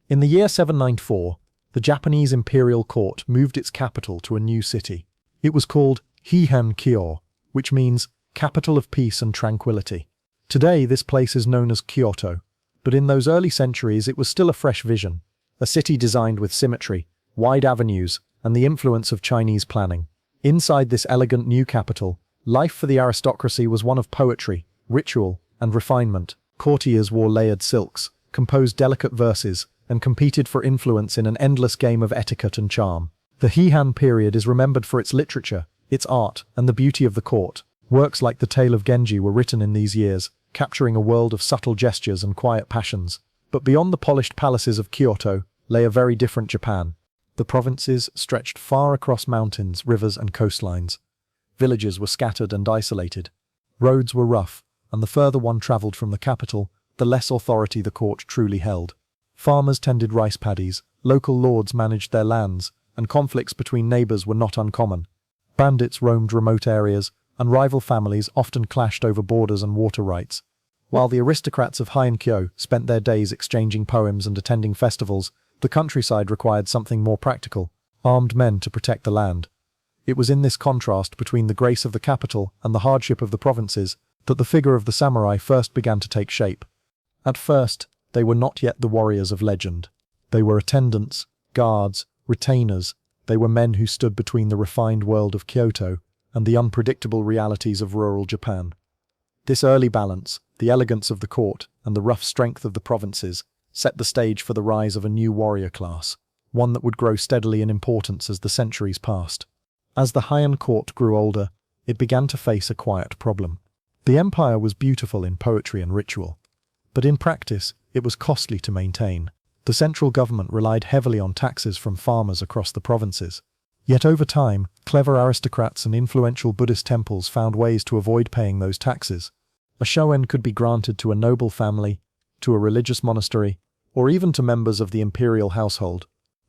In the year 794, the Japanese imperial court moved its capital to a new city. It was called Heian-kyo, which means capital of peace and tranquility. Today, this place is known as Kyoto, but in those early centuries it was still a fresh vision, a city designed with symmetry, wide avenues, and the influence of Chinese planning. Inside this elegant new capital, life for the aristocracy was one of poetry, ritual, and refinement. Courtiers wore layered silks, composed delicate verses, and competed for influence in an endless game of etiquette and charm. The Heian period is remembered for its literature, its art, and the beauty of the court. Works like the Tale of Genji were written in these years, capturing a world of subtle gestures and quiet passions. But beyond the polished palaces of Kyoto lay a very different Japan. The provinces stretched far across mountains, rivers, and coastlines. Villages were scattered and isolated. Roads were rough, and the further one traveled from the capital, the less authority the court truly held. Farmers tended rice paddies, local lords managed their lands, and conflicts between neighbors were not uncommon. Bandits roamed remote areas, and rival families often clashed over borders and water rights. While the aristocrats of Heian-kyo spent their days exchanging poems and attending festivals, the countryside required something more practical: armed men to protect the land. It was in this contrast between the grace of the capital and the hardship of the provinces that the figure of the samurai first began to take shape. At first, they were not yet the warriors of legend. They were attendants, guards, retainers. They were men who stood between the refined world of Kyoto and the unpredictable realities of rural Japan. This early balance, the elegance of the court and the rough strength of the provinces, set the stage for the rise of a new warrior class, one that would grow steadily in importance as the centuries passed. As the Heian court grew older, it began to face a quiet problem. The empire was beautiful in poetry and ritual, but in practice, it was costly to maintain. The central government relied heavily on taxes from farmers across the provinces. Yet over time, clever aristocrats and influential Buddhist temples found ways to avoid paying those taxes. A shogun could be granted to a noble family, to a religious monastery, or even to members of the imperial household.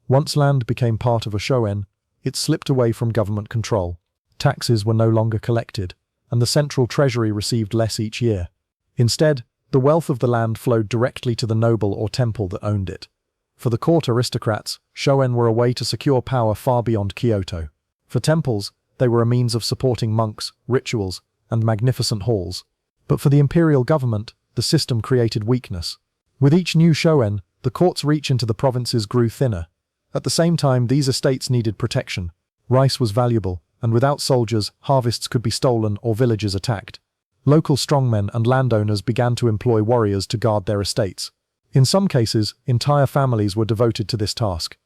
Once land became part of a shogun, it slipped away from government control. Taxes were no longer collected, and the central treasury received less each year. Instead, the wealth of the land flowed directly to the noble or temple that owned it. For the court aristocrats, shogun were a way to secure power far beyond Kyoto. For temples, they were a means of supporting monks, rituals, and magnificent halls. But for the imperial government, the system created weakness. With each new shogun, the court's reach into the provinces grew thinner. At the same time, these estates needed protection. Rice was valuable, and without soldiers, harvests could be stolen or villages attacked. Local strongmen and landowners began to employ warriors to guard their estates. In some cases, entire families were devoted to this task.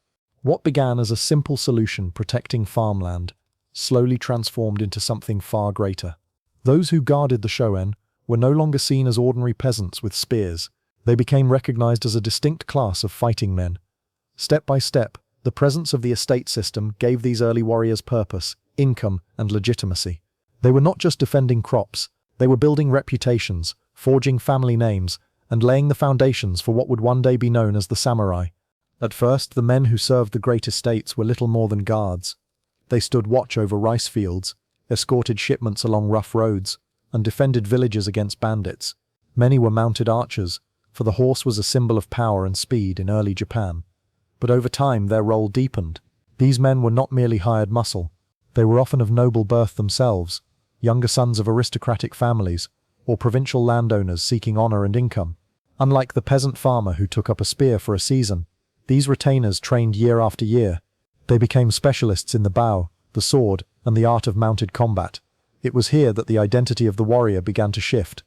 What began as a simple solution protecting farmland slowly transformed into something far greater. Those who guarded the shogun were no longer seen as ordinary peasants with spears. They became recognized as a distinct class of fighting men. Step by step, the presence of the estate system gave these early warriors purpose, income, and legitimacy. They were not just defending crops, they were building reputations, forging family names, and laying the foundations for what would one day be known as the samurai. At first, the men who served the great estates were little more than guards. They stood watch over rice fields, escorted shipments along rough roads, and defended villages against bandits. Many were mounted archers, for the horse was a symbol of power and speed in early Japan. But over time, their role deepened. These men were not merely hired muscle. They were often of noble birth themselves, younger sons of aristocratic families, or provincial landowners seeking honor and income. Unlike the peasant farmer who took up a spear for a season, these retainers trained year after year. They became specialists in the bow, the sword, and the art of mounted combat. It was here that the identity of the warrior began to shift.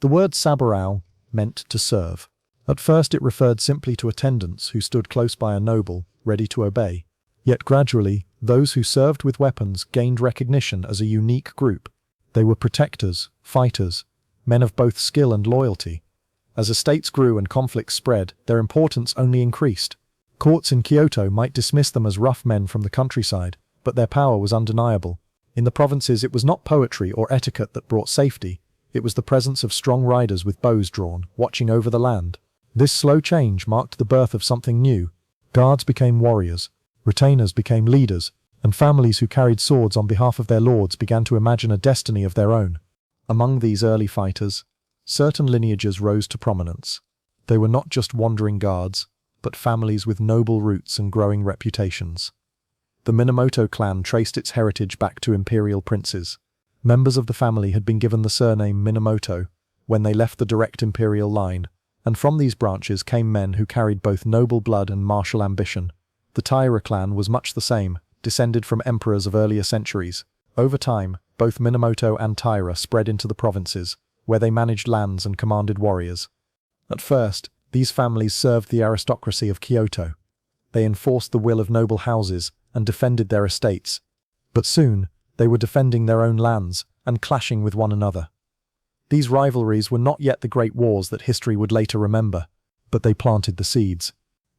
The word saburao meant to serve. At first it referred simply to attendants who stood close by a noble, ready to obey. Yet gradually, those who served with weapons gained recognition as a unique group. They were protectors, fighters, men of both skill and loyalty. As estates grew and conflicts spread, their importance only increased. Courts in Kyoto might dismiss them as rough men from the countryside, but their power was undeniable. In the provinces, it was not poetry or etiquette that brought safety. It was the presence of strong riders with bows drawn, watching over the land. This slow change marked the birth of something new. Guards became warriors, retainers became leaders, and families who carried swords on behalf of their lords began to imagine a destiny of their own. Among these early fighters, certain lineages rose to prominence. They were not just wandering guards, but families with noble roots and growing reputations. The Minamoto clan traced its heritage back to imperial princes. Members of the family had been given the surname Minamoto when they left the direct imperial line, and from these branches came men who carried both noble blood and martial ambition. The Taira clan was much the same, descended from emperors of earlier centuries. Over time, both Minamoto and Taira spread into the provinces, where they managed lands and commanded warriors. At first, these families served the aristocracy of Kyoto. They enforced the will of noble houses and defended their estates. But soon, they were defending their own lands and clashing with one another. These rivalries were not yet the great wars that history would later remember, but they planted the seeds.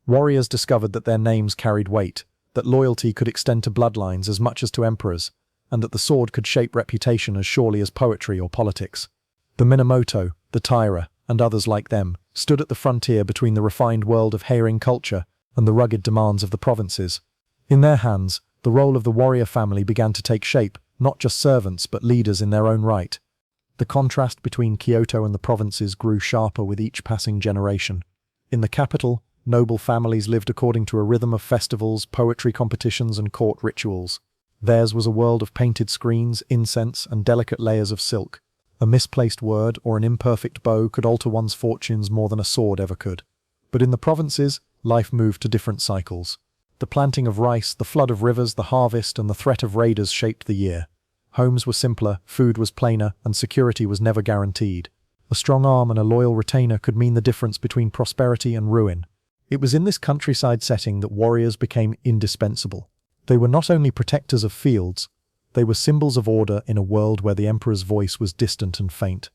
Warriors discovered that their names carried weight, that loyalty could extend to bloodlines as much as to emperors, and that the sword could shape reputation as surely as poetry or politics. The Minamoto, the Taira, and others like them stood at the frontier between the refined world of Heian culture and the rugged demands of the provinces. In their hands, the role of the warrior family began to take shape, not just servants but leaders in their own right. The contrast between Kyoto and the provinces grew sharper with each passing generation. In the capital, noble families lived according to a rhythm of festivals, poetry competitions, and court rituals. Theirs was a world of painted screens, incense, and delicate layers of silk. A misplaced word or an imperfect bow could alter one's fortunes more than a sword ever could. But in the provinces, life moved to different cycles. The planting of rice, the flood of rivers, the harvest, and the threat of raiders shaped the year. Homes were simpler, food was plainer, and security was never guaranteed. A strong arm and a loyal retainer could mean the difference between prosperity and ruin. It was in this countryside setting that warriors became indispensable. They were not only protectors of fields, they were symbols of order in a world where the emperor's voice was distant and faint.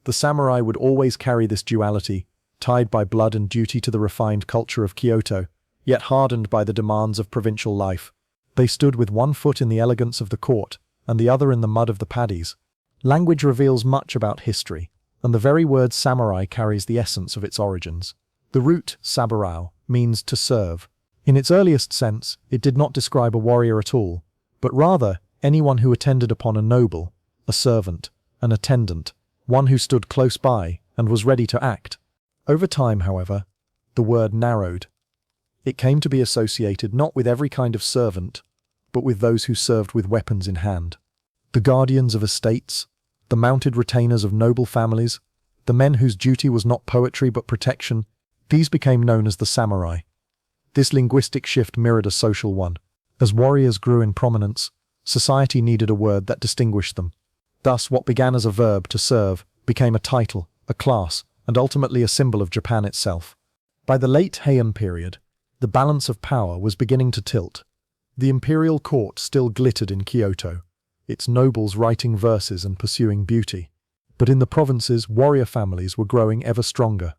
The samurai would always carry this duality, tied by blood and duty to the refined culture of Kyoto, yet hardened by the demands of provincial life. They stood with one foot in the elegance of the court, and the other in the mud of the paddies. Language reveals much about history, and the very word samurai carries the essence of its origins. The root, saburao, means to serve. In its earliest sense, it did not describe a warrior at all, but rather anyone who attended upon a noble, a servant, an attendant, one who stood close by and was ready to act. Over time, however, the word narrowed. It came to be associated not with every kind of servant, but with those who served with weapons in hand. The guardians of estates, the mounted retainers of noble families, the men whose duty was not poetry but protection, these became known as the samurai. This linguistic shift mirrored a social one. As warriors grew in prominence, society needed a word that distinguished them. Thus, what began as a verb, to serve, became a title, a class, and ultimately a symbol of Japan itself. By the late Heian period, the balance of power was beginning to tilt. The imperial court still glittered in Kyoto, its nobles writing verses and pursuing beauty. But in the provinces, warrior families were growing ever stronger.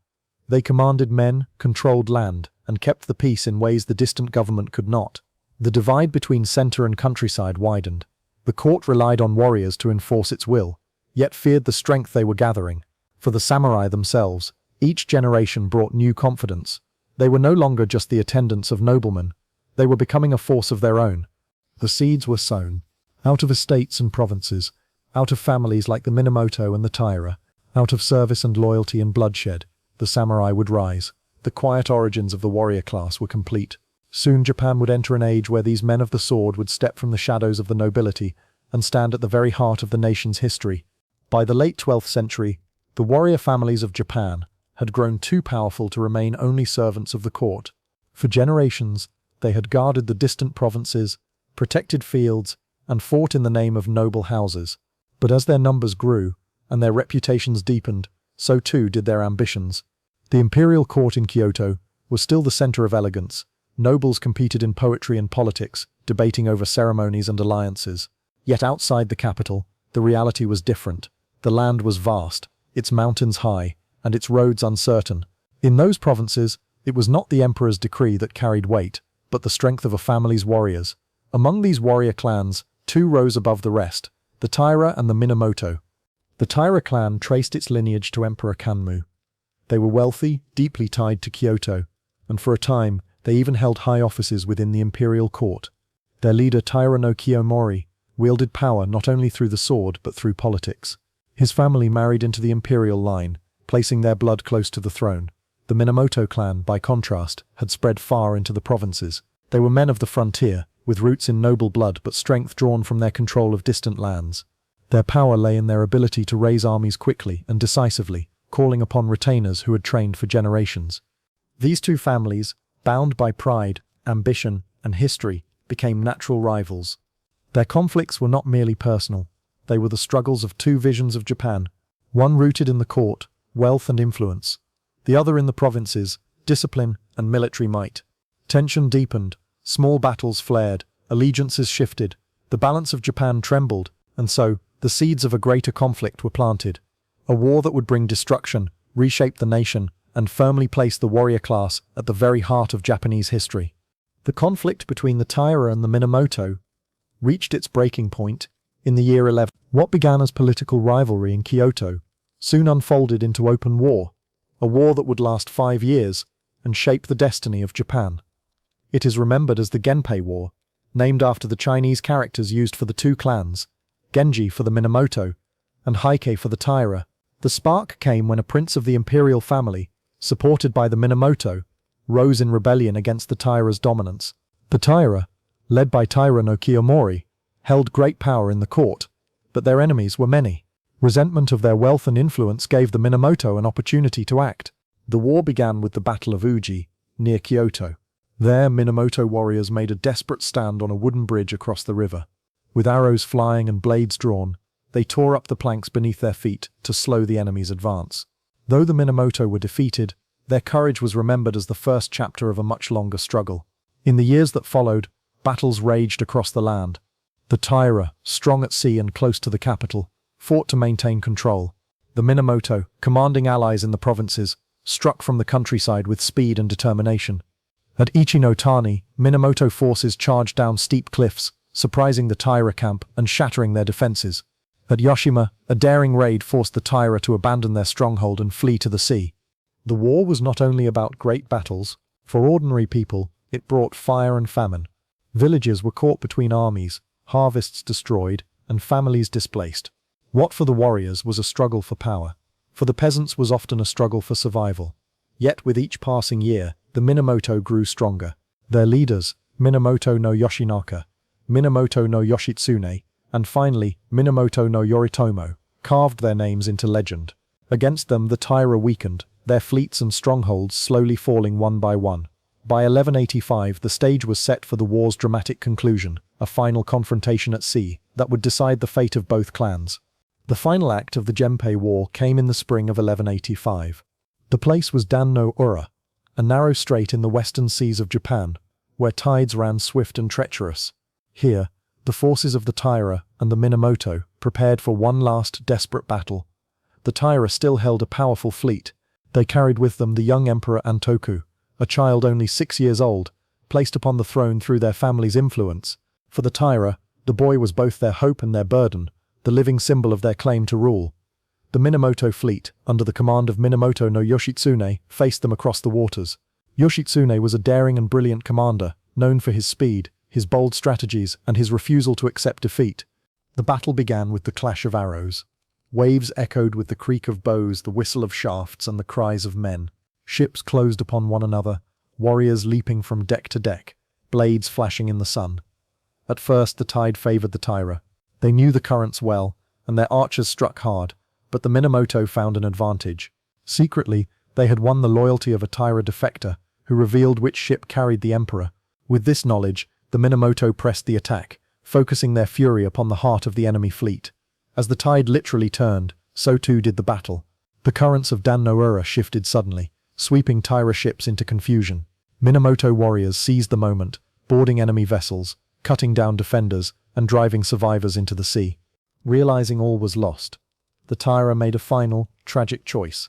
They commanded men, controlled land, and kept the peace in ways the distant government could not. The divide between center and countryside widened. The court relied on warriors to enforce its will, yet feared the strength they were gathering. For the samurai themselves, each generation brought new confidence. They were no longer just the attendants of noblemen. They were becoming a force of their own. The seeds were sown. Out of estates and provinces, out of families like the Minamoto and the Taira, out of service and loyalty and bloodshed, the samurai would rise. The quiet origins of the warrior class were complete. Soon Japan would enter an age where these men of the sword would step from the shadows of the nobility and stand at the very heart of the nation's history. By the late 12th century, the warrior families of Japan had grown too powerful to remain only servants of the court. For generations, they had guarded the distant provinces, protected fields, and fought in the name of noble houses. But as their numbers grew, and their reputations deepened, so too did their ambitions. The imperial court in Kyoto was still the center of elegance. Nobles competed in poetry and politics, debating over ceremonies and alliances. Yet outside the capital, the reality was different. The land was vast, its mountains high, and its roads uncertain. In those provinces, it was not the emperor's decree that carried weight, but the strength of a family's warriors. Among these warrior clans, two rose above the rest, the Taira and the Minamoto. The Taira clan traced its lineage to Emperor Kanmu. They were wealthy, deeply tied to Kyoto, and for a time, they even held high offices within the imperial court. Their leader Taira no Kiyomori wielded power not only through the sword but through politics. His family married into the imperial line, placing their blood close to the throne. The Minamoto clan, by contrast, had spread far into the provinces. They were men of the frontier, with roots in noble blood but strength drawn from their control of distant lands. Their power lay in their ability to raise armies quickly and decisively, calling upon retainers who had trained for generations. These two families, bound by pride, ambition, and history, became natural rivals. Their conflicts were not merely personal. They were the struggles of two visions of Japan, one rooted in the court, wealth and influence, the other in the provinces, discipline and military might. Tension deepened, small battles flared, allegiances shifted, the balance of Japan trembled, and so, the seeds of a greater conflict were planted. A war that would bring destruction, reshape the nation, and firmly place the warrior class at the very heart of Japanese history. The conflict between the Taira and the Minamoto reached its breaking point in the year 11. What began as political rivalry in Kyoto soon unfolded into open war, a war that would last 5 years and shape the destiny of Japan. It is remembered as the Genpei War, named after the Chinese characters used for the two clans, Genji for the Minamoto and Heike for the Taira. The spark came when a prince of the imperial family, supported by the Minamoto, rose in rebellion against the Taira's dominance. The Taira, led by Taira no Kiyomori, held great power in the court, but their enemies were many. Resentment of their wealth and influence gave the Minamoto an opportunity to act. The war began with the Battle of Uji, near Kyoto. There, Minamoto warriors made a desperate stand on a wooden bridge across the river. With arrows flying and blades drawn, they tore up the planks beneath their feet to slow the enemy's advance. Though the Minamoto were defeated, their courage was remembered as the first chapter of a much longer struggle. In the years that followed, battles raged across the land. The Taira, strong at sea and close to the capital, fought to maintain control. The Minamoto, commanding allies in the provinces, struck from the countryside with speed and determination. At Ichinotani, Minamoto forces charged down steep cliffs, surprising the Taira camp and shattering their defenses. At Yoshima, a daring raid forced the Taira to abandon their stronghold and flee to the sea. The war was not only about great battles. For ordinary people, it brought fire and famine. Villages were caught between armies, harvests destroyed, and families displaced. What for the warriors was a struggle for power. For the peasants was often a struggle for survival. Yet with each passing year, the Minamoto grew stronger. Their leaders, Minamoto no Yoshinaka, Minamoto no Yoshitsune, and finally, Minamoto no Yoritomo, carved their names into legend. Against them the Taira weakened, their fleets and strongholds slowly falling one by one. By 1185 the stage was set for the war's dramatic conclusion, a final confrontation at sea that would decide the fate of both clans. The final act of the Genpei War came in the spring of 1185. The place was Dan no Ura, a narrow strait in the western seas of Japan, where tides ran swift and treacherous. Here, the forces of the Taira and the Minamoto prepared for one last desperate battle. The Taira still held a powerful fleet. They carried with them the young Emperor Antoku, a child only 6 years old, placed upon the throne through their family's influence. For the Taira, the boy was both their hope and their burden, the living symbol of their claim to rule. The Minamoto fleet, under the command of Minamoto no Yoshitsune, faced them across the waters. Yoshitsune was a daring and brilliant commander, known for his speed, his bold strategies, and his refusal to accept defeat. The battle began with the clash of arrows. Waves echoed with the creak of bows, the whistle of shafts, and the cries of men. Ships closed upon one another, warriors leaping from deck to deck, blades flashing in the sun. At first the tide favored the Taira. They knew the currents well, and their archers struck hard, but the Minamoto found an advantage. Secretly, they had won the loyalty of a Taira defector, who revealed which ship carried the emperor. With this knowledge, the Minamoto pressed the attack, focusing their fury upon the heart of the enemy fleet. As the tide literally turned, so too did the battle. The currents of Dan no Ura shifted suddenly, sweeping Taira ships into confusion. Minamoto warriors seized the moment, boarding enemy vessels, cutting down defenders, and driving survivors into the sea. Realizing all was lost, the Taira made a final, tragic choice.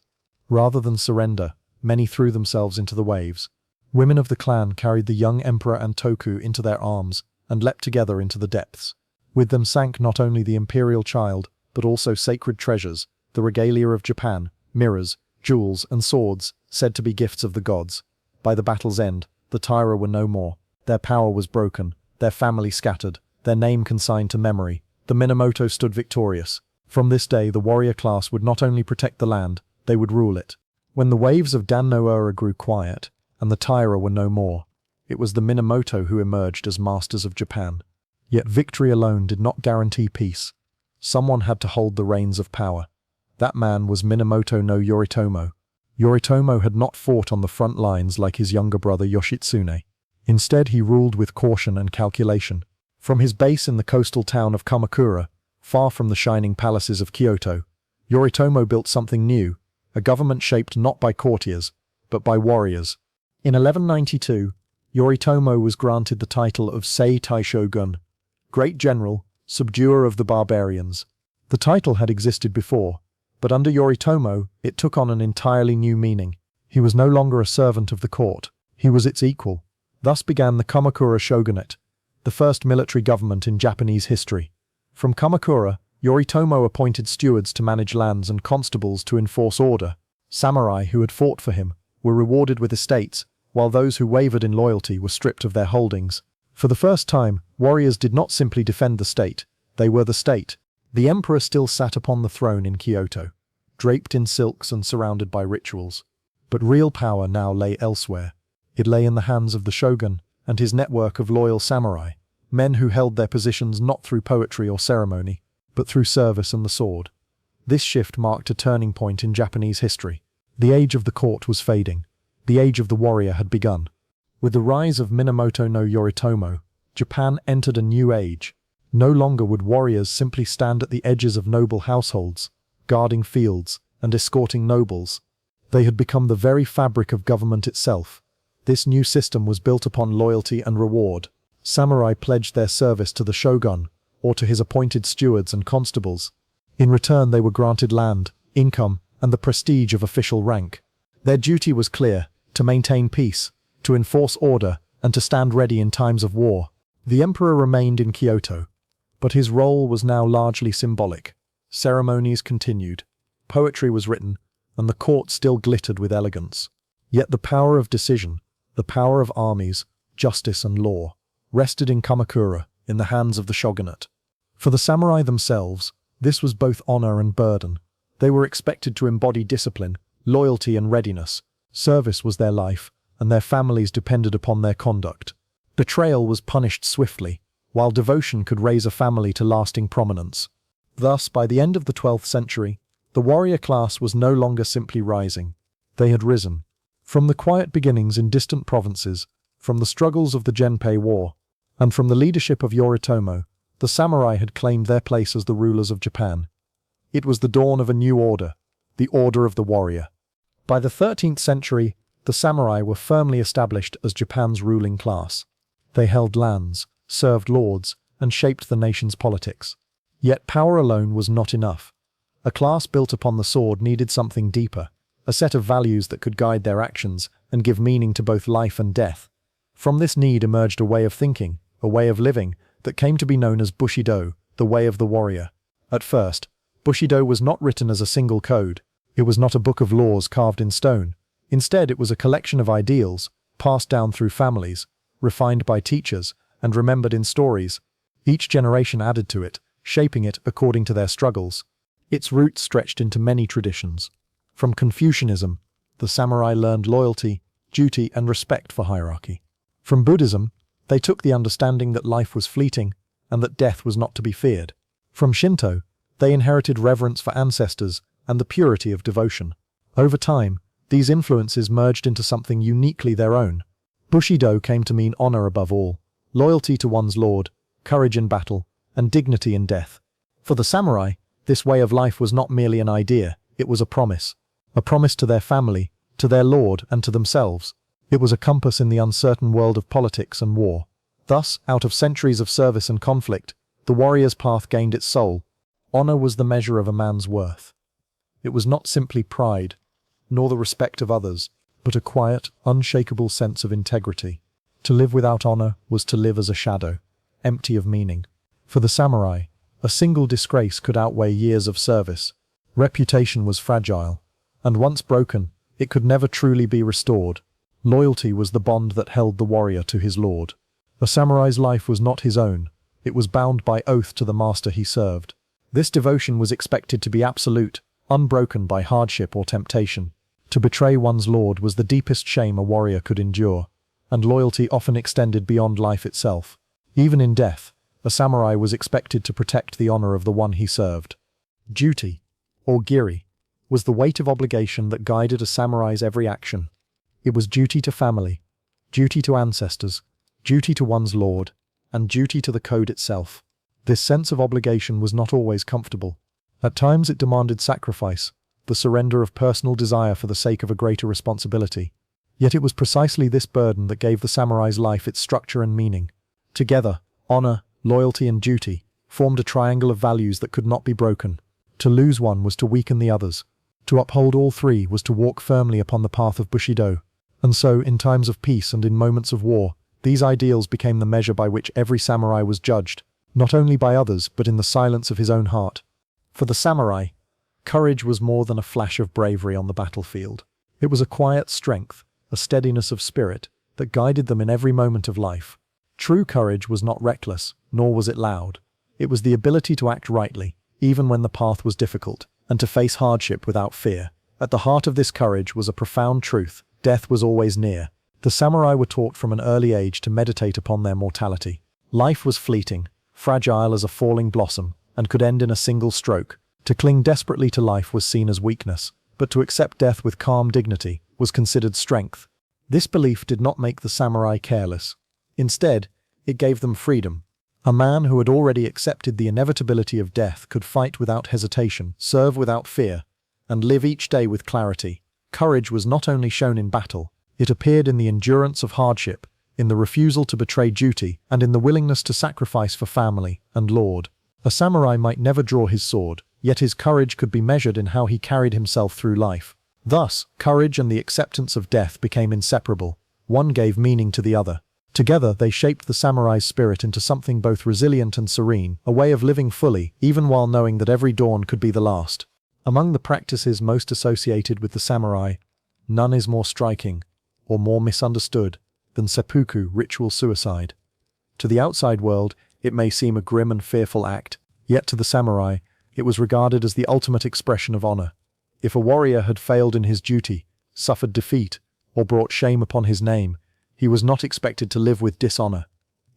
Rather than surrender, many threw themselves into the waves. Women of the clan carried the young Emperor Antoku into their arms and leapt together into the depths. With them sank not only the imperial child, but also sacred treasures, the regalia of Japan, mirrors, jewels, and swords, said to be gifts of the gods. By the battle's end, the Taira were no more. Their power was broken, their family scattered, their name consigned to memory. The Minamoto stood victorious. From this day the warrior class would not only protect the land, they would rule it. When the waves of Dan no Ura grew quiet, and the Taira were no more, it was the Minamoto who emerged as masters of Japan. Yet victory alone did not guarantee peace. Someone had to hold the reins of power. That man was Minamoto no Yoritomo. Yoritomo had not fought on the front lines like his younger brother Yoshitsune. Instead, he ruled with caution and calculation. From his base in the coastal town of Kamakura, far from the shining palaces of Kyoto, Yoritomo built something new, a government shaped not by courtiers, but by warriors. In 1192, Yoritomo was granted the title of Seitai Shogun, Great General, Subduer of the Barbarians. The title had existed before, but under Yoritomo, it took on an entirely new meaning. He was no longer a servant of the court, he was its equal. Thus began the Kamakura Shogunate, the first military government in Japanese history. From Kamakura, Yoritomo appointed stewards to manage lands and constables to enforce order. Samurai who had fought for him were rewarded with estates, while those who wavered in loyalty were stripped of their holdings. For the first time, warriors did not simply defend the state, they were the state. The emperor still sat upon the throne in Kyoto, draped in silks and surrounded by rituals. But real power now lay elsewhere. It lay in the hands of the shogun and his network of loyal samurai, men who held their positions not through poetry or ceremony, but through service and the sword. This shift marked a turning point in Japanese history. The age of the court was fading. The age of the warrior had begun. With the rise of Minamoto no Yoritomo, Japan entered a new age. No longer would warriors simply stand at the edges of noble households, guarding fields and escorting nobles. They had become the very fabric of government itself. This new system was built upon loyalty and reward. Samurai pledged their service to the shogun, or to his appointed stewards and constables. In return, they were granted land, income, and the prestige of official rank. Their duty was clear: to maintain peace, to enforce order, and to stand ready in times of war. The emperor remained in Kyoto, but his role was now largely symbolic. Ceremonies continued, poetry was written, and the court still glittered with elegance. Yet the power of decision, the power of armies, justice and law, rested in Kamakura, in the hands of the shogunate. For the samurai themselves, this was both honor and burden. They were expected to embody discipline, loyalty and readiness. Service was their life, and their families depended upon their conduct. Betrayal was punished swiftly, while devotion could raise a family to lasting prominence. Thus, by the end of the 12th century, the warrior class was no longer simply rising. They had risen. From the quiet beginnings in distant provinces, from the struggles of the Genpei War, and from the leadership of Yoritomo, the samurai had claimed their place as the rulers of Japan. It was the dawn of a new order, the order of the warrior. By the 13th century, the samurai were firmly established as Japan's ruling class. They held lands, served lords, and shaped the nation's politics. Yet power alone was not enough. A class built upon the sword needed something deeper, a set of values that could guide their actions and give meaning to both life and death. From this need emerged a way of thinking, a way of living, that came to be known as Bushidō, the way of the warrior. At first, Bushido was not written as a single code. It was not a book of laws carved in stone. Instead, it was a collection of ideals, passed down through families, refined by teachers, and remembered in stories. Each generation added to it, shaping it according to their struggles. Its roots stretched into many traditions. From Confucianism, the samurai learned loyalty, duty, and respect for hierarchy. From Buddhism, they took the understanding that life was fleeting and that death was not to be feared. From Shinto, they inherited reverence for ancestors and the purity of devotion. Over time, these influences merged into something uniquely their own. Bushido came to mean honor above all, loyalty to one's lord, courage in battle, and dignity in death. For the samurai, this way of life was not merely an idea, it was a promise to their family, to their lord, and to themselves. It was a compass in the uncertain world of politics and war. Thus, out of centuries of service and conflict, the warrior's path gained its soul. Honor was the measure of a man's worth. It was not simply pride, nor the respect of others, but a quiet, unshakable sense of integrity. To live without honor was to live as a shadow, empty of meaning. For the samurai, a single disgrace could outweigh years of service. Reputation was fragile, and once broken, it could never truly be restored. Loyalty was the bond that held the warrior to his lord. A samurai's life was not his own, it was bound by oath to the master he served. This devotion was expected to be absolute, unbroken by hardship or temptation. To betray one's lord was the deepest shame a warrior could endure, and loyalty often extended beyond life itself. Even in death, a samurai was expected to protect the honor of the one he served. Duty, or giri, was the weight of obligation that guided a samurai's every action. It was duty to family, duty to ancestors, duty to one's lord, and duty to the code itself. This sense of obligation was not always comfortable. At times it demanded sacrifice, the surrender of personal desire for the sake of a greater responsibility. Yet it was precisely this burden that gave the samurai's life its structure and meaning. Together, honor, loyalty, and duty formed a triangle of values that could not be broken. To lose one was to weaken the others. To uphold all three was to walk firmly upon the path of Bushido. And so, in times of peace and in moments of war, these ideals became the measure by which every samurai was judged, not only by others but in the silence of his own heart. For the samurai, courage was more than a flash of bravery on the battlefield. It was a quiet strength, a steadiness of spirit, that guided them in every moment of life. True courage was not reckless, nor was it loud. It was the ability to act rightly, even when the path was difficult, and to face hardship without fear. At the heart of this courage was a profound truth: death was always near. The samurai were taught from an early age to meditate upon their mortality. Life was fleeting, fragile as a falling blossom, and could end in a single stroke. To cling desperately to life was seen as weakness, but to accept death with calm dignity was considered strength. This belief did not make the samurai careless. Instead, it gave them freedom. A man who had already accepted the inevitability of death could fight without hesitation, serve without fear, and live each day with clarity. Courage was not only shown in battle, it appeared in the endurance of hardship, in the refusal to betray duty, and in the willingness to sacrifice for family and lord. A samurai might never draw his sword, yet his courage could be measured in how he carried himself through life. Thus, courage and the acceptance of death became inseparable. One gave meaning to the other. Together, they shaped the samurai's spirit into something both resilient and serene, a way of living fully, even while knowing that every dawn could be the last. Among the practices most associated with the samurai, none is more striking, or more misunderstood, than seppuku, ritual suicide. To the outside world, it may seem a grim and fearful act, yet to the samurai, it was regarded as the ultimate expression of honor. If a warrior had failed in his duty, suffered defeat, or brought shame upon his name, he was not expected to live with dishonor.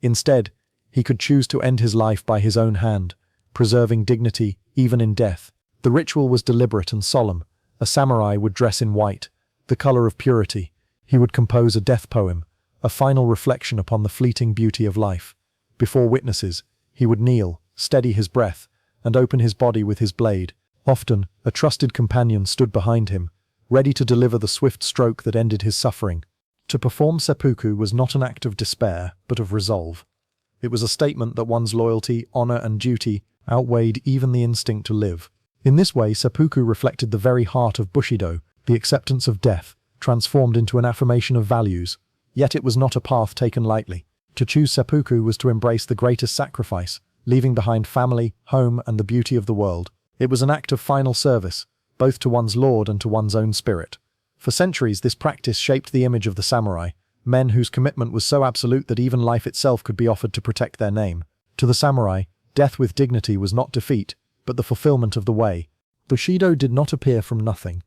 Instead, he could choose to end his life by his own hand, preserving dignity even in death. The ritual was deliberate and solemn. A samurai would dress in white, the color of purity. He would compose a death poem, a final reflection upon the fleeting beauty of life. Before witnesses, he would kneel, steady his breath, and open his body with his blade. Often, a trusted companion stood behind him, ready to deliver the swift stroke that ended his suffering. To perform seppuku was not an act of despair, but of resolve. It was a statement that one's loyalty, honor, and duty outweighed even the instinct to live. In this way, seppuku reflected the very heart of Bushido, the acceptance of death, transformed into an affirmation of values. Yet it was not a path taken lightly. To choose seppuku was to embrace the greatest sacrifice, leaving behind family, home, and the beauty of the world. It was an act of final service, both to one's lord and to one's own spirit. For centuries, this practice shaped the image of the samurai, men whose commitment was so absolute that even life itself could be offered to protect their name. To the samurai, death with dignity was not defeat, but the fulfillment of the way. Bushido did not appear from nothing.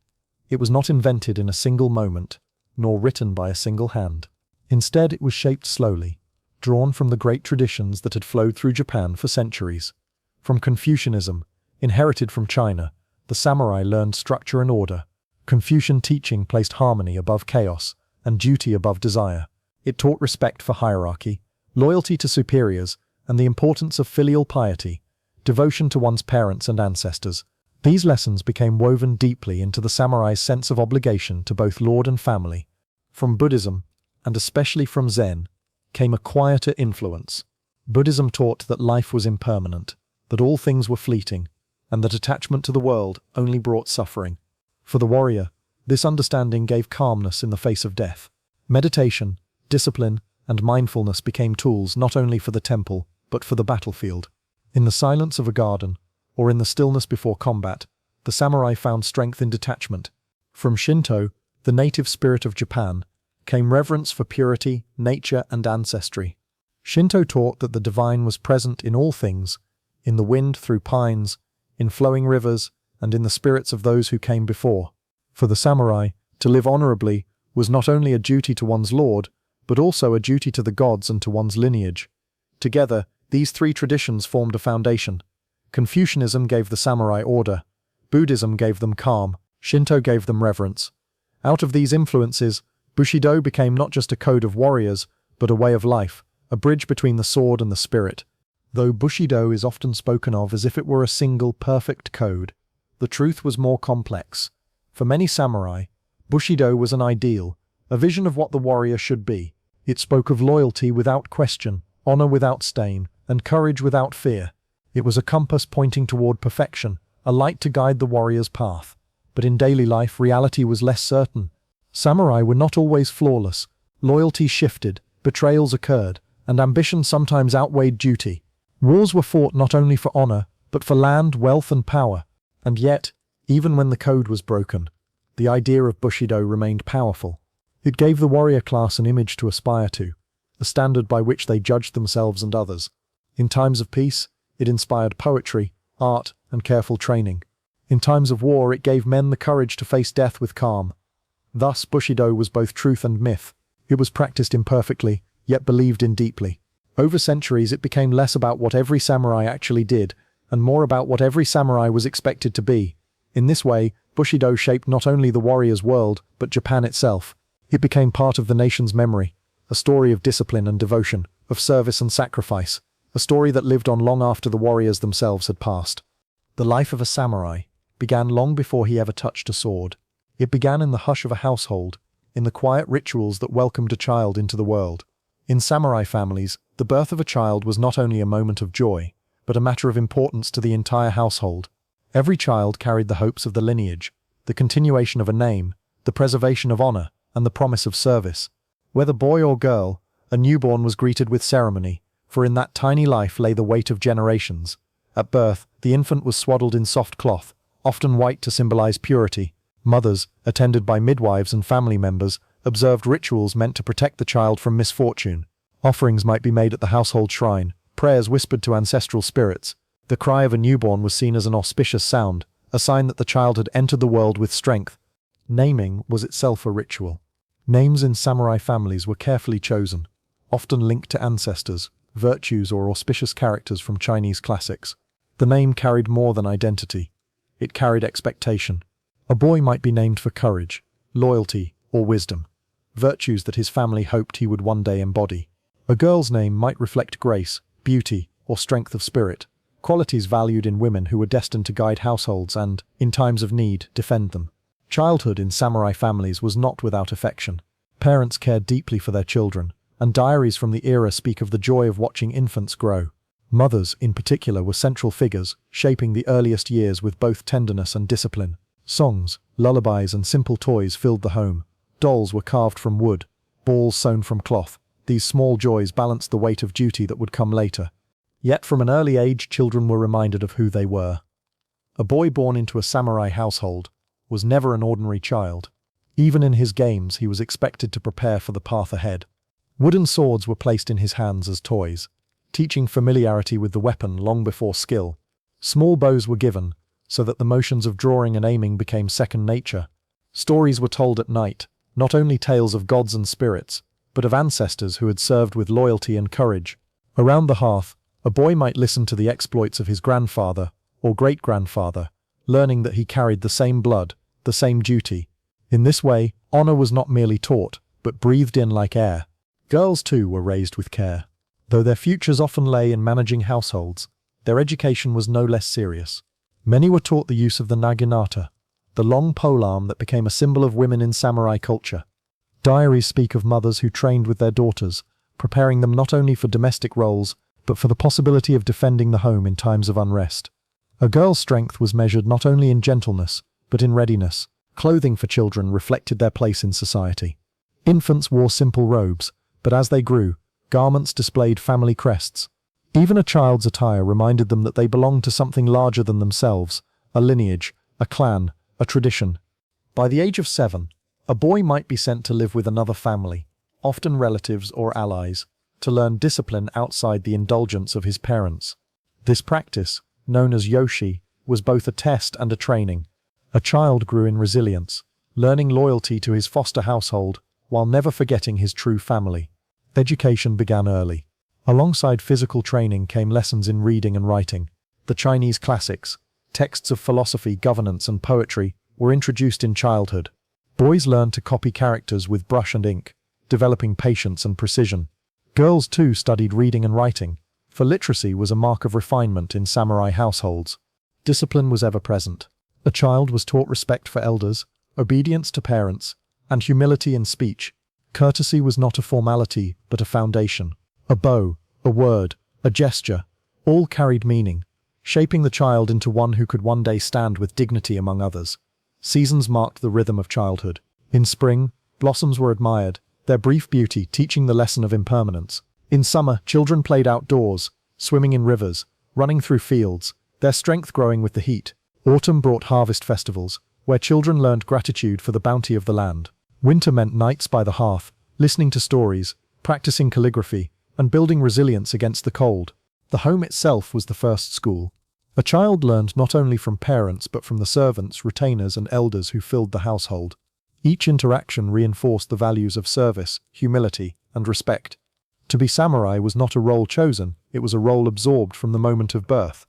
It was not invented in a single moment, nor written by a single hand. Instead, it was shaped slowly, drawn from the great traditions that had flowed through Japan for centuries. From Confucianism, inherited from China, the samurai learned structure and order. Confucian teaching placed harmony above chaos and duty above desire. It taught respect for hierarchy, loyalty to superiors, and the importance of filial piety, devotion to one's parents and ancestors. These lessons became woven deeply into the samurai's sense of obligation to both lord and family. From Buddhism, and especially from Zen, came a quieter influence. Buddhism taught that life was impermanent, that all things were fleeting, and that attachment to the world only brought suffering. For the warrior, this understanding gave calmness in the face of death. Meditation, discipline, and mindfulness became tools not only for the temple, but for the battlefield. In the silence of a garden, or in the stillness before combat, the samurai found strength in detachment. From Shinto, the native spirit of Japan, came reverence for purity, nature, and ancestry. Shinto taught that the divine was present in all things, in the wind through pines, in flowing rivers, and in the spirits of those who came before. For the samurai, To live honorably was not only a duty to one's lord, but also a duty to the gods and to one's lineage. Together, these three traditions formed a foundation. Confucianism gave the samurai order, Buddhism gave them calm, Shinto gave them reverence. Out of these influences, Bushido became not just a code of warriors, but a way of life, a bridge between the sword and the spirit. Though Bushido is often spoken of as if it were a single, perfect code, the truth was more complex. For many samurai, Bushido was an ideal, a vision of what the warrior should be. It spoke of loyalty without question, honor without stain, and courage without fear. It was a compass pointing toward perfection, a light to guide the warrior's path. But in daily life, reality was less certain. Samurai were not always flawless. Loyalty shifted, betrayals occurred, and ambition sometimes outweighed duty. Wars were fought not only for honor, but for land, wealth, and power. And yet, even when the code was broken, the idea of Bushido remained powerful. It gave the warrior class an image to aspire to, a standard by which they judged themselves and others. In times of peace, it inspired poetry, art, and careful training. In times of war, it gave men the courage to face death with calm. Thus, Bushido was both truth and myth. It was practiced imperfectly, yet believed in deeply. Over centuries, it became less about what every samurai actually did, and more about what every samurai was expected to be. In this way, Bushido shaped not only the warrior's world, but Japan itself. It became part of the nation's memory, a story of discipline and devotion, of service and sacrifice, a story that lived on long after the warriors themselves had passed. The life of a samurai began long before he ever touched a sword. It began in the hush of a household, in the quiet rituals that welcomed a child into the world. In samurai families, the birth of a child was not only a moment of joy, but a matter of importance to the entire household. Every child carried the hopes of the lineage, the continuation of a name, the preservation of honor, and the promise of service. Whether boy or girl, a newborn was greeted with ceremony, for in that tiny life lay the weight of generations. At birth, the infant was swaddled in soft cloth, often white to symbolize purity. Mothers, attended by midwives and family members, observed rituals meant to protect the child from misfortune. Offerings might be made at the household shrine, prayers whispered to ancestral spirits. The cry of a newborn was seen as an auspicious sound, a sign that the child had entered the world with strength. Naming was itself a ritual. Names in samurai families were carefully chosen, often linked to ancestors, virtues, or auspicious characters from Chinese classics. The name carried more than identity. It carried expectation. A boy might be named for courage, loyalty, or wisdom, virtues that his family hoped he would one day embody. A girl's name might reflect grace, beauty, or strength of spirit, qualities valued in women who were destined to guide households and, in times of need, defend them. Childhood in samurai families was not without affection. Parents cared deeply for their children, and diaries from the era speak of the joy of watching infants grow. Mothers, in particular, were central figures, shaping the earliest years with both tenderness and discipline. Songs, lullabies, and simple toys filled the home. Dolls were carved from wood, balls sewn from cloth. These small joys balanced the weight of duty that would come later. Yet from an early age, children were reminded of who they were. A boy born into a samurai household was never an ordinary child. Even in his games, he was expected to prepare for the path ahead. Wooden swords were placed in his hands as toys, teaching familiarity with the weapon long before skill. Small bows were given, so that the motions of drawing and aiming became second nature. Stories were told at night, not only tales of gods and spirits, but of ancestors who had served with loyalty and courage. Around the hearth, a boy might listen to the exploits of his grandfather or great-grandfather, learning that he carried the same blood, the same duty. In this way, honor was not merely taught, but breathed in like air. Girls, too, were raised with care. Though their futures often lay in managing households, their education was no less serious. Many were taught the use of the naginata, the long polearm that became a symbol of women in samurai culture. Diaries speak of mothers who trained with their daughters, preparing them not only for domestic roles, but for the possibility of defending the home in times of unrest. A girl's strength was measured not only in gentleness, but in readiness. Clothing for children reflected their place in society. Infants wore simple robes, but as they grew, garments displayed family crests. Even a child's attire reminded them that they belonged to something larger than themselves, a lineage, a clan, a tradition. By the age of 7, a boy might be sent to live with another family, often relatives or allies, to learn discipline outside the indulgence of his parents. This practice, known as yoshi, was both a test and a training. A child grew in resilience, learning loyalty to his foster household while never forgetting his true family. Education began early. Alongside physical training came lessons in reading and writing. The Chinese classics, texts of philosophy, governance, and poetry were introduced in childhood. Boys learned to copy characters with brush and ink, developing patience and precision. Girls too studied reading and writing, for literacy was a mark of refinement in samurai households. Discipline was ever present. A child was taught respect for elders, obedience to parents, and humility in speech. Courtesy was not a formality, but a foundation. A bow, a word, a gesture, all carried meaning, shaping the child into one who could one day stand with dignity among others. Seasons marked the rhythm of childhood. In spring, blossoms were admired, their brief beauty teaching the lesson of impermanence. In summer, children played outdoors, swimming in rivers, running through fields, their strength growing with the heat. Autumn brought harvest festivals, where children learned gratitude for the bounty of the land. Winter meant nights by the hearth, listening to stories, practicing calligraphy, and building resilience against the cold. The home itself was the first school. A child learned not only from parents but from the servants, retainers, and elders who filled the household. Each interaction reinforced the values of service, humility, and respect. To be samurai was not a role chosen, it was a role absorbed from the moment of birth.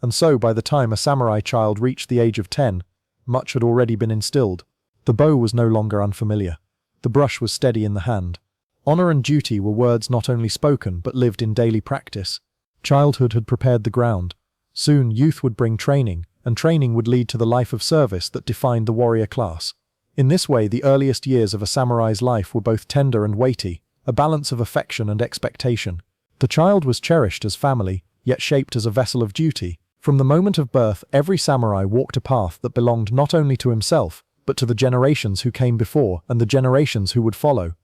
And so, by the time a samurai child reached the age of 10, much had already been instilled. The bow was no longer unfamiliar. The brush was steady in the hand. Honor and duty were words not only spoken but lived in daily practice. Childhood had prepared the ground. Soon youth would bring training, and training would lead to the life of service that defined the warrior class. In this way, the earliest years of a samurai's life were both tender and weighty, a balance of affection and expectation. The child was cherished as family, yet shaped as a vessel of duty. From the moment of birth, every samurai walked a path that belonged not only to himself, but to the generations who came before and the generations who would follow.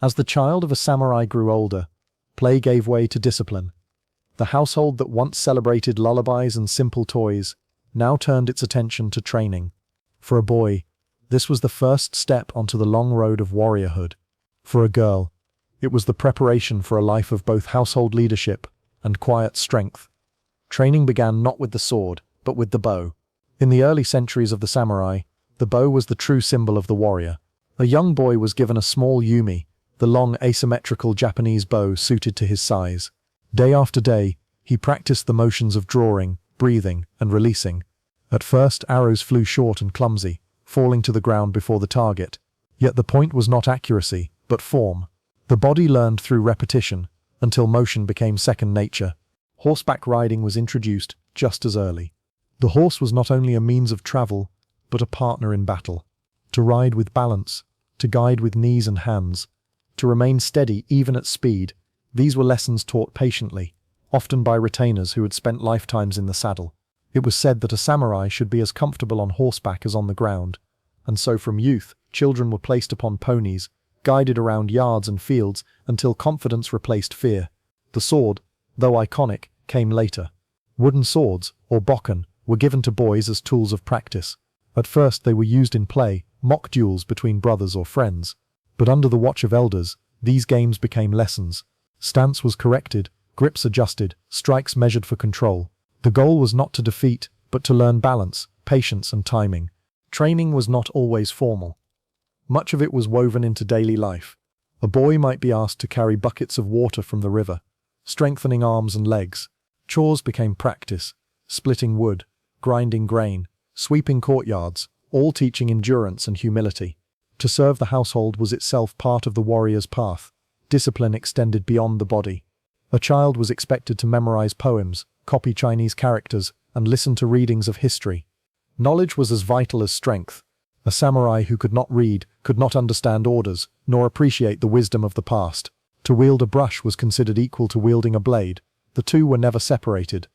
As the child of a samurai grew older, play gave way to discipline. The household that once celebrated lullabies and simple toys now turned its attention to training. For a boy, this was the first step onto the long road of warriorhood. For a girl, it was the preparation for a life of both household leadership and quiet strength. Training began not with the sword, but with the bow. In the early centuries of the samurai, the bow was the true symbol of the warrior. A young boy was given a small yumi, the long asymmetrical Japanese bow suited to his size. Day after day, he practiced the motions of drawing, breathing, and releasing. At first, arrows flew short and clumsy, falling to the ground before the target. Yet the point was not accuracy, but form. The body learned through repetition, until motion became second nature. Horseback riding was introduced just as early. The horse was not only a means of travel, but a partner in battle. To ride with balance, to guide with knees and hands, to remain steady even at speed, these were lessons taught patiently, often by retainers who had spent lifetimes in the saddle. It was said that a samurai should be as comfortable on horseback as on the ground, and so from youth, children were placed upon ponies, guided around yards and fields until confidence replaced fear. The sword, though iconic, came later. Wooden swords, or bokken, were given to boys as tools of practice. At first they were used in play, mock duels between brothers or friends. But under the watch of elders, these games became lessons. Stance was corrected, grips adjusted, strikes measured for control. The goal was not to defeat, but to learn balance, patience, and timing. Training was not always formal. Much of it was woven into daily life. A boy might be asked to carry buckets of water from the river, strengthening arms and legs. Chores became practice, splitting wood, grinding grain, sweeping courtyards, all teaching endurance and humility. To serve the household was itself part of the warrior's path. Discipline extended beyond the body. A child was expected to memorize poems, copy Chinese characters, and listen to readings of history. Knowledge was as vital as strength. A samurai who could not read, could not understand orders, nor appreciate the wisdom of the past. To wield a brush was considered equal to wielding a blade. The two were never separated.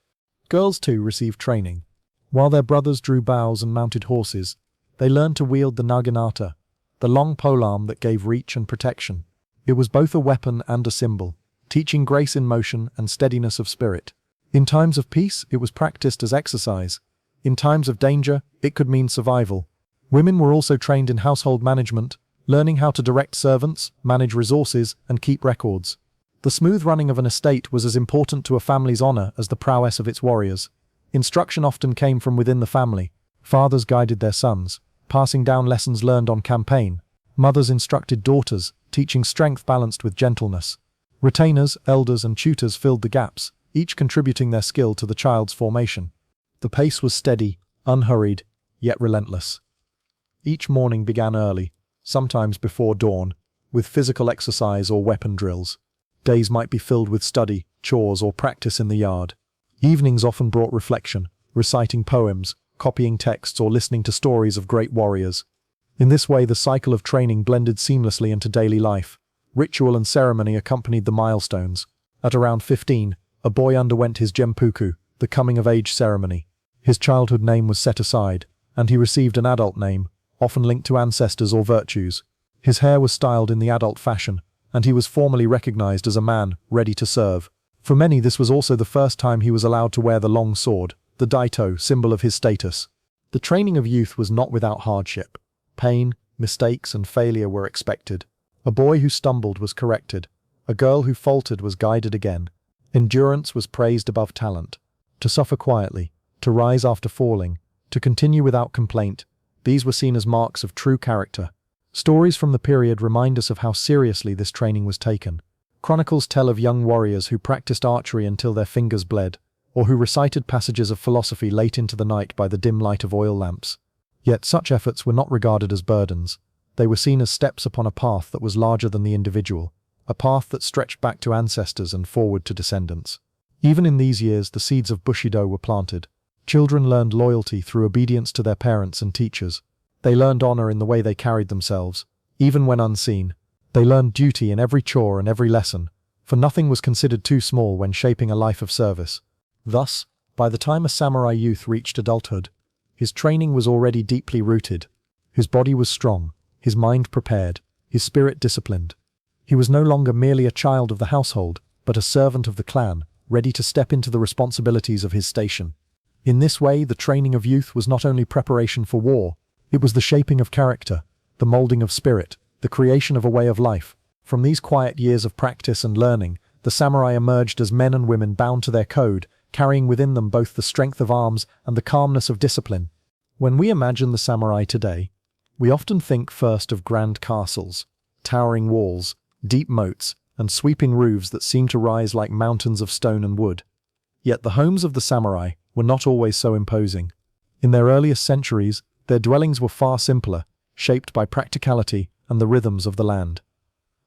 Girls too received training. While their brothers drew bows and mounted horses, they learned to wield the naginata, the long polearm that gave reach and protection. It was both a weapon and a symbol, teaching grace in motion and steadiness of spirit. In times of peace, it was practiced as exercise. In times of danger, it could mean survival. Women were also trained in household management, learning how to direct servants, manage resources, and keep records. The smooth running of an estate was as important to a family's honor as the prowess of its warriors. Instruction often came from within the family. Fathers guided their sons, passing down lessons learned on campaign. Mothers instructed daughters, teaching strength balanced with gentleness. Retainers, elders, and tutors filled the gaps, each contributing their skill to the child's formation. The pace was steady, unhurried, yet relentless. Each morning began early, sometimes before dawn, with physical exercise or weapon drills. Days might be filled with study, chores, or practice in the yard. Evenings often brought reflection, reciting poems, copying texts, or listening to stories of great warriors. In this way, the cycle of training blended seamlessly into daily life. Ritual and ceremony accompanied the milestones. At around 15, a boy underwent his Genpuku, the coming-of-age ceremony. His childhood name was set aside, and he received an adult name, often linked to ancestors or virtues. His hair was styled in the adult fashion, and he was formally recognized as a man ready to serve. For many, this was also the first time he was allowed to wear the long sword, the daito, symbol of his status. The training of youth was not without hardship. Pain, mistakes, and failure were expected. A boy who stumbled was corrected. A girl who faltered was guided again. Endurance was praised above talent. To suffer quietly, to rise after falling, to continue without complaint, these were seen as marks of true character. Stories from the period remind us of how seriously this training was taken. Chronicles tell of young warriors who practiced archery until their fingers bled, or who recited passages of philosophy late into the night by the dim light of oil lamps. Yet such efforts were not regarded as burdens. They were seen as steps upon a path that was larger than the individual, a path that stretched back to ancestors and forward to descendants. Even in these years, the seeds of Bushido were planted. Children learned loyalty through obedience to their parents and teachers. They learned honor in the way they carried themselves, even when unseen. They learned duty in every chore and every lesson, for nothing was considered too small when shaping a life of service. Thus, by the time a samurai youth reached adulthood, his training was already deeply rooted. His body was strong, his mind prepared, his spirit disciplined. He was no longer merely a child of the household, but a servant of the clan, ready to step into the responsibilities of his station. In this way, the training of youth was not only preparation for war, it was the shaping of character, the molding of spirit, the creation of a way of life. From these quiet years of practice and learning, the samurai emerged as men and women bound to their code, carrying within them both the strength of arms and the calmness of discipline. When we imagine the samurai today, we often think first of grand castles, towering walls, deep moats, and sweeping roofs that seem to rise like mountains of stone and wood. Yet the homes of the samurai were not always so imposing. In their earliest centuries, their dwellings were far simpler, shaped by practicality and the rhythms of the land.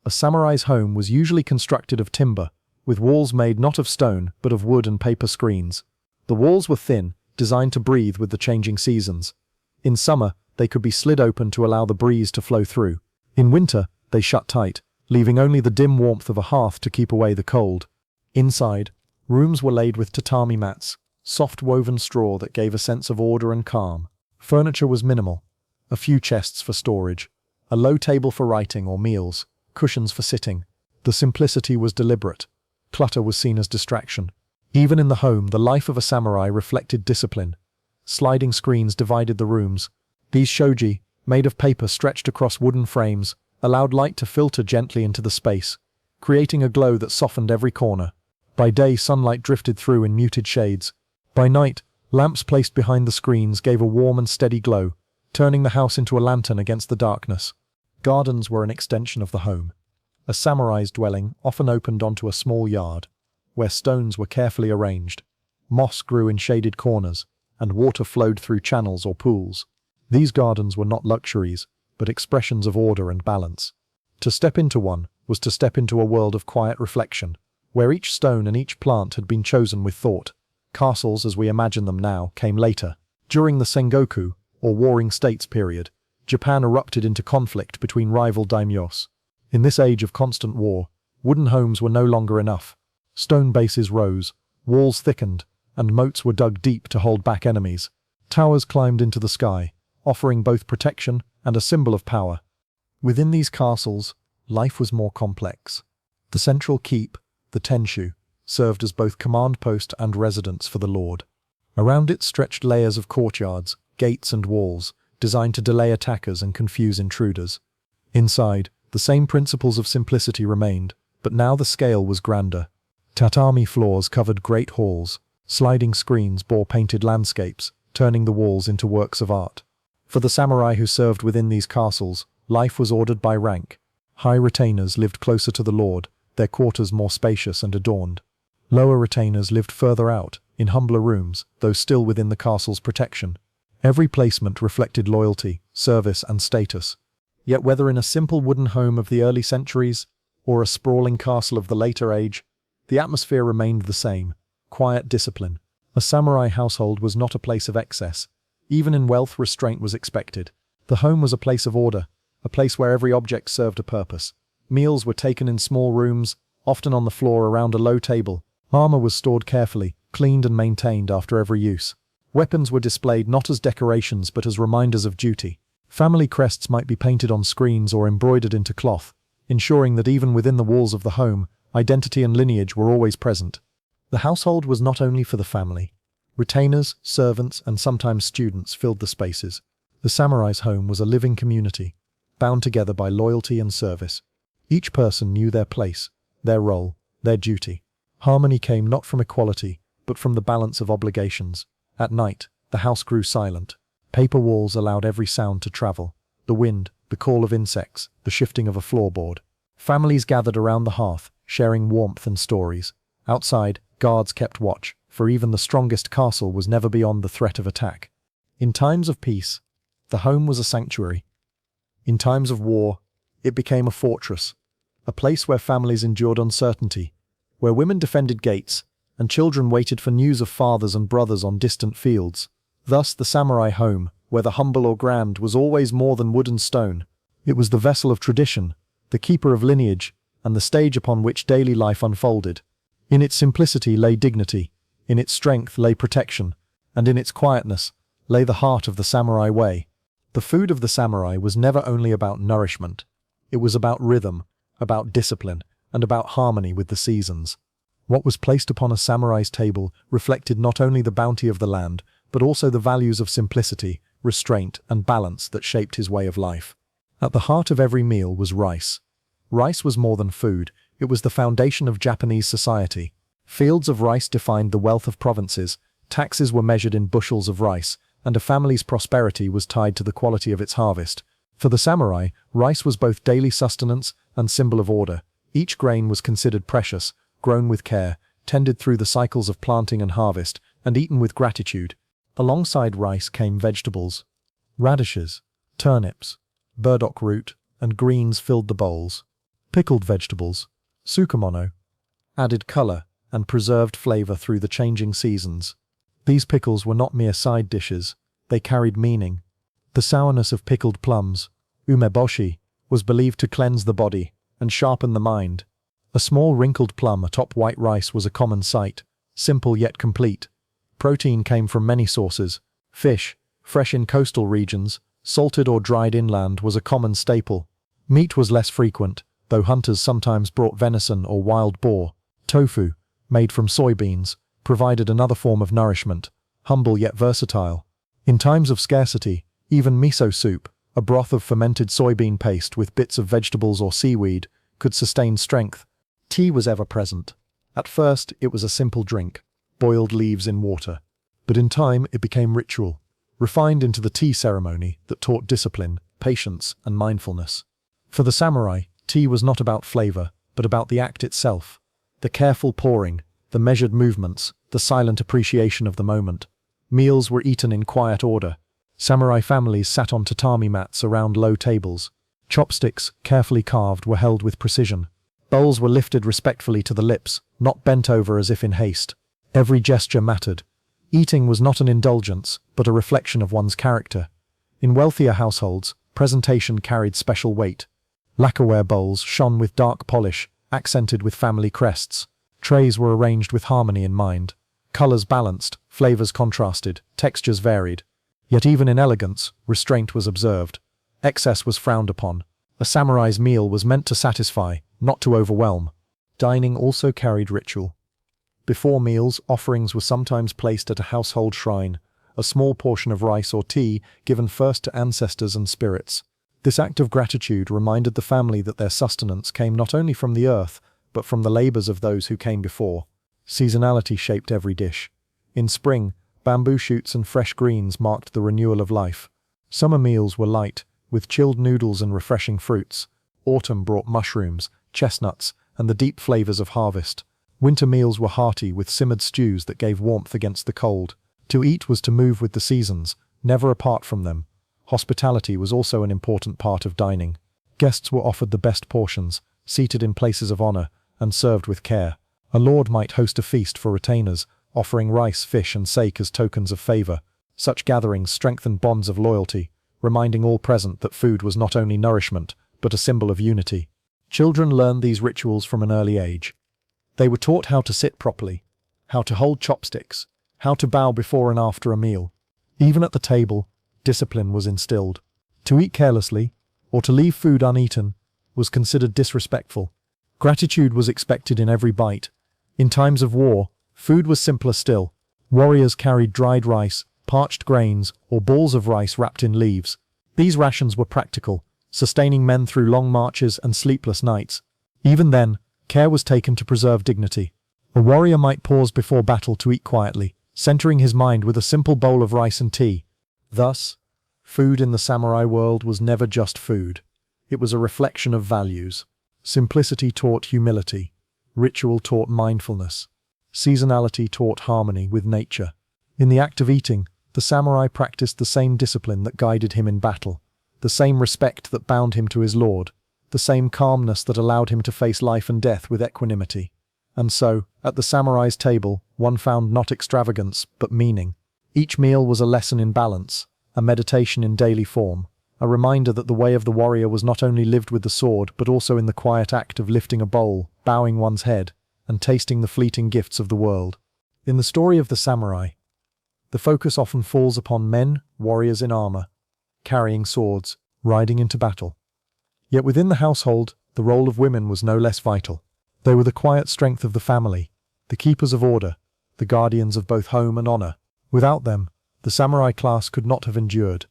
A samurai's home was usually constructed of timber, with walls made not of stone but of wood and paper screens. The walls were thin, designed to breathe with the changing seasons. In summer, they could be slid open to allow the breeze to flow through. In winter, they shut tight, leaving only the dim warmth of a hearth to keep away the cold. Inside, rooms were laid with tatami mats, soft woven straw that gave a sense of order and calm. Furniture was minimal. A few chests for storage, a low table for writing or meals, cushions for sitting. The simplicity was deliberate. Clutter was seen as distraction. Even in the home, the life of a samurai reflected discipline. Sliding screens divided the rooms. These shoji, made of paper stretched across wooden frames, allowed light to filter gently into the space, creating a glow that softened every corner. By day, sunlight drifted through in muted shades. By night, lamps placed behind the screens gave a warm and steady glow, turning the house into a lantern against the darkness. Gardens were an extension of the home. A samurai's dwelling often opened onto a small yard, where stones were carefully arranged. Moss grew in shaded corners, and water flowed through channels or pools. These gardens were not luxuries, but expressions of order and balance. To step into one was to step into a world of quiet reflection, where each stone and each plant had been chosen with thought. Castles, as we imagine them now, came later. During the Sengoku, or Warring States period, Japan erupted into conflict between rival daimyos. In this age of constant war, wooden homes were no longer enough. Stone bases rose, walls thickened, and moats were dug deep to hold back enemies. Towers climbed into the sky, offering both protection and a symbol of power. Within these castles, life was more complex. The central keep, the tenshu, served as both command post and residence for the lord. Around it stretched layers of courtyards, gates and walls, designed to delay attackers and confuse intruders. Inside, the same principles of simplicity remained, but now the scale was grander. Tatami floors covered great halls, sliding screens bore painted landscapes, turning the walls into works of art. For the samurai who served within these castles, life was ordered by rank. High retainers lived closer to the lord, their quarters more spacious and adorned. Lower retainers lived further out, in humbler rooms, though still within the castle's protection. Every placement reflected loyalty, service, and status. Yet whether in a simple wooden home of the early centuries, or a sprawling castle of the later age, the atmosphere remained the same: quiet discipline. A samurai household was not a place of excess. Even in wealth, restraint was expected. The home was a place of order, a place where every object served a purpose. Meals were taken in small rooms, often on the floor around a low table. Armor was stored carefully, cleaned and maintained after every use. Weapons were displayed not as decorations but as reminders of duty. Family crests might be painted on screens or embroidered into cloth, ensuring that even within the walls of the home, identity and lineage were always present. The household was not only for the family. Retainers, servants, and sometimes students filled the spaces. The samurai's home was a living community, bound together by loyalty and service. Each person knew their place, their role, their duty. Harmony came not from equality, but from the balance of obligations. At night, the house grew silent. Paper walls allowed every sound to travel: the wind, the call of insects, the shifting of a floorboard. Families gathered around the hearth, sharing warmth and stories. Outside, guards kept watch, for even the strongest castle was never beyond the threat of attack. In times of peace, the home was a sanctuary. In times of war, it became a fortress, a place where families endured uncertainty, where women defended gates, and children waited for news of fathers and brothers on distant fields. Thus the samurai home, whether humble or grand, was always more than wood and stone. It was the vessel of tradition, the keeper of lineage, and the stage upon which daily life unfolded. In its simplicity lay dignity, in its strength lay protection, and in its quietness lay the heart of the samurai way. The food of the samurai was never only about nourishment. It was about rhythm, about discipline, and about harmony with the seasons. What was placed upon a samurai's table reflected not only the bounty of the land, but also the values of simplicity, restraint, and balance that shaped his way of life. At the heart of every meal was rice. Rice was more than food, it was the foundation of Japanese society. Fields of rice defined the wealth of provinces, taxes were measured in bushels of rice, and a family's prosperity was tied to the quality of its harvest. For the samurai, rice was both daily sustenance and symbol of order. Each grain was considered precious, grown with care, tended through the cycles of planting and harvest, and eaten with gratitude. Alongside rice came vegetables. Radishes, turnips, burdock root, and greens filled the bowls. Pickled vegetables, tsukemono, added color and preserved flavor through the changing seasons. These pickles were not mere side dishes, they carried meaning. The sourness of pickled plums, umeboshi, was believed to cleanse the body and sharpen the mind. A small wrinkled plum atop white rice was a common sight, simple yet complete. Protein came from many sources. Fish, fresh in coastal regions, salted or dried inland, was a common staple. Meat was less frequent, though hunters sometimes brought venison or wild boar. Tofu, made from soybeans, provided another form of nourishment, humble yet versatile. In times of scarcity, even miso soup, a broth of fermented soybean paste with bits of vegetables or seaweed, could sustain strength. Tea was ever present. At first, it was a simple drink, boiled leaves in water. But in time, it became ritual, refined into the tea ceremony that taught discipline, patience, and mindfulness. For the samurai, tea was not about flavor, but about the act itself. The careful pouring, the measured movements, the silent appreciation of the moment. Meals were eaten in quiet order. Samurai families sat on tatami mats around low tables. Chopsticks, carefully carved, were held with precision. Bowls were lifted respectfully to the lips, not bent over as if in haste. Every gesture mattered. Eating was not an indulgence, but a reflection of one's character. In wealthier households, presentation carried special weight. Lacquerware bowls shone with dark polish, accented with family crests. Trays were arranged with harmony in mind. Colors balanced, flavors contrasted, textures varied. Yet even in elegance, restraint was observed. Excess was frowned upon. A samurai's meal was meant to satisfy, not to overwhelm. Dining also carried ritual. Before meals, offerings were sometimes placed at a household shrine, a small portion of rice or tea given first to ancestors and spirits. This act of gratitude reminded the family that their sustenance came not only from the earth, but from the labors of those who came before. Seasonality shaped every dish. In spring, bamboo shoots and fresh greens marked the renewal of life. Summer meals were light, with chilled noodles and refreshing fruits. Autumn brought mushrooms, chestnuts, and the deep flavors of harvest. Winter meals were hearty, with simmered stews that gave warmth against the cold. To eat was to move with the seasons, never apart from them. Hospitality was also an important part of dining. Guests were offered the best portions, seated in places of honor, and served with care. A lord might host a feast for retainers, offering rice, fish, and sake as tokens of favor. Such gatherings strengthened bonds of loyalty, reminding all present that food was not only nourishment, but a symbol of unity. Children learned these rituals from an early age. They were taught how to sit properly, how to hold chopsticks, how to bow before and after a meal. Even at the table, discipline was instilled. To eat carelessly, or to leave food uneaten, was considered disrespectful. Gratitude was expected in every bite. In times of war, food was simpler still. Warriors carried dried rice, parched grains, or balls of rice wrapped in leaves. These rations were practical, sustaining men through long marches and sleepless nights. Even then, care was taken to preserve dignity. A warrior might pause before battle to eat quietly, centering his mind with a simple bowl of rice and tea. Thus, food in the samurai world was never just food. It was a reflection of values. Simplicity taught humility. Ritual taught mindfulness. Seasonality taught harmony with nature. In the act of eating, the samurai practiced the same discipline that guided him in battle, the same respect that bound him to his lord, the same calmness that allowed him to face life and death with equanimity. And so, at the samurai's table, one found not extravagance, but meaning. Each meal was a lesson in balance, a meditation in daily form, a reminder that the way of the warrior was not only lived with the sword, but also in the quiet act of lifting a bowl, bowing one's head, and tasting the fleeting gifts of the world. In the story of the samurai, the focus often falls upon men, warriors in armor, carrying swords, riding into battle. Yet within the household, the role of women was no less vital. They were the quiet strength of the family, the keepers of order, the guardians of both home and honor. Without them, the samurai class could not have endured.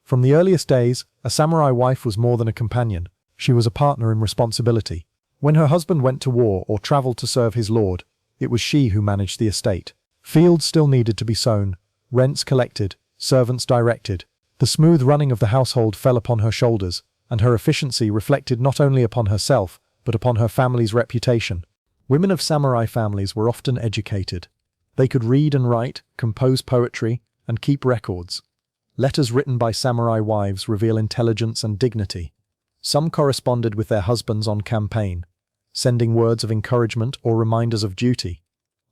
From the earliest days, a samurai wife was more than a companion. She was a partner in responsibility. When her husband went to war or traveled to serve his lord, it was she who managed the estate. Fields still needed to be sown, rents collected, servants directed. The smooth running of the household fell upon her shoulders, and her efficiency reflected not only upon herself, but upon her family's reputation. Women of samurai families were often educated. They could read and write, compose poetry, and keep records. Letters written by samurai wives reveal intelligence and dignity. Some corresponded with their husbands on campaign, sending words of encouragement or reminders of duty.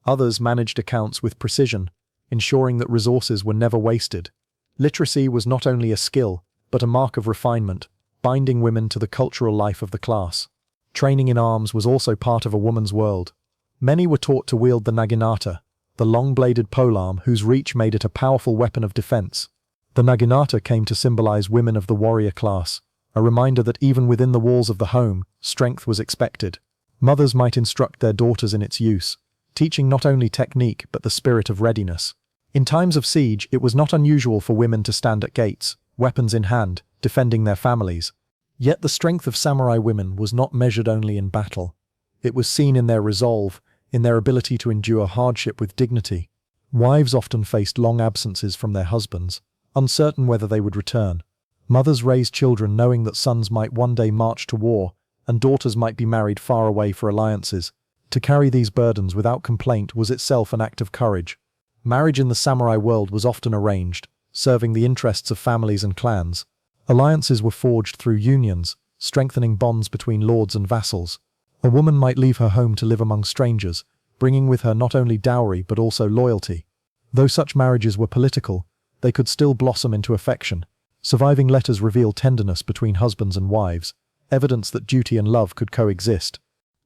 Others managed accounts with precision, ensuring that resources were never wasted. Literacy was not only a skill, but a mark of refinement, binding women to the cultural life of the class. Training in arms was also part of a woman's world. Many were taught to wield the naginata, the long-bladed polearm whose reach made it a powerful weapon of defense. The naginata came to symbolize women of the warrior class, a reminder that even within the walls of the home, strength was expected. Mothers might instruct their daughters in its use, teaching not only technique but the spirit of readiness. In times of siege, it was not unusual for women to stand at gates, weapons in hand, defending their families. Yet the strength of samurai women was not measured only in battle. It was seen in their resolve, in their ability to endure hardship with dignity. Wives often faced long absences from their husbands, uncertain whether they would return. Mothers raised children knowing that sons might one day march to war, and daughters might be married far away for alliances. To carry these burdens without complaint was itself an act of courage. Marriage in the samurai world was often arranged, serving the interests of families and clans. Alliances were forged through unions, strengthening bonds between lords and vassals. A woman might leave her home to live among strangers, bringing with her not only dowry but also loyalty. Though such marriages were political, they could still blossom into affection. Surviving letters reveal tenderness between husbands and wives, evidence that duty and love could coexist.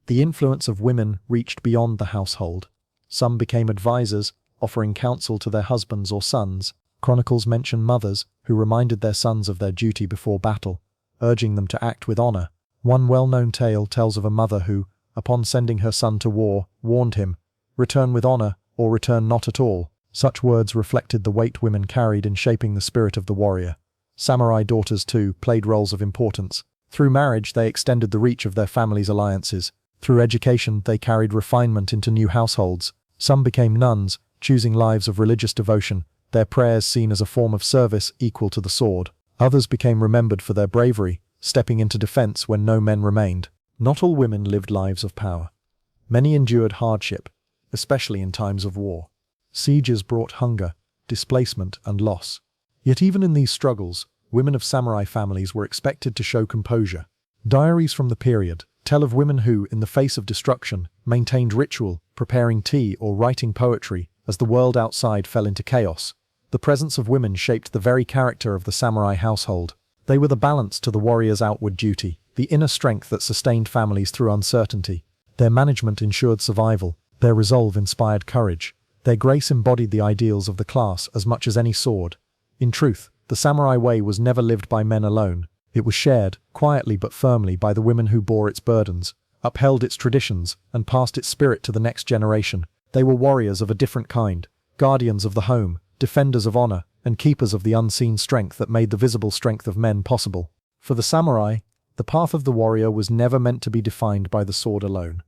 The influence of women reached beyond the household. Some became advisors, offering counsel to their husbands or sons. Chronicles mention mothers who reminded their sons of their duty before battle, urging them to act with honor. One well-known tale tells of a mother who, upon sending her son to war, warned him, "Return with honor, or return not at all." Such words reflected the weight women carried in shaping the spirit of the warrior. Samurai daughters, too, played roles of importance. Through marriage, they extended the reach of their families' alliances. Through education, they carried refinement into new households. Some became nuns, choosing lives of religious devotion, their prayers seen as a form of service equal to the sword. Others became remembered for their bravery, stepping into defense when no men remained. Not all women lived lives of power. Many endured hardship, especially in times of war. Sieges brought hunger, displacement, and loss. Yet even in these struggles, women of samurai families were expected to show composure. Diaries from the period tell of women who, in the face of destruction, maintained ritual, preparing tea or writing poetry as the world outside fell into chaos. The presence of women shaped the very character of the samurai household. They were the balance to the warrior's outward duty, the inner strength that sustained families through uncertainty. Their management ensured survival. Their resolve inspired courage. Their grace embodied the ideals of the class as much as any sword. In truth, the samurai way was never lived by men alone. It was shared, quietly but firmly, by the women who bore its burdens, upheld its traditions, and passed its spirit to the next generation. They were warriors of a different kind, guardians of the home, defenders of honor, and keepers of the unseen strength that made the visible strength of men possible. For the samurai, the path of the warrior was never meant to be defined by the sword alone.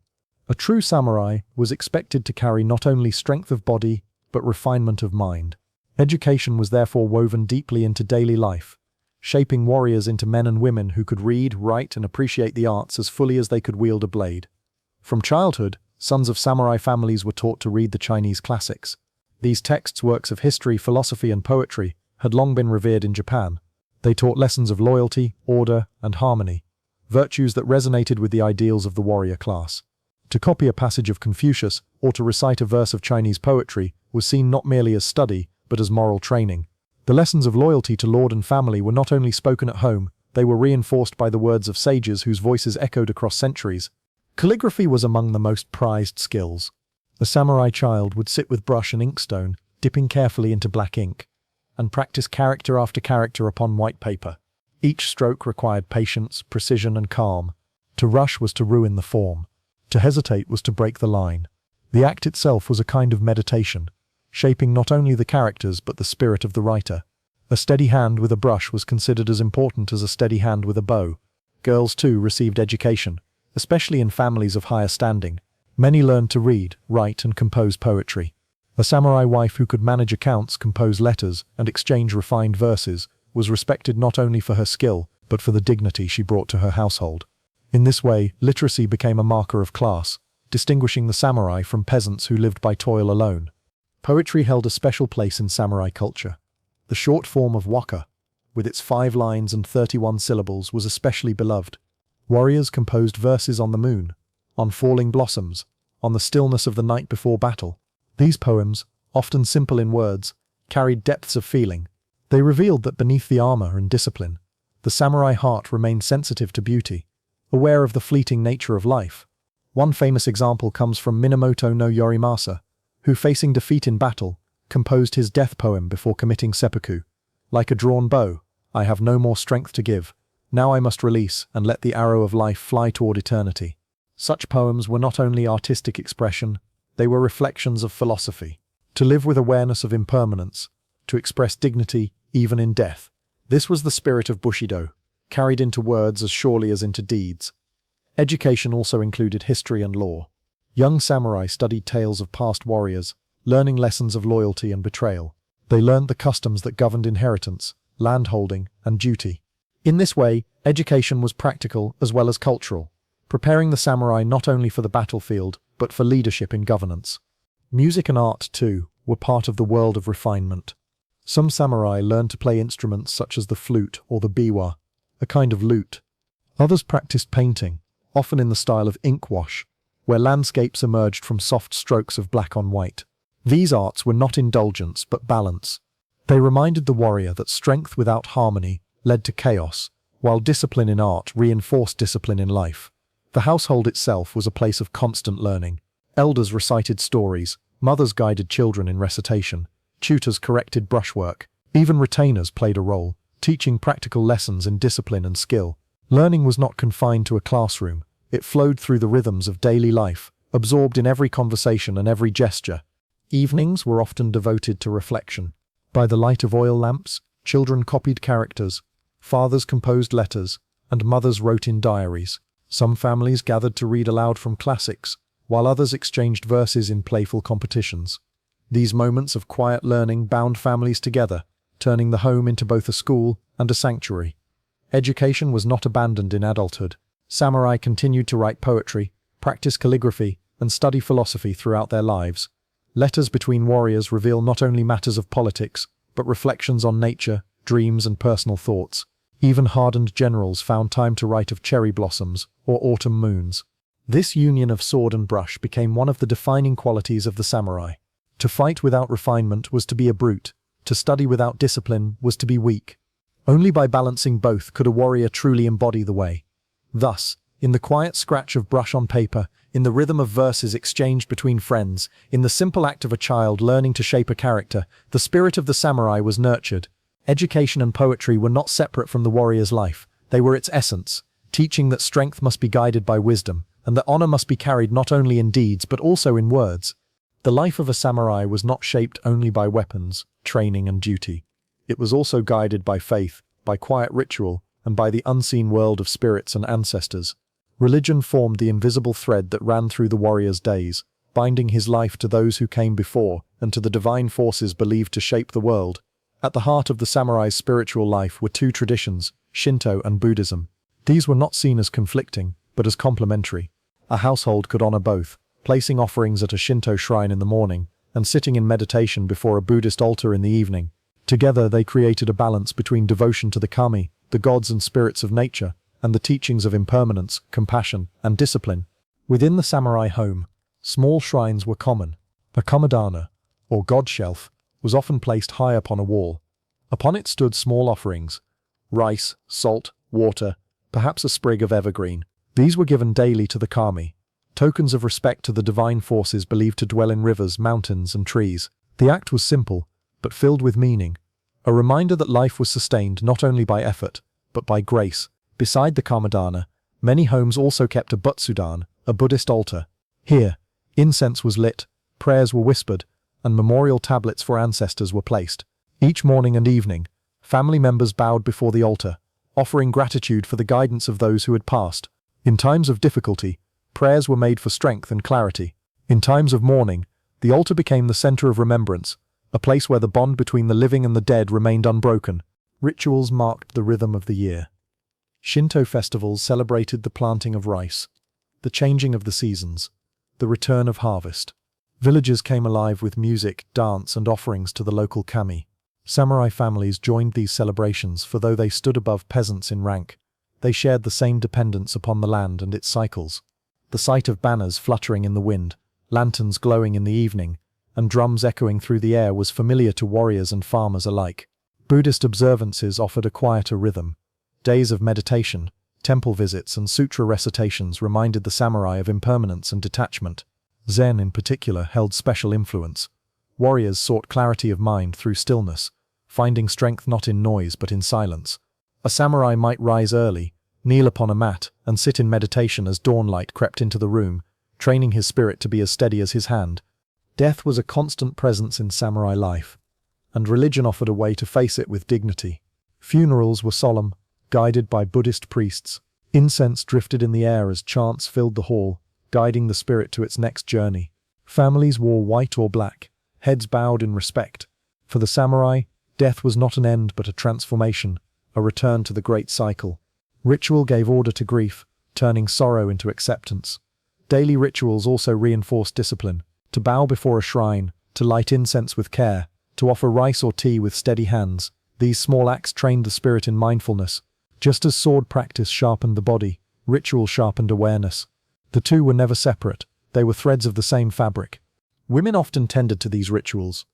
A true samurai was expected to carry not only strength of body, but refinement of mind. Education was therefore woven deeply into daily life, shaping warriors into men and women who could read, write, and appreciate the arts as fully as they could wield a blade. From childhood, sons of samurai families were taught to read the Chinese classics. These texts, works of history, philosophy, and poetry, had long been revered in Japan. They taught lessons of loyalty, order, and harmony, virtues that resonated with the ideals of the warrior class. To copy a passage of Confucius or to recite a verse of Chinese poetry was seen not merely as study, but as moral training. The lessons of loyalty to lord and family were not only spoken at home, they were reinforced by the words of sages whose voices echoed across centuries. Calligraphy was among the most prized skills. The samurai child would sit with brush and inkstone, dipping carefully into black ink, and practice character after character upon white paper. Each stroke required patience, precision, and calm. To rush was to ruin the form. To hesitate was to break the line. The act itself was a kind of meditation, shaping not only the characters but the spirit of the writer. A steady hand with a brush was considered as important as a steady hand with a bow. Girls, too, received education, especially in families of higher standing. Many learned to read, write, and compose poetry. A samurai wife who could manage accounts, compose letters, and exchange refined verses was respected not only for her skill, but for the dignity she brought to her household. In this way, literacy became a marker of class, distinguishing the samurai from peasants who lived by toil alone. Poetry held a special place in samurai culture. The short form of waka, with its 5 lines and 31 syllables, was especially beloved. Warriors composed verses on the moon, on falling blossoms, on the stillness of the night before battle. These poems, often simple in words, carried depths of feeling. They revealed that beneath the armor and discipline, the samurai heart remained sensitive to beauty, aware of the fleeting nature of life. One famous example comes from Minamoto no Yorimasa, who, facing defeat in battle, composed his death poem before committing seppuku. Like a drawn bow, I have no more strength to give. Now I must release and let the arrow of life fly toward eternity. Such poems were not only artistic expression, they were reflections of philosophy. To live with awareness of impermanence, to express dignity even in death. This was the spirit of Bushido, carried into words as surely as into deeds. Education also included history and law. Young samurai studied tales of past warriors, learning lessons of loyalty and betrayal. They learned the customs that governed inheritance, landholding, and duty. In this way, education was practical as well as cultural, preparing the samurai not only for the battlefield, but for leadership in governance. Music and art, too, were part of the world of refinement. Some samurai learned to play instruments such as the flute or the biwa, a kind of lute. Others practiced painting, often in the style of ink wash, where landscapes emerged from soft strokes of black on white. These arts were not indulgence but balance. They reminded the warrior that strength without harmony led to chaos, while discipline in art reinforced discipline in life. The household itself was a place of constant learning. Elders recited stories, mothers guided children in recitation, tutors corrected brushwork, even retainers played a role, teaching practical lessons in discipline and skill. Learning was not confined to a classroom. It flowed through the rhythms of daily life, absorbed in every conversation and every gesture. Evenings were often devoted to reflection. By the light of oil lamps, children copied characters, fathers composed letters, and mothers wrote in diaries. Some families gathered to read aloud from classics, while others exchanged verses in playful competitions. These moments of quiet learning bound families together, turning the home into both a school and a sanctuary. Education was not abandoned in adulthood. Samurai continued to write poetry, practice calligraphy, and study philosophy throughout their lives. Letters between warriors reveal not only matters of politics, but reflections on nature, dreams, and personal thoughts. Even hardened generals found time to write of cherry blossoms or autumn moons. This union of sword and brush became one of the defining qualities of the samurai. To fight without refinement was to be a brute. To study without discipline was to be weak. Only by balancing both could a warrior truly embody the way. Thus, in the quiet scratch of brush on paper, in the rhythm of verses exchanged between friends, in the simple act of a child learning to shape a character, the spirit of the samurai was nurtured. Education and poetry were not separate from the warrior's life. They were its essence, teaching that strength must be guided by wisdom, and that honor must be carried not only in deeds but also in words. The life of a samurai was not shaped only by weapons, training, and duty. It was also guided by faith, by quiet ritual, and by the unseen world of spirits and ancestors. Religion formed the invisible thread that ran through the warrior's days, binding his life to those who came before and to the divine forces believed to shape the world. At the heart of the samurai's spiritual life were two traditions, Shinto and Buddhism. These were not seen as conflicting, but as complementary. A household could honor both, placing offerings at a Shinto shrine in the morning and sitting in meditation before a Buddhist altar in the evening. Together they created a balance between devotion to the kami, the gods and spirits of nature, and the teachings of impermanence, compassion, and discipline. Within the samurai home, small shrines were common. A kamadana, or god shelf, was often placed high upon a wall. Upon it stood small offerings: rice, salt, water, perhaps a sprig of evergreen. These were given daily to the kami, tokens of respect to the divine forces believed to dwell in rivers, mountains, and trees. The act was simple, but filled with meaning, a reminder that life was sustained not only by effort, but by grace. Beside the kamadana, many homes also kept a butsudan, a Buddhist altar. Here, incense was lit, prayers were whispered, and memorial tablets for ancestors were placed. Each morning and evening, family members bowed before the altar, offering gratitude for the guidance of those who had passed. In times of difficulty, prayers were made for strength and clarity. In times of mourning, the altar became the center of remembrance, a place where the bond between the living and the dead remained unbroken. Rituals marked the rhythm of the year. Shinto festivals celebrated the planting of rice, the changing of the seasons, the return of harvest. Villages came alive with music, dance, and offerings to the local kami. Samurai families joined these celebrations, for though they stood above peasants in rank, they shared the same dependence upon the land and its cycles. The sight of banners fluttering in the wind, lanterns glowing in the evening, and drums echoing through the air was familiar to warriors and farmers alike. Buddhist observances offered a quieter rhythm. Days of meditation, temple visits, and sutra recitations reminded the samurai of impermanence and detachment. Zen, in particular, held special influence. Warriors sought clarity of mind through stillness, finding strength not in noise but in silence. A samurai might rise early, kneel upon a mat, and sit in meditation as dawnlight crept into the room, training his spirit to be as steady as his hand. Death was a constant presence in samurai life, and religion offered a way to face it with dignity. Funerals were solemn, guided by Buddhist priests. Incense drifted in the air as chants filled the hall, guiding the spirit to its next journey. Families wore white or black, heads bowed in respect. For the samurai, death was not an end but a transformation, a return to the great cycle. Ritual gave order to grief, turning sorrow into acceptance. Daily rituals also reinforced discipline: to bow before a shrine, to light incense with care, to offer rice or tea with steady hands. These small acts trained the spirit in mindfulness. Just as sword practice sharpened the body, ritual sharpened awareness. The two were never separate, they were threads of the same fabric. Women often tended to these rituals.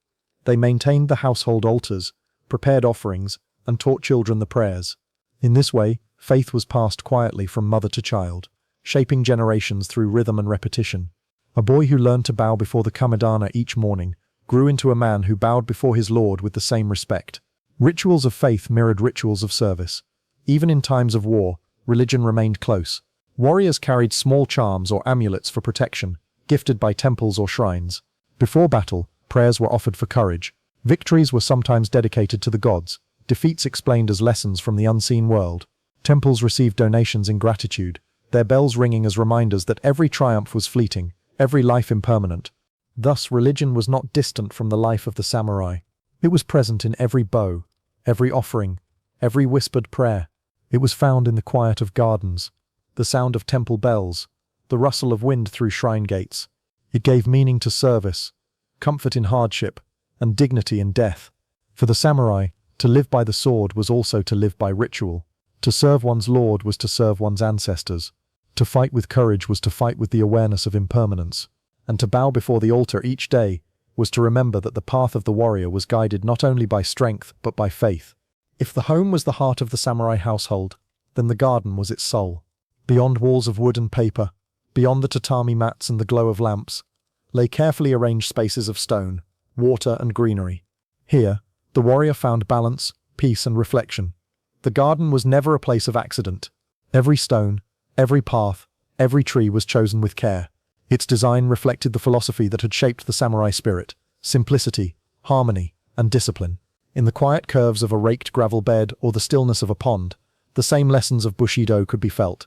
They maintained the household altars, prepared offerings, and taught children the prayers. In this way, faith was passed quietly from mother to child, shaping generations through rhythm and repetition. A boy who learned to bow before the kamadana each morning grew into a man who bowed before his lord with the same respect. Rituals of faith mirrored rituals of service. Even in times of war, religion remained close. Warriors carried small charms or amulets for protection, gifted by temples or shrines. Before battle, prayers were offered for courage. Victories were sometimes dedicated to the gods, defeats explained as lessons from the unseen world. Temples received donations in gratitude, their bells ringing as reminders that every triumph was fleeting, every life impermanent. Thus, religion was not distant from the life of the samurai. It was present in every bow, every offering, every whispered prayer. It was found in the quiet of gardens, the sound of temple bells, the rustle of wind through shrine gates. It gave meaning to service, comfort in hardship, and dignity in death. For the samurai, to live by the sword was also to live by ritual. To serve one's lord was to serve one's ancestors. To fight with courage was to fight with the awareness of impermanence. And to bow before the altar each day was to remember that the path of the warrior was guided not only by strength but by faith. If the home was the heart of the samurai household, then the garden was its soul. Beyond walls of wood and paper, beyond the tatami mats and the glow of lamps, lay carefully arranged spaces of stone, water and greenery. Here, the warrior found balance, peace and reflection. The garden was never a place of accident. Every stone, every path, every tree was chosen with care. Its design reflected the philosophy that had shaped the samurai spirit: simplicity, harmony, and discipline. In the quiet curves of a raked gravel bed or the stillness of a pond, the same lessons of Bushido could be felt.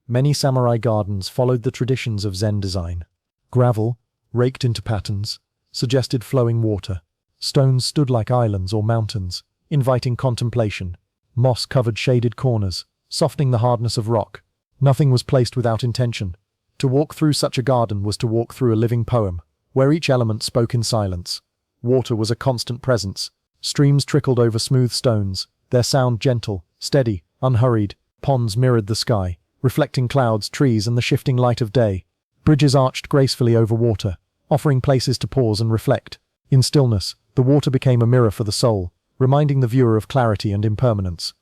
Many samurai gardens followed the traditions of Zen design. Gravel, raked into patterns, suggested flowing water. Stones stood like islands or mountains, inviting contemplation. Moss covered shaded corners, softening the hardness of rock. Nothing was placed without intention. To walk through such a garden was to walk through a living poem, where each element spoke in silence. Water was a constant presence. Streams trickled over smooth stones, their sound gentle, steady, unhurried. Ponds mirrored the sky, reflecting clouds, trees, and the shifting light of day. Bridges arched gracefully over water, offering places to pause and reflect. In stillness, the water became a mirror for the soul, reminding the viewer of clarity and impermanence.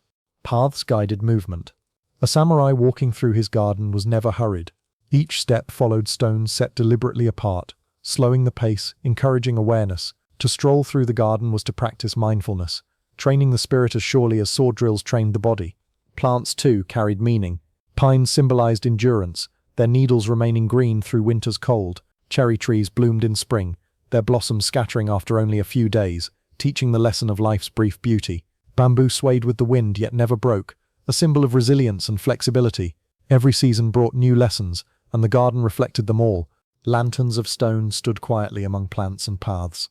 Paths guided movement. A samurai walking through his garden was never hurried. Each step followed stones set deliberately apart, slowing the pace, encouraging awareness. To stroll through the garden was to practice mindfulness, training the spirit as surely as sword drills trained the body. Plants, too, carried meaning. Pines symbolized endurance, their needles remaining green through winter's cold. Cherry trees bloomed in spring, their blossoms scattering after only a few days, teaching the lesson of life's brief beauty. Bamboo swayed with the wind yet never broke, a symbol of resilience and flexibility. Every season brought new lessons, and the garden reflected them all. Lanterns of stone stood quietly among plants and paths.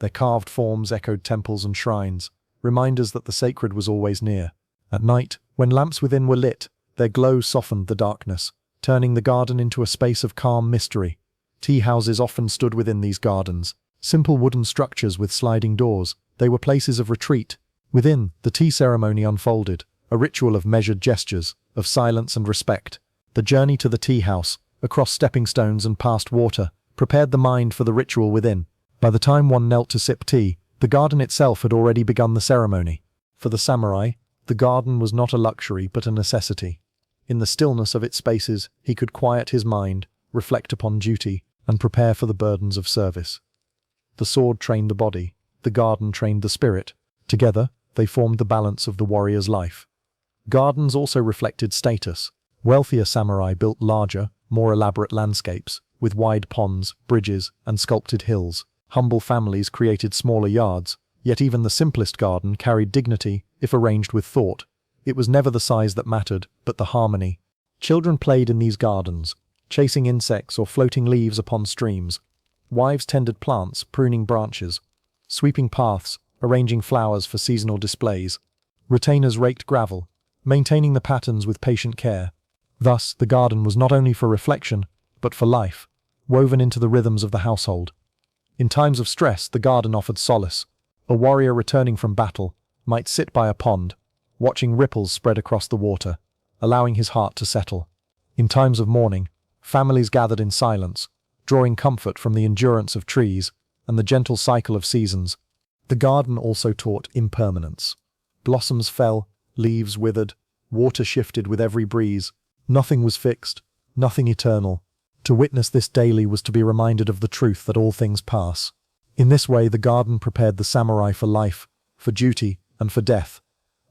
Their carved forms echoed temples and shrines, reminders that the sacred was always near. At night, when lamps within were lit, their glow softened the darkness, turning the garden into a space of calm mystery. Tea houses often stood within these gardens, simple wooden structures with sliding doors. They were places of retreat. Within, the tea ceremony unfolded, a ritual of measured gestures, of silence and respect. The journey to the tea house, across stepping stones and past water, prepared the mind for the ritual within. By the time one knelt to sip tea, the garden itself had already begun the ceremony. For the samurai, the garden was not a luxury but a necessity. In the stillness of its spaces, he could quiet his mind, reflect upon duty, and prepare for the burdens of service. The sword trained the body, the garden trained the spirit. Together, they formed the balance of the warrior's life. Gardens also reflected status. Wealthier samurai built larger, more elaborate landscapes, with wide ponds, bridges, and sculpted hills. Humble families created smaller yards, yet even the simplest garden carried dignity if arranged with thought. It was never the size that mattered, but the harmony. Children played in these gardens, chasing insects or floating leaves upon streams. Wives tended plants, pruning branches, sweeping paths, arranging flowers for seasonal displays. Retainers raked gravel, maintaining the patterns with patient care. Thus, the garden was not only for reflection, but for life, woven into the rhythms of the household. In times of stress, the garden offered solace. A warrior returning from battle might sit by a pond, watching ripples spread across the water, allowing his heart to settle. In times of mourning, families gathered in silence, drawing comfort from the endurance of trees and the gentle cycle of seasons. The garden also taught impermanence. Blossoms fell, leaves withered, water shifted with every breeze. Nothing was fixed, nothing eternal. To witness this daily was to be reminded of the truth that all things pass. In this way, the garden prepared the samurai for life, for duty, and for death.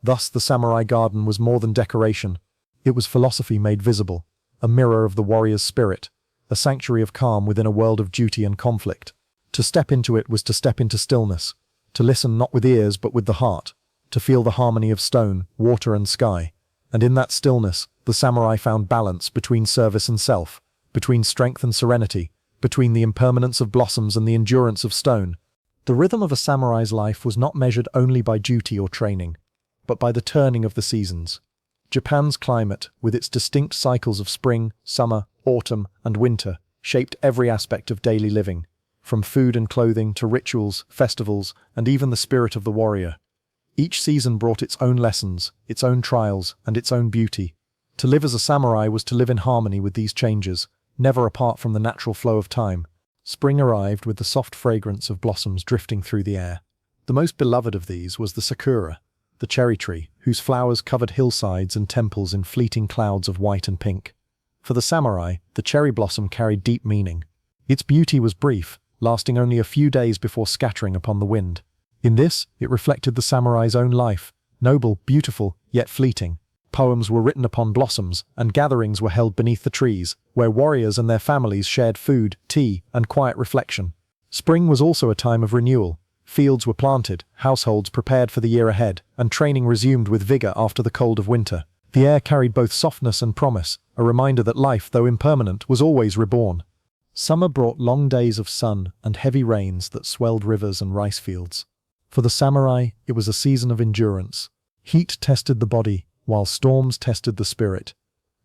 Thus, the samurai garden was more than decoration. It was philosophy made visible, a mirror of the warrior's spirit, a sanctuary of calm within a world of duty and conflict. To step into it was to step into stillness, to listen not with ears but with the heart, to feel the harmony of stone, water, and sky. And in that stillness, the samurai found balance between service and self, between strength and serenity, between the impermanence of blossoms and the endurance of stone. The rhythm of a samurai's life was not measured only by duty or training, but by the turning of the seasons. Japan's climate, with its distinct cycles of spring, summer, autumn, and winter, shaped every aspect of daily living, from food and clothing to rituals, festivals, and even the spirit of the warrior. Each season brought its own lessons, its own trials, and its own beauty. To live as a samurai was to live in harmony with these changes, never apart from the natural flow of time. Spring arrived with the soft fragrance of blossoms drifting through the air. The most beloved of these was the sakura, the cherry tree, whose flowers covered hillsides and temples in fleeting clouds of white and pink. For the samurai, the cherry blossom carried deep meaning. Its beauty was brief, lasting only a few days before scattering upon the wind. In this, it reflected the samurai's own life, noble, beautiful, yet fleeting. Poems were written upon blossoms, and gatherings were held beneath the trees, where warriors and their families shared food, tea, and quiet reflection. Spring was also a time of renewal. Fields were planted, households prepared for the year ahead, and training resumed with vigor after the cold of winter. The air carried both softness and promise, a reminder that life, though impermanent, was always reborn. Summer brought long days of sun and heavy rains that swelled rivers and rice fields. For the samurai, it was a season of endurance. Heat tested the body, while storms tested the spirit.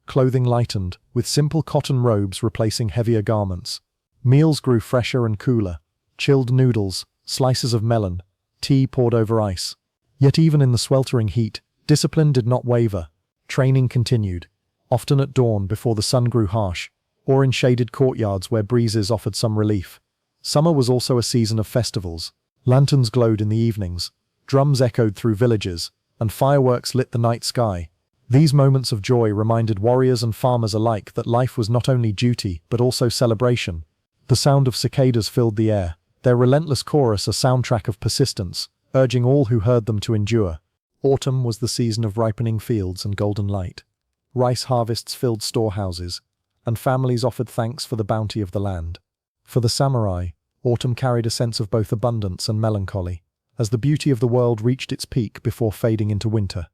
Clothing lightened, with simple cotton robes replacing heavier garments. Meals grew fresher and cooler. Chilled noodles, slices of melon, tea poured over ice. Yet even in the sweltering heat, discipline did not waver. Training continued, often at dawn before the sun grew harsh, or in shaded courtyards where breezes offered some relief. Summer was also a season of festivals. Lanterns glowed in the evenings, drums echoed through villages, and fireworks lit the night sky. These moments of joy reminded warriors and farmers alike that life was not only duty but also celebration. The sound of cicadas filled the air, their relentless chorus a soundtrack of persistence, urging all who heard them to endure. Autumn was the season of ripening fields and golden light. Rice harvests filled storehouses, and families offered thanks for the bounty of the land. For the samurai, autumn carried a sense of both abundance and melancholy, as the beauty of the world reached its peak before fading into winter.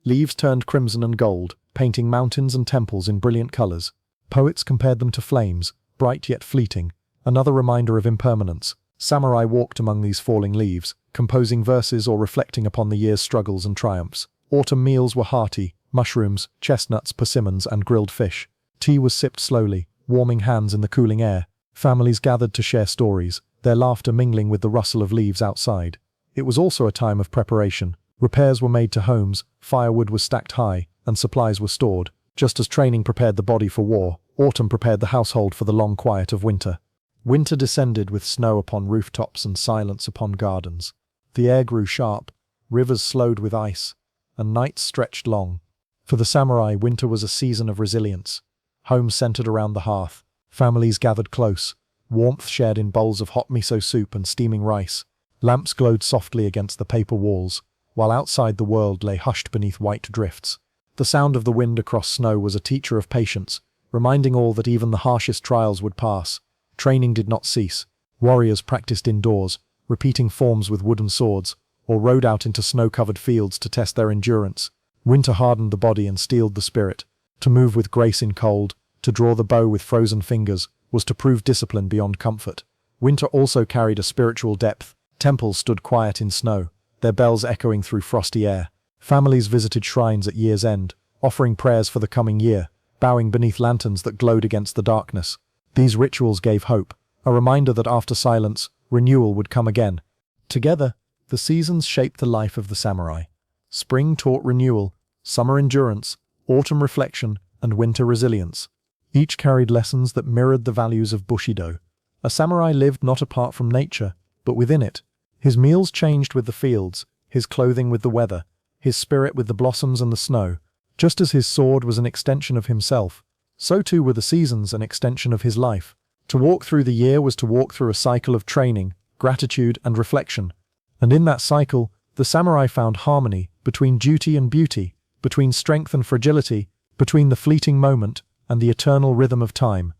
Leaves turned crimson and gold, painting mountains and temples in brilliant colors. Poets compared them to flames, bright yet fleeting, another reminder of impermanence. Samurai walked among these falling leaves, composing verses or reflecting upon the year's struggles and triumphs. Autumn meals were hearty: mushrooms, chestnuts, persimmons, and grilled fish. Tea was sipped slowly, warming hands in the cooling air. Families gathered to share stories, their laughter mingling with the rustle of leaves outside. It was also a time of preparation. Repairs were made to homes, firewood was stacked high, and supplies were stored. Just as training prepared the body for war, autumn prepared the household for the long quiet of winter. Winter descended with snow upon rooftops and silence upon gardens. The air grew sharp, rivers slowed with ice, and nights stretched long. For the samurai, winter was a season of resilience. Homes centered around the hearth, families gathered close, warmth shared in bowls of hot miso soup and steaming rice. Lamps glowed softly against the paper walls, while outside the world lay hushed beneath white drifts. The sound of the wind across snow was a teacher of patience, reminding all that even the harshest trials would pass. Training did not cease. Warriors practiced indoors, repeating forms with wooden swords, or rode out into snow-covered fields to test their endurance. Winter hardened the body and steeled the spirit. To move with grace in cold, to draw the bow with frozen fingers, was to prove discipline beyond comfort. Winter also carried a spiritual depth. Temples stood quiet in snow, their bells echoing through frosty air. Families visited shrines at year's end, offering prayers for the coming year, bowing beneath lanterns that glowed against the darkness. These rituals gave hope, a reminder that after silence, renewal would come again. Together, the seasons shaped the life of the samurai. Spring taught renewal, summer endurance, autumn reflection, and winter resilience. Each carried lessons that mirrored the values of Bushido. A samurai lived not apart from nature, but within it. His meals changed with the fields, his clothing with the weather, his spirit with the blossoms and the snow. Just as his sword was an extension of himself, so too were the seasons an extension of his life. To walk through the year was to walk through a cycle of training, gratitude, and reflection. And in that cycle, the samurai found harmony between duty and beauty, between strength and fragility, between the fleeting moment and the eternal rhythm of time.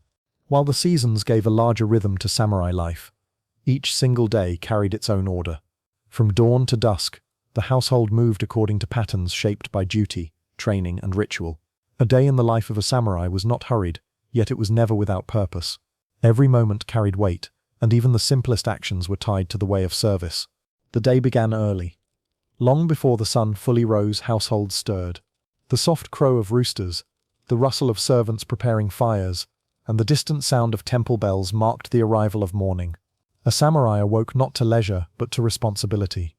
While the seasons gave a larger rhythm to samurai life, each single day carried its own order. From dawn to dusk, the household moved according to patterns shaped by duty, training, and ritual. A day in the life of a samurai was not hurried, yet it was never without purpose. Every moment carried weight, and even the simplest actions were tied to the way of service. The day began early. Long before the sun fully rose, households stirred. The soft crow of roosters, the rustle of servants preparing fires, and the distant sound of temple bells marked the arrival of morning. A samurai awoke not to leisure, but to responsibility.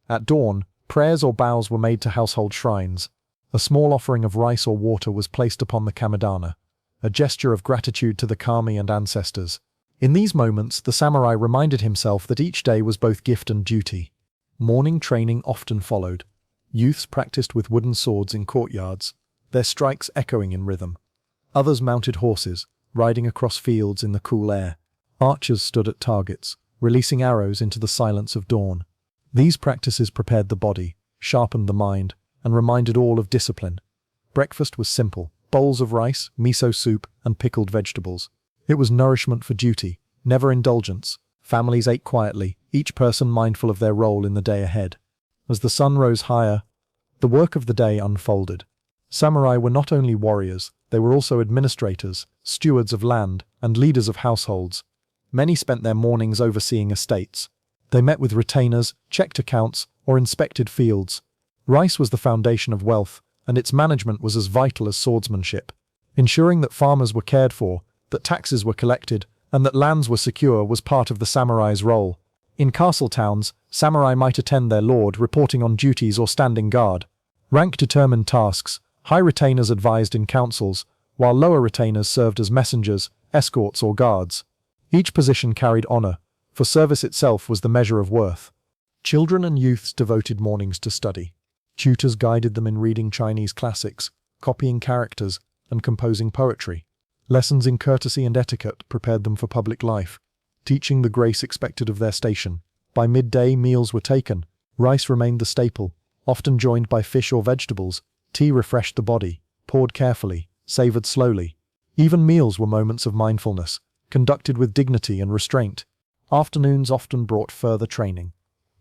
At dawn, prayers or bows were made to household shrines. A small offering of rice or water was placed upon the kamedana, a gesture of gratitude to the kami and ancestors. In these moments, the samurai reminded himself that each day was both gift and duty. Morning training often followed. Youths practiced with wooden swords in courtyards, their strikes echoing in rhythm. Others mounted horses, riding across fields in the cool air. Archers stood at targets, releasing arrows into the silence of dawn. These practices prepared the body, sharpened the mind, and reminded all of discipline. Breakfast was simple: bowls of rice, miso soup, and pickled vegetables. It was nourishment for duty, never indulgence. Families ate quietly, each person mindful of their role in the day ahead. As the sun rose higher, the work of the day unfolded. Samurai were not only warriors, they were also administrators, stewards of land, and leaders of households. Many spent their mornings overseeing estates. They met with retainers, checked accounts, or inspected fields. Rice was the foundation of wealth, and its management was as vital as swordsmanship. Ensuring that farmers were cared for, that taxes were collected, and that lands were secure was part of the samurai's role. In castle towns, samurai might attend their lord, reporting on duties or standing guard. Rank determined tasks. High retainers advised in councils, while lower retainers served as messengers, escorts, or guards. Each position carried honor, for service itself was the measure of worth. Children and youths devoted mornings to study. Tutors guided them in reading Chinese classics, copying characters, and composing poetry. Lessons in courtesy and etiquette prepared them for public life, teaching the grace expected of their station. By midday, meals were taken. Rice remained the staple, often joined by fish or vegetables. Tea refreshed the body, poured carefully, savored slowly. Even meals were moments of mindfulness, conducted with dignity and restraint. Afternoons often brought further training.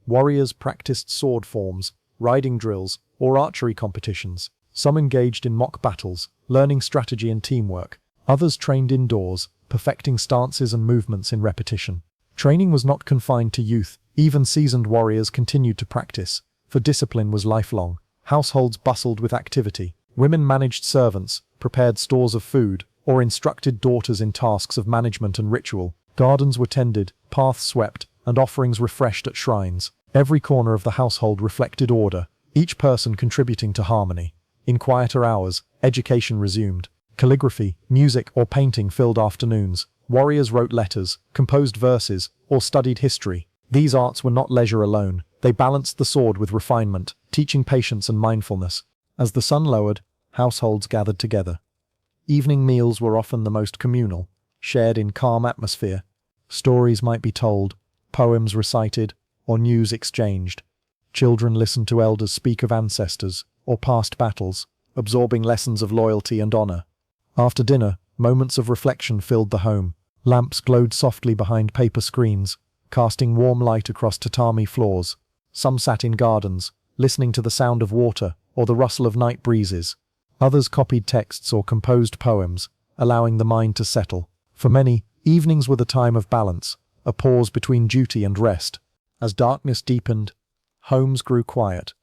Warriors practiced sword forms, riding drills, or archery competitions. Some engaged in mock battles, learning strategy and teamwork. Others trained indoors, perfecting stances and movements in repetition. Training was not confined to youth. Even seasoned warriors continued to practice, for discipline was lifelong. Households bustled with activity. Women managed servants, prepared stores of food, or instructed daughters in tasks of management and ritual. Gardens were tended, paths swept, and offerings refreshed at shrines. Every corner of the household reflected order, each person contributing to harmony. In quieter hours, education resumed. Calligraphy, music, or painting filled afternoons. Warriors wrote letters, composed verses, or studied history. These arts were not leisure alone. They balanced the sword with refinement, teaching patience and mindfulness. As the sun lowered, households gathered together. Evening meals were often the most communal, shared in calm atmosphere. Stories might be told, poems recited, or news exchanged. Children listened to elders speak of ancestors, or past battles, absorbing lessons of loyalty and honor. After dinner, moments of reflection filled the home. Lamps glowed softly behind paper screens, casting warm light across tatami floors. Some sat in gardens, listening to the sound of water or the rustle of night breezes. Others copied texts or composed poems, allowing the mind to settle. For many, evenings were the time of balance, a pause between duty and rest. As darkness deepened, homes grew quiet.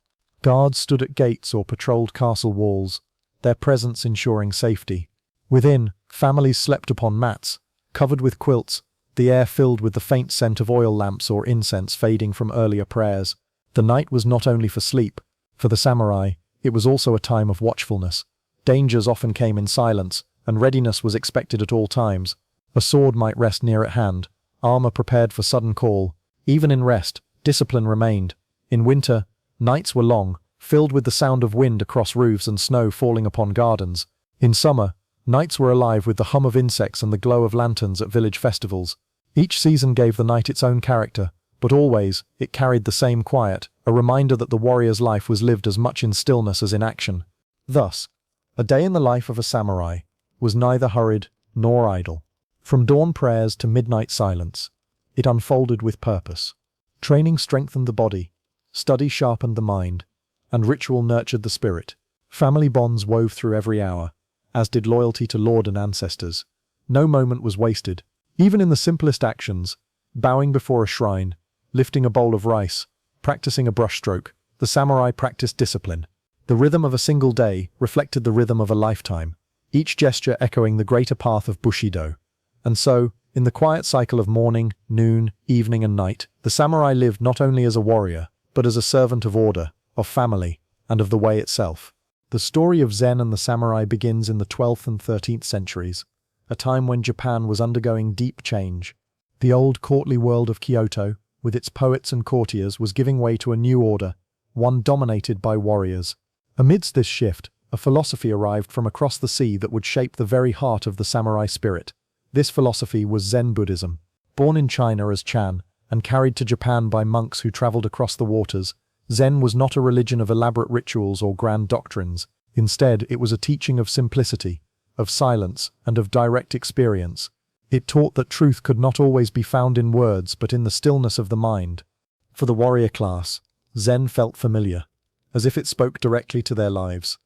Guards stood at gates or patrolled castle walls, their presence ensuring safety. Within, families slept upon mats, covered with quilts, the air filled with the faint scent of oil lamps or incense fading from earlier prayers. The night was not only for sleep. For the samurai, it was also a time of watchfulness. Dangers often came in silence, and readiness was expected at all times. A sword might rest near at hand, armor prepared for sudden call. Even in rest, discipline remained. In winter, nights were long, filled with the sound of wind across roofs and snow falling upon gardens. In summer, nights were alive with the hum of insects and the glow of lanterns at village festivals. Each season gave the night its own character, but always, it carried the same quiet, a reminder that the warrior's life was lived as much in stillness as in action. Thus, a day in the life of a samurai was neither hurried nor idle. From dawn prayers to midnight silence, it unfolded with purpose. Training strengthened the body, study sharpened the mind, and ritual nurtured the spirit. Family bonds wove through every hour, as did loyalty to lord and ancestors. No moment was wasted. Even in the simplest actions, bowing before a shrine, lifting a bowl of rice, practicing a brushstroke, the samurai practiced discipline. The rhythm of a single day reflected the rhythm of a lifetime, each gesture echoing the greater path of Bushidō. And so, in the quiet cycle of morning, noon, evening and night, the samurai lived not only as a warrior, but as a servant of order, of family, and of the way itself. The story of Zen and the samurai begins in the 12th and 13th centuries, a time when Japan was undergoing deep change. The old courtly world of Kyoto, with its poets and courtiers, was giving way to a new order, one dominated by warriors. Amidst this shift, a philosophy arrived from across the sea that would shape the very heart of the samurai spirit. This philosophy was Zen Buddhism. Born in China as Chan, and carried to Japan by monks who traveled across the waters, Zen was not a religion of elaborate rituals or grand doctrines. Instead, it was a teaching of simplicity, of silence, and of direct experience. It taught that truth could not always be found in words but in the stillness of the mind. For the warrior class, Zen felt familiar, as if it spoke directly to their lives.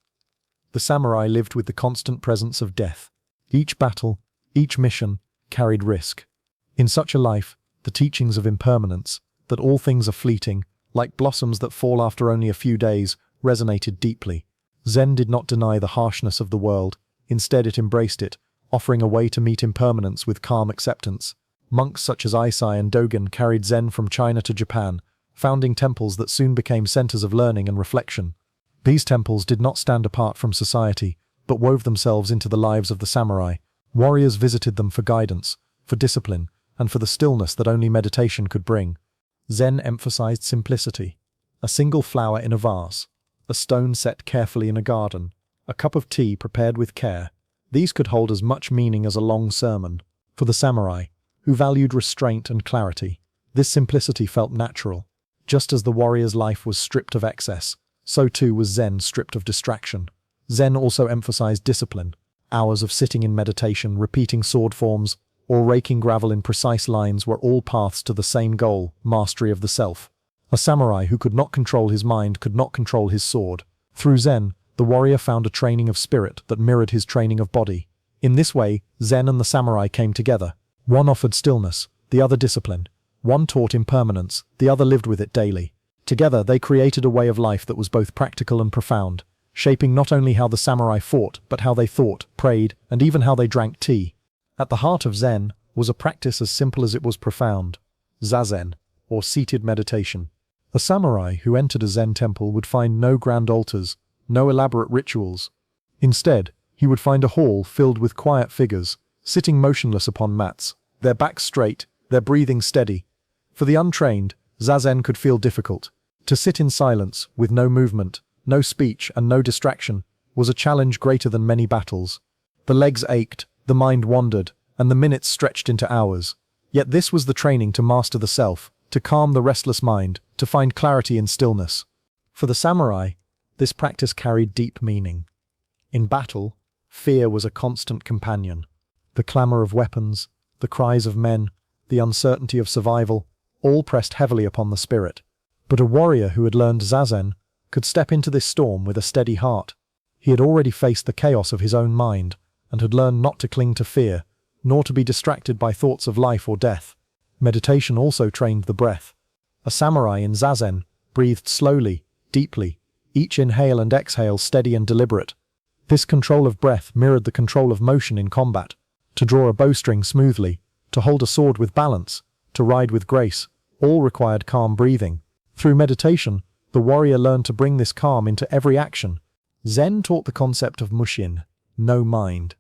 The samurai lived with the constant presence of death. Each battle, each mission, carried risk. In such a life, the teachings of impermanence, that all things are fleeting, like blossoms that fall after only a few days, resonated deeply. Zen did not deny the harshness of the world, instead it embraced it, offering a way to meet impermanence with calm acceptance. Monks such as Eisai and Dogen carried Zen from China to Japan, founding temples that soon became centers of learning and reflection. These temples did not stand apart from society, but wove themselves into the lives of the samurai. Warriors visited them for guidance, for discipline, and for the stillness that only meditation could bring. Zen emphasized simplicity. A single flower in a vase, a stone set carefully in a garden, a cup of tea prepared with care. These could hold as much meaning as a long sermon. For the samurai, who valued restraint and clarity, this simplicity felt natural. Just as the warrior's life was stripped of excess, so too was Zen stripped of distraction. Zen also emphasized discipline. Hours of sitting in meditation, repeating sword forms, or raking gravel in precise lines were all paths to the same goal, mastery of the self. A samurai who could not control his mind could not control his sword. Through Zen, the warrior found a training of spirit that mirrored his training of body. In this way, Zen and the samurai came together. One offered stillness, the other discipline. One taught impermanence, the other lived with it daily. Together, they created a way of life that was both practical and profound, shaping not only how the samurai fought, but how they thought, prayed, and even how they drank tea. At the heart of Zen was a practice as simple as it was profound: zazen, or seated meditation. A samurai who entered a Zen temple would find no grand altars, no elaborate rituals. Instead, he would find a hall filled with quiet figures, sitting motionless upon mats, their backs straight, their breathing steady. For the untrained, zazen could feel difficult. To sit in silence, with no movement, no speech, and no distraction, was a challenge greater than many battles. The legs ached, the mind wandered, and the minutes stretched into hours. Yet this was the training to master the self, to calm the restless mind, to find clarity in stillness. For the samurai, this practice carried deep meaning. In battle, fear was a constant companion. The clamor of weapons, the cries of men, the uncertainty of survival, all pressed heavily upon the spirit. But a warrior who had learned zazen could step into this storm with a steady heart. He had already faced the chaos of his own mind, and had learned not to cling to fear, nor to be distracted by thoughts of life or death. Meditation also trained the breath. A samurai in zazen breathed slowly, deeply, each inhale and exhale steady and deliberate. This control of breath mirrored the control of motion in combat. To draw a bowstring smoothly, to hold a sword with balance, to ride with grace, all required calm breathing. Through meditation, the warrior learned to bring this calm into every action. Zen taught the concept of mushin, no mind.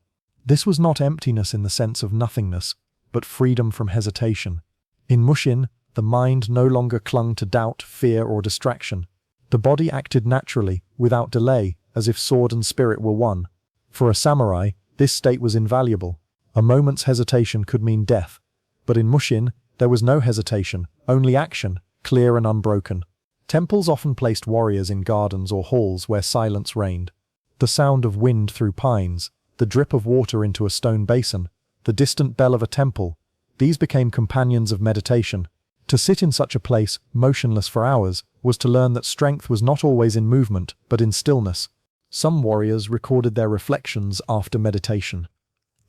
This was not emptiness in the sense of nothingness, but freedom from hesitation. In mushin, the mind no longer clung to doubt, fear, or distraction. The body acted naturally, without delay, as if sword and spirit were one. For a samurai, this state was invaluable. A moment's hesitation could mean death. But in mushin, there was no hesitation, only action, clear and unbroken. Temples often placed warriors in gardens or halls where silence reigned. The sound of wind through pines, the drip of water into a stone basin, the distant bell of a temple, these became companions of meditation. To sit in such a place, motionless for hours, was to learn that strength was not always in movement, but in stillness. Some warriors recorded their reflections after meditation.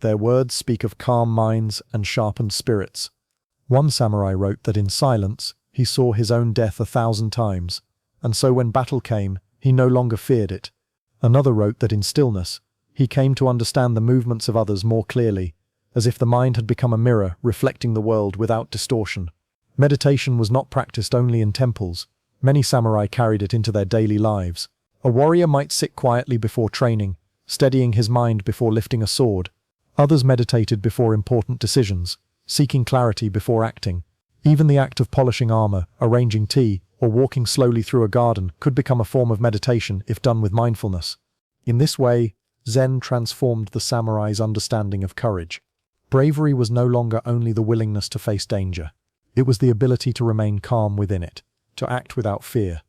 Their words speak of calm minds and sharpened spirits. One samurai wrote that in silence, he saw his own death 1,000 times, and so when battle came, he no longer feared it. Another wrote that in stillness, he came to understand the movements of others more clearly, as if the mind had become a mirror reflecting the world without distortion. Meditation was not practiced only in temples. Many samurai carried it into their daily lives. A warrior might sit quietly before training, steadying his mind before lifting a sword. Others meditated before important decisions, seeking clarity before acting. Even the act of polishing armor, arranging tea, or walking slowly through a garden could become a form of meditation if done with mindfulness. In this way, Zen transformed the samurai's understanding of courage. Bravery was no longer only the willingness to face danger. It was the ability to remain calm within it, to act without fear,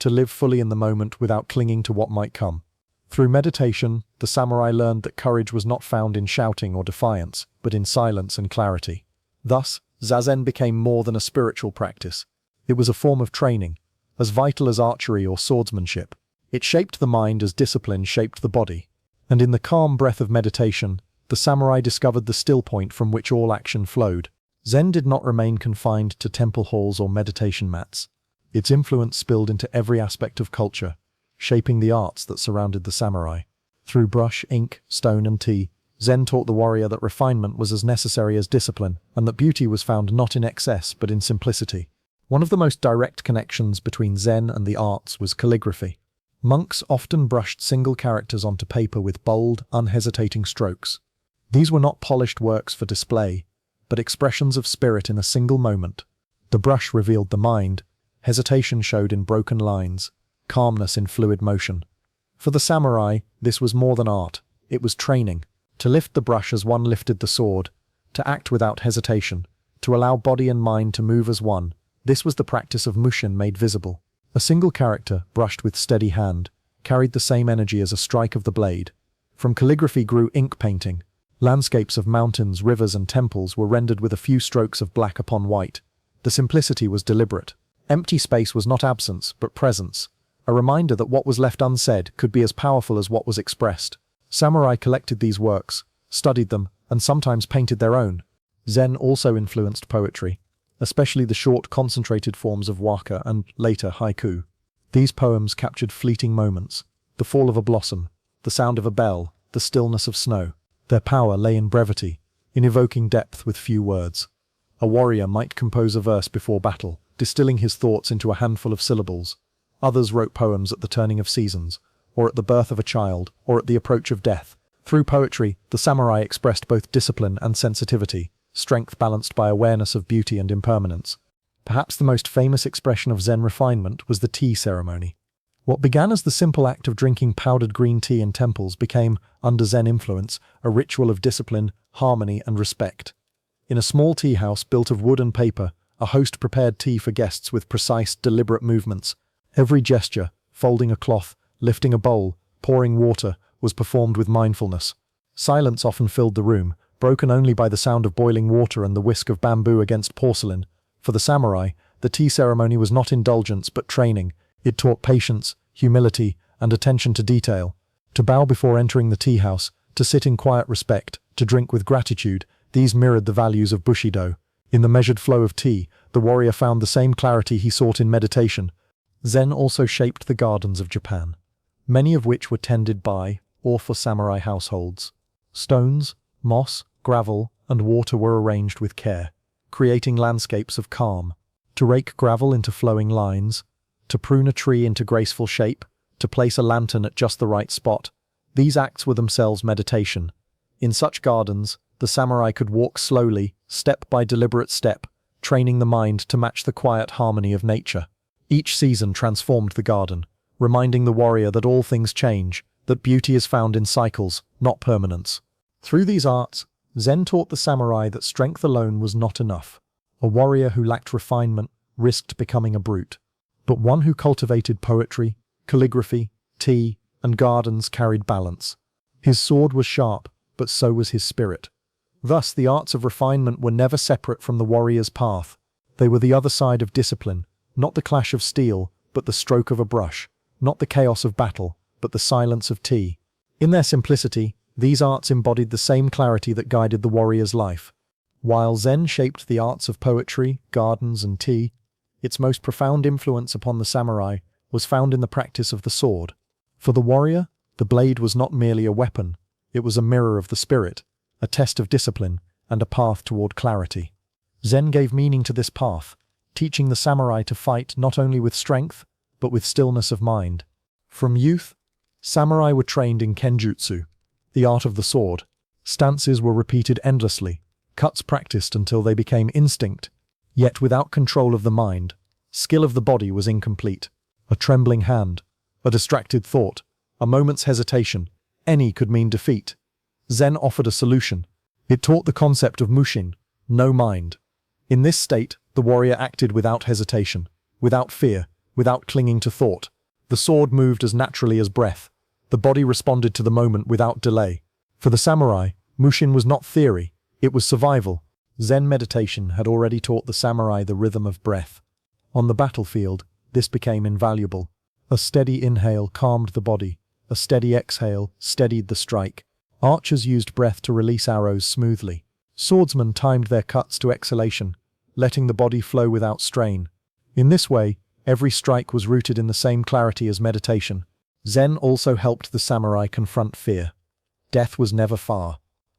to live fully in the moment without clinging to what might come. Through meditation, the samurai learned that courage was not found in shouting or defiance, but in silence and clarity. Thus, Zazen became more than a spiritual practice. It was a form of training, as vital as archery or swordsmanship. It shaped the mind as discipline shaped the body. And in the calm breath of meditation, the samurai discovered the still point from which all action flowed. Zen did not remain confined to temple halls or meditation mats. Its influence spilled into every aspect of culture, shaping the arts that surrounded the samurai. Through brush, ink, stone, and tea, Zen taught the warrior that refinement was as necessary as discipline, and that beauty was found not in excess but in simplicity. One of the most direct connections between Zen and the arts was calligraphy. Monks often brushed single characters onto paper with bold, unhesitating strokes. These were not polished works for display, but expressions of spirit in a single moment. The brush revealed the mind, hesitation showed in broken lines, calmness in fluid motion. For the samurai, this was more than art, it was training. To lift the brush as one lifted the sword, to act without hesitation, to allow body and mind to move as one. This was the practice of mushin made visible. A single character, brushed with steady hand, carried the same energy as a strike of the blade. From calligraphy grew ink painting. Landscapes of mountains, rivers, and temples were rendered with a few strokes of black upon white. The simplicity was deliberate. Empty space was not absence, but presence, a reminder that what was left unsaid could be as powerful as what was expressed. Samurai collected these works, studied them, and sometimes painted their own. Zen also influenced poetry, especially the short, concentrated forms of waka and, later, haiku. These poems captured fleeting moments, the fall of a blossom, the sound of a bell, the stillness of snow. Their power lay in brevity, in evoking depth with few words. A warrior might compose a verse before battle, distilling his thoughts into a handful of syllables. Others wrote poems at the turning of seasons, or at the birth of a child, or at the approach of death. Through poetry, the samurai expressed both discipline and sensitivity, strength balanced by awareness of beauty and impermanence. Perhaps the most famous expression of Zen refinement was the tea ceremony. What began as the simple act of drinking powdered green tea in temples became, under Zen influence, a ritual of discipline, harmony, and respect. In a small tea house built of wood and paper, a host prepared tea for guests with precise, deliberate movements. Every gesture, folding a cloth, lifting a bowl, pouring water, was performed with mindfulness. Silence often filled the room, broken only by the sound of boiling water and the whisk of bamboo against porcelain. For the samurai, the tea ceremony was not indulgence but training. It taught patience, humility, and attention to detail. To bow before entering the tea house, to sit in quiet respect, to drink with gratitude, these mirrored the values of Bushidō. In the measured flow of tea, the warrior found the same clarity he sought in meditation. Zen also shaped the gardens of Japan, many of which were tended by or for samurai households. Stones, moss, gravel, and water were arranged with care, creating landscapes of calm. To rake gravel into flowing lines, to prune a tree into graceful shape, to place a lantern at just the right spot, these acts were themselves meditation. In such gardens, the samurai could walk slowly, step by deliberate step, training the mind to match the quiet harmony of nature. Each season transformed the garden, reminding the warrior that all things change, that beauty is found in cycles, not permanence. Through these arts, Zen taught the samurai that strength alone was not enough. A warrior who lacked refinement risked becoming a brute. But one who cultivated poetry, calligraphy, tea, and gardens carried balance. His sword was sharp, but so was his spirit. Thus, the arts of refinement were never separate from the warrior's path. They were the other side of discipline, not the clash of steel, but the stroke of a brush, not the chaos of battle, but the silence of tea. In their simplicity, these arts embodied the same clarity that guided the warrior's life. While Zen shaped the arts of poetry, gardens, and tea, its most profound influence upon the samurai was found in the practice of the sword. For the warrior, the blade was not merely a weapon, it was a mirror of the spirit, a test of discipline, and a path toward clarity. Zen gave meaning to this path, teaching the samurai to fight not only with strength, but with stillness of mind. From youth, samurai were trained in kenjutsu, the art of the sword. Stances were repeated endlessly, cuts practiced until they became instinct. Yet without control of the mind, skill of the body was incomplete. A trembling hand, a distracted thought, a moment's hesitation, any could mean defeat. Zen offered a solution. It taught the concept of mushin, no mind. In this state, the warrior acted without hesitation, without fear, without clinging to thought. The sword moved as naturally as breath. The body responded to the moment without delay. For the samurai, mushin was not theory, it was survival. Zen meditation had already taught the samurai the rhythm of breath. On the battlefield, this became invaluable. A steady inhale calmed the body, a steady exhale steadied the strike. Archers used breath to release arrows smoothly. Swordsmen timed their cuts to exhalation, letting the body flow without strain. In this way, every strike was rooted in the same clarity as meditation. Zen also helped the samurai confront fear. Death was never far.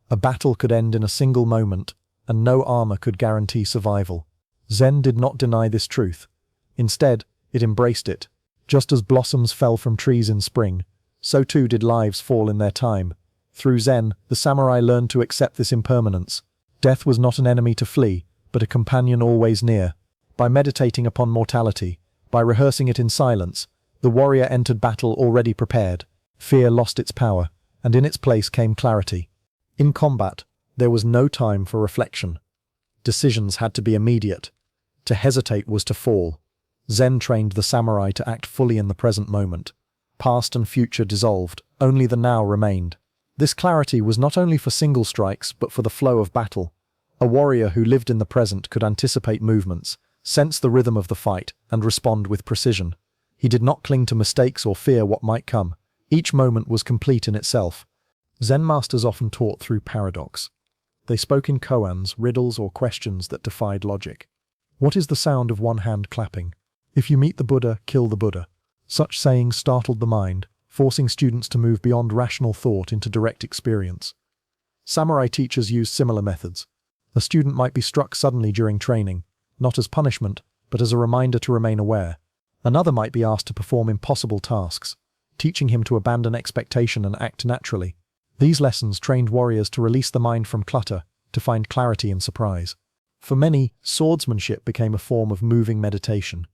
A battle could end in a single moment, and no armor could guarantee survival. Zen did not deny this truth. Instead, it embraced it. Just as blossoms fell from trees in spring, so too did lives fall in their time. Through Zen, the samurai learned to accept this impermanence. Death was not an enemy to flee, but a companion always near. By meditating upon mortality, by rehearsing it in silence, the warrior entered battle already prepared. Fear lost its power, and in its place came clarity. In combat, there was no time for reflection. Decisions had to be immediate. To hesitate was to fall. Zen trained the samurai to act fully in the present moment. Past and future dissolved, only the now remained. This clarity was not only for single strikes, but for the flow of battle. A warrior who lived in the present could anticipate movements, sense the rhythm of the fight, and respond with precision. He did not cling to mistakes or fear what might come. Each moment was complete in itself. Zen masters often taught through paradox. They spoke in koans, riddles, or questions that defied logic. What is the sound of one hand clapping? If you meet the Buddha, kill the Buddha. Such sayings startled the mind, forcing students to move beyond rational thought into direct experience. Samurai teachers used similar methods. A student might be struck suddenly during training, not as punishment, but as a reminder to remain aware. Another might be asked to perform impossible tasks, teaching him to abandon expectation and act naturally. These lessons trained warriors to release the mind from clutter, to find clarity in surprise. For many, swordsmanship became a form of moving meditation.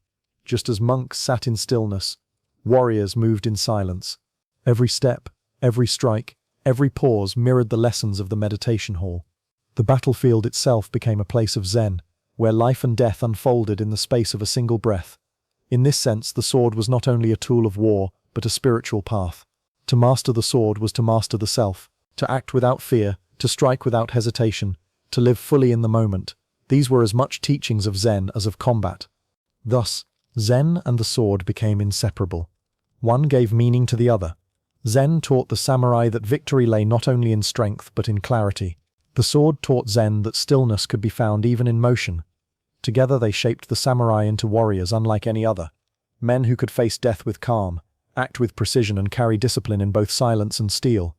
Just as monks sat in stillness, warriors moved in silence. Every step, every strike, every pause mirrored the lessons of the meditation hall. The battlefield itself became a place of Zen, where life and death unfolded in the space of a single breath. In this sense, the sword was not only a tool of war, but a spiritual path. To master the sword was to master the self, to act without fear, to strike without hesitation, to live fully in the moment. These were as much teachings of Zen as of combat. Thus, Zen and the sword became inseparable. One gave meaning to the other. Zen taught the samurai that victory lay not only in strength but in clarity. The sword taught Zen that stillness could be found even in motion. Together they shaped the samurai into warriors unlike any other. Men who could face death with calm, act with precision and carry discipline in both silence and steel.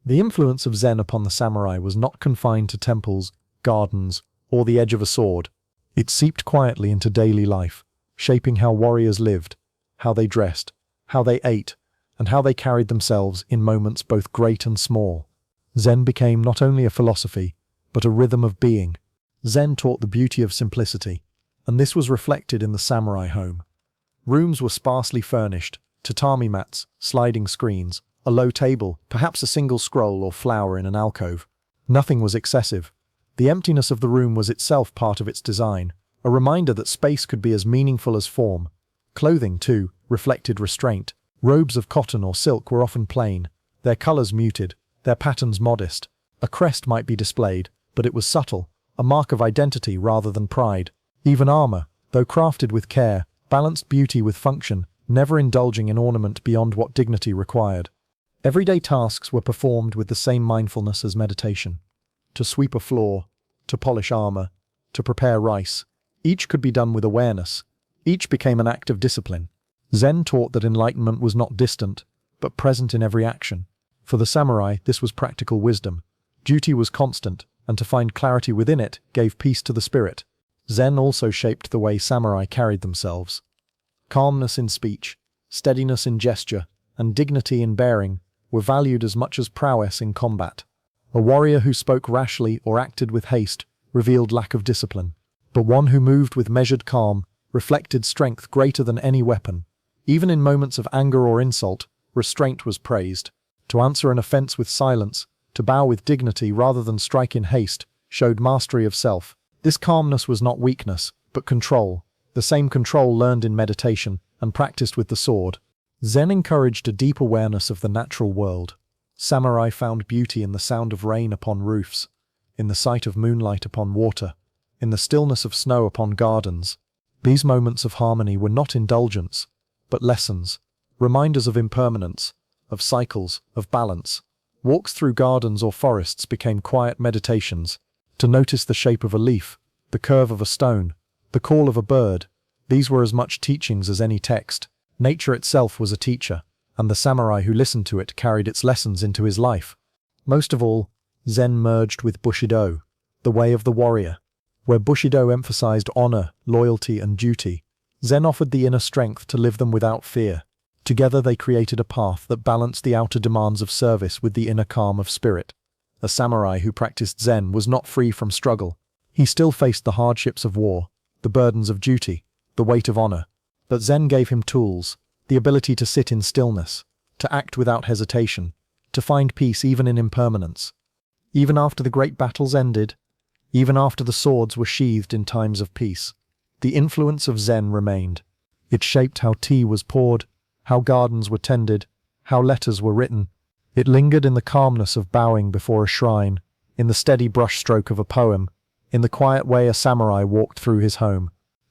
The influence of Zen upon the samurai was not confined to temples, gardens, or the edge of a sword. It seeped quietly into daily life, shaping how warriors lived, how they dressed, how they ate, and how they carried themselves in moments both great and small. Zen became not only a philosophy, but a rhythm of being. Zen taught the beauty of simplicity, and this was reflected in the samurai home. Rooms were sparsely furnished, tatami mats, sliding screens, a low table, perhaps a single scroll or flower in an alcove. Nothing was excessive. The emptiness of the room was itself part of its design, a reminder that space could be as meaningful as form. Clothing, too, reflected restraint. Robes of cotton or silk were often plain, their colors muted, their patterns modest. A crest might be displayed, but it was subtle, a mark of identity rather than pride. Even armor, though crafted with care, balanced beauty with function, never indulging in ornament beyond what dignity required. Everyday tasks were performed with the same mindfulness as meditation. To sweep a floor, to polish armor, to prepare rice. Each could be done with awareness. Each became an act of discipline. Zen taught that enlightenment was not distant, but present in every action. For the samurai, this was practical wisdom. Duty was constant, and to find clarity within it gave peace to the spirit. Zen also shaped the way samurai carried themselves. Calmness in speech, steadiness in gesture, and dignity in bearing were valued as much as prowess in combat. A warrior who spoke rashly or acted with haste revealed lack of discipline, but one who moved with measured calm reflected strength greater than any weapon. Even in moments of anger or insult, restraint was praised. To answer an offense with silence, to bow with dignity rather than strike in haste, showed mastery of self. This calmness was not weakness, but control, the same control learned in meditation and practiced with the sword. Zen encouraged a deep awareness of the natural world. Samurai found beauty in the sound of rain upon roofs, in the sight of moonlight upon water, in the stillness of snow upon gardens. These moments of harmony were not indulgence, but lessons, reminders of impermanence, of cycles, of balance. Walks through gardens or forests became quiet meditations, to notice the shape of a leaf, the curve of a stone, the call of a bird. These were as much teachings as any text. Nature itself was a teacher, and the samurai who listened to it carried its lessons into his life. Most of all, Zen merged with Bushido, the way of the warrior. Where Bushido emphasized honor, loyalty, and duty, Zen offered the inner strength to live them without fear. Together they created a path that balanced the outer demands of service with the inner calm of spirit. A samurai who practiced Zen was not free from struggle. He still faced the hardships of war, the burdens of duty, the weight of honor. But Zen gave him tools, the ability to sit in stillness, to act without hesitation, to find peace even in impermanence. Even after the great battles ended, even after the swords were sheathed in times of peace, the influence of Zen remained. It shaped how tea was poured, how gardens were tended, how letters were written. It lingered in the calmness of bowing before a shrine, in the steady brushstroke of a poem, in the quiet way a samurai walked through his home.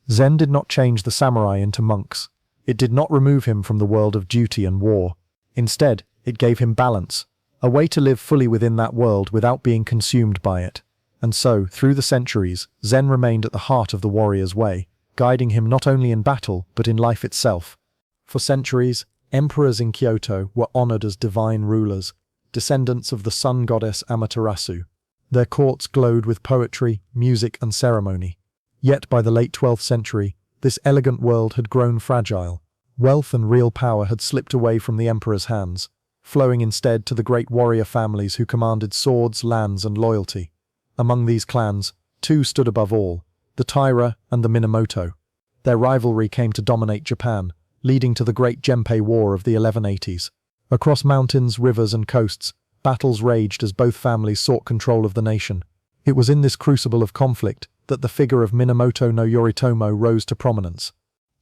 Zen did not change the samurai into monks. It did not remove him from the world of duty and war. Instead, it gave him balance, a way to live fully within that world without being consumed by it. And so, through the centuries, Zen remained at the heart of the warrior's way, guiding him not only in battle, but in life itself. For centuries, emperors in Kyoto were honored as divine rulers, descendants of the sun goddess Amaterasu. Their courts glowed with poetry, music, and ceremony. Yet by the late 12th century, this elegant world had grown fragile. Wealth and real power had slipped away from the emperor's hands, flowing instead to the great warrior families who commanded swords, lands, and loyalty. Among these clans, two stood above all, the Taira and the Minamoto. Their rivalry came to dominate Japan, leading to the Great Genpei War of the 1180s. Across mountains, rivers, and coasts, battles raged as both families sought control of the nation. It was in this crucible of conflict that the figure of Minamoto no Yoritomo rose to prominence.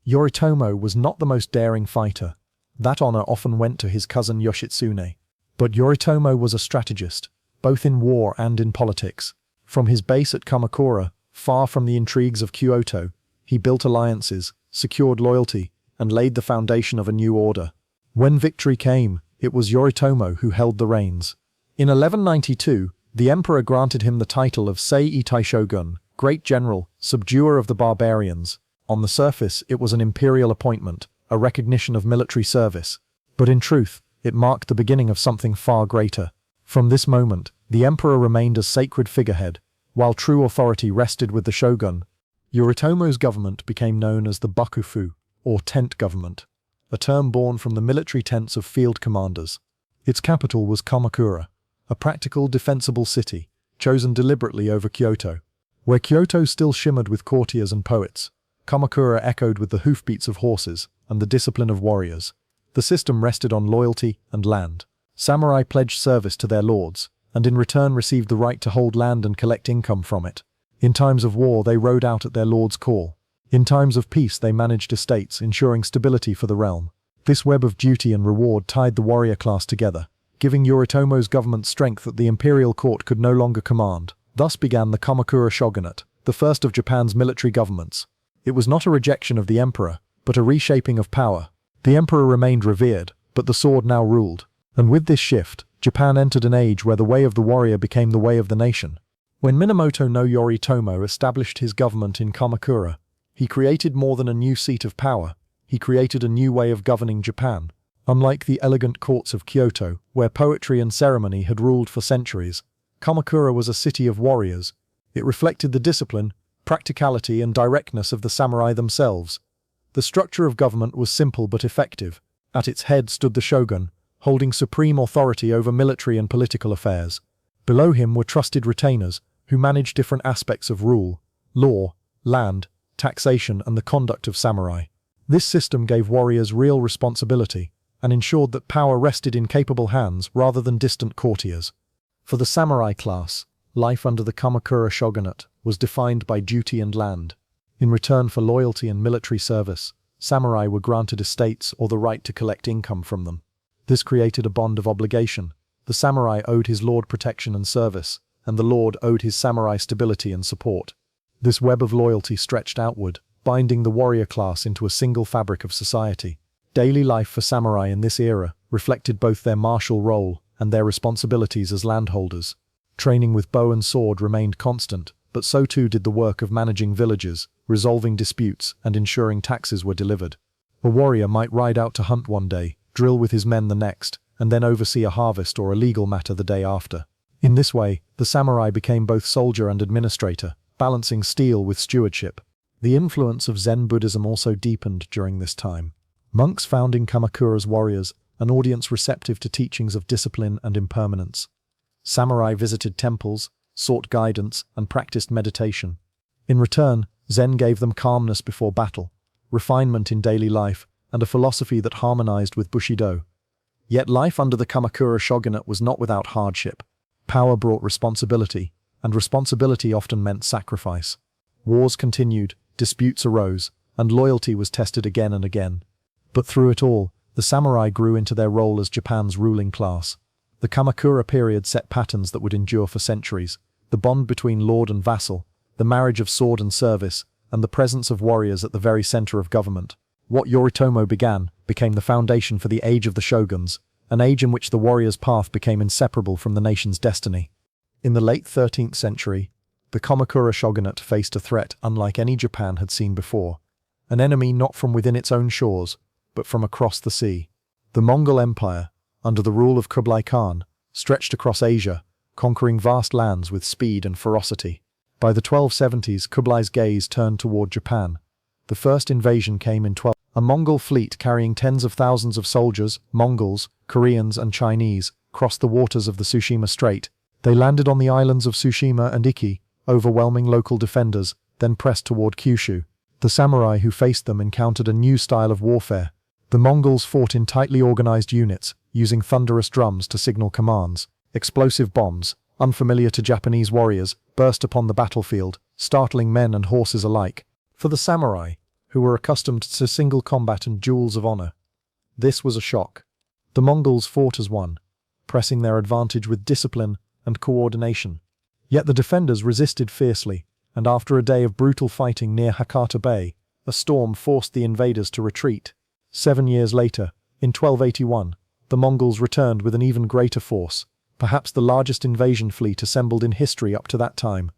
Yoritomo was not the most daring fighter. That honor often went to his cousin Yoshitsune. But Yoritomo was a strategist, both in war and in politics. From his base at Kamakura, far from the intrigues of Kyoto, he built alliances, secured loyalty, and laid the foundation of a new order. When victory came, it was Yoritomo who held the reins. In 1192, the emperor granted him the title of Sei-Itai Shogun, Great General, Subduer of the Barbarians. On the surface, it was an imperial appointment, a recognition of military service. But in truth, it marked the beginning of something far greater. From this moment, the emperor remained a sacred figurehead, while true authority rested with the shogun. Yoritomo's government became known as the bakufu, or tent government, a term born from the military tents of field commanders. Its capital was Kamakura, a practical, defensible city, chosen deliberately over Kyoto. Where Kyoto still shimmered with courtiers and poets, Kamakura echoed with the hoofbeats of horses and the discipline of warriors. The system rested on loyalty and land. Samurai pledged service to their lords, and in return received the right to hold land and collect income from it. In times of war, they rode out at their lord's call. In times of peace, they managed estates, ensuring stability for the realm. This web of duty and reward tied the warrior class together, giving Yoritomo's government strength that the imperial court could no longer command. Thus began the Kamakura shogunate, the first of Japan's military governments. It was not a rejection of the emperor, but a reshaping of power. The emperor remained revered, but the sword now ruled. And with this shift, Japan entered an age where the way of the warrior became the way of the nation. When Minamoto no Yoritomo established his government in Kamakura, he created more than a new seat of power. He created a new way of governing Japan. Unlike the elegant courts of Kyoto, where poetry and ceremony had ruled for centuries, Kamakura was a city of warriors. It reflected the discipline, practicality, and directness of the samurai themselves. The structure of government was simple but effective. At its head stood the shogun, holding supreme authority over military and political affairs. Below him were trusted retainers, who managed different aspects of rule, law, land, taxation, and the conduct of samurai. This system gave warriors real responsibility, and ensured that power rested in capable hands rather than distant courtiers. For the samurai class, life under the Kamakura shogunate was defined by duty and land. In return for loyalty and military service, samurai were granted estates or the right to collect income from them. This created a bond of obligation. The samurai owed his lord protection and service, and the lord owed his samurai stability and support. This web of loyalty stretched outward, binding the warrior class into a single fabric of society. Daily life for samurai in this era reflected both their martial role and their responsibilities as landholders. Training with bow and sword remained constant, but so too did the work of managing villages, resolving disputes, and ensuring taxes were delivered. A warrior might ride out to hunt one day, drill with his men the next, and then oversee a harvest or a legal matter the day after. In this way, the samurai became both soldier and administrator, balancing steel with stewardship. The influence of Zen Buddhism also deepened during this time. Monks found in Kamakura's warriors an audience receptive to teachings of discipline and impermanence. Samurai visited temples, sought guidance, and practiced meditation. In return, Zen gave them calmness before battle, refinement in daily life, and a philosophy that harmonized with Bushido. Yet life under the Kamakura shogunate was not without hardship. Power brought responsibility, and responsibility often meant sacrifice. Wars continued, disputes arose, and loyalty was tested again and again. But through it all, the samurai grew into their role as Japan's ruling class. The Kamakura period set patterns that would endure for centuries. The bond between lord and vassal, the marriage of sword and service, and the presence of warriors at the very center of government. What Yoritomo began became the foundation for the age of the shoguns, an age in which the warrior's path became inseparable from the nation's destiny. In the late 13th century, the Kamakura shogunate faced a threat unlike any Japan had seen before, an enemy not from within its own shores, but from across the sea. The Mongol Empire, under the rule of Kublai Khan, stretched across Asia, conquering vast lands with speed and ferocity. By the 1270s, Kublai's gaze turned toward Japan. The first invasion came in 12. A Mongol fleet carrying tens of thousands of soldiers, Mongols, Koreans, and Chinese, crossed the waters of the Tsushima Strait. They landed on the islands of Tsushima and Iki, overwhelming local defenders, then pressed toward Kyushu. The samurai who faced them encountered a new style of warfare. The Mongols fought in tightly organized units, using thunderous drums to signal commands. Explosive bombs, unfamiliar to Japanese warriors, burst upon the battlefield, startling men and horses alike. For the samurai, who were accustomed to single combat and duels of honor, this was a shock. The Mongols fought as one, pressing their advantage with discipline and coordination. Yet the defenders resisted fiercely, and after a day of brutal fighting near Hakata Bay, a storm forced the invaders to retreat. 7 years later, in 1281, the Mongols returned with an even greater force, perhaps the largest invasion fleet assembled in history up to that time.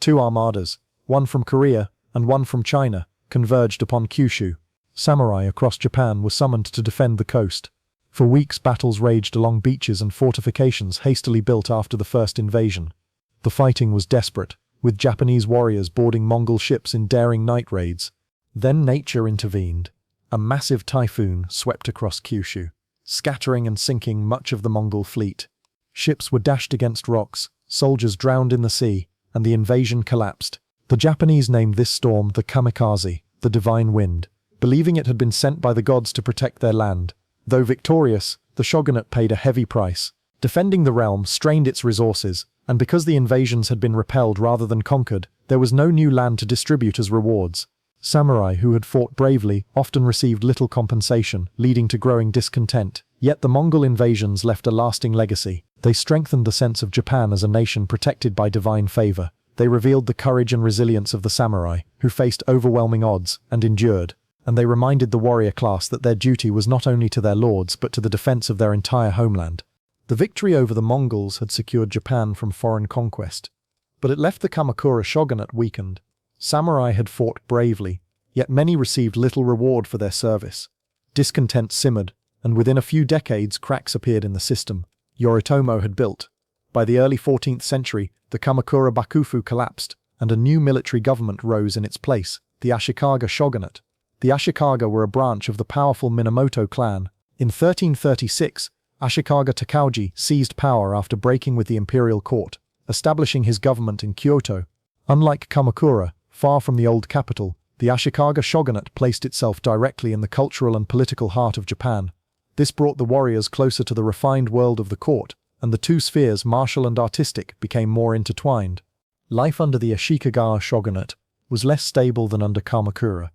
2 armadas, one from Korea and one from China, converged upon Kyushu. Samurai across Japan were summoned to defend the coast. For weeks battles raged along beaches and fortifications hastily built after the first invasion. The fighting was desperate, with Japanese warriors boarding Mongol ships in daring night raids. Then nature intervened. A massive typhoon swept across Kyushu, scattering and sinking much of the Mongol fleet. Ships were dashed against rocks, soldiers drowned in the sea, and the invasion collapsed. The Japanese named this storm the kamikaze, the divine wind, believing it had been sent by the gods to protect their land. Though victorious, the shogunate paid a heavy price. Defending the realm strained its resources, and because the invasions had been repelled rather than conquered, there was no new land to distribute as rewards. Samurai who had fought bravely often received little compensation, leading to growing discontent. Yet the Mongol invasions left a lasting legacy. They strengthened the sense of Japan as a nation protected by divine favor. They revealed the courage and resilience of the samurai, who faced overwhelming odds and endured. And they reminded the warrior class that their duty was not only to their lords but to the defense of their entire homeland. The victory over the Mongols had secured Japan from foreign conquest. But it left the Kamakura shogunate weakened. Samurai had fought bravely, yet many received little reward for their service. Discontent simmered, and within a few decades cracks appeared in the system Yoritomo had built. By the early 14th century, the Kamakura Bakufu collapsed, and a new military government rose in its place, the Ashikaga shogunate. The Ashikaga were a branch of the powerful Minamoto clan. In 1336, Ashikaga Takauji seized power after breaking with the imperial court, establishing his government in Kyoto. Unlike Kamakura, far from the old capital, the Ashikaga shogunate placed itself directly in the cultural and political heart of Japan. This brought the warriors closer to the refined world of the court, and the two spheres, martial and artistic, became more intertwined. Life under the Ashikaga shogunate was less stable than under Kamakura.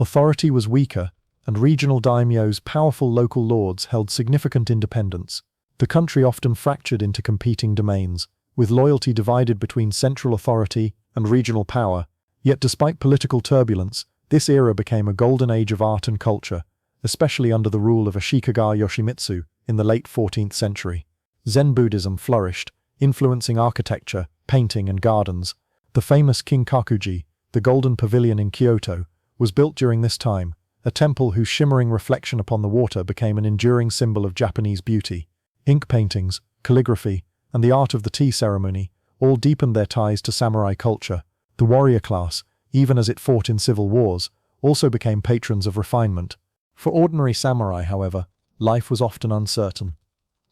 Authority was weaker, and regional daimyos, powerful local lords, held significant independence. The country often fractured into competing domains, with loyalty divided between central authority and regional power. Yet despite political turbulence, this era became a golden age of art and culture, especially under the rule of Ashikaga Yoshimitsu in the late 14th century. Zen Buddhism flourished, influencing architecture, painting, and gardens. The famous Kinkakuji, the Golden Pavilion in Kyoto, was built during this time, a temple whose shimmering reflection upon the water became an enduring symbol of Japanese beauty. Ink paintings, calligraphy, and the art of the tea ceremony all deepened their ties to samurai culture. The warrior class, even as it fought in civil wars, also became patrons of refinement. For ordinary samurai, however, life was often uncertain.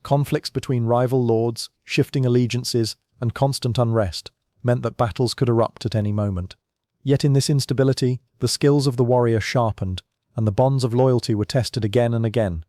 Conflicts between rival lords, shifting allegiances, and constant unrest meant that battles could erupt at any moment. Yet in this instability, the skills of the warrior sharpened, and the bonds of loyalty were tested again and again.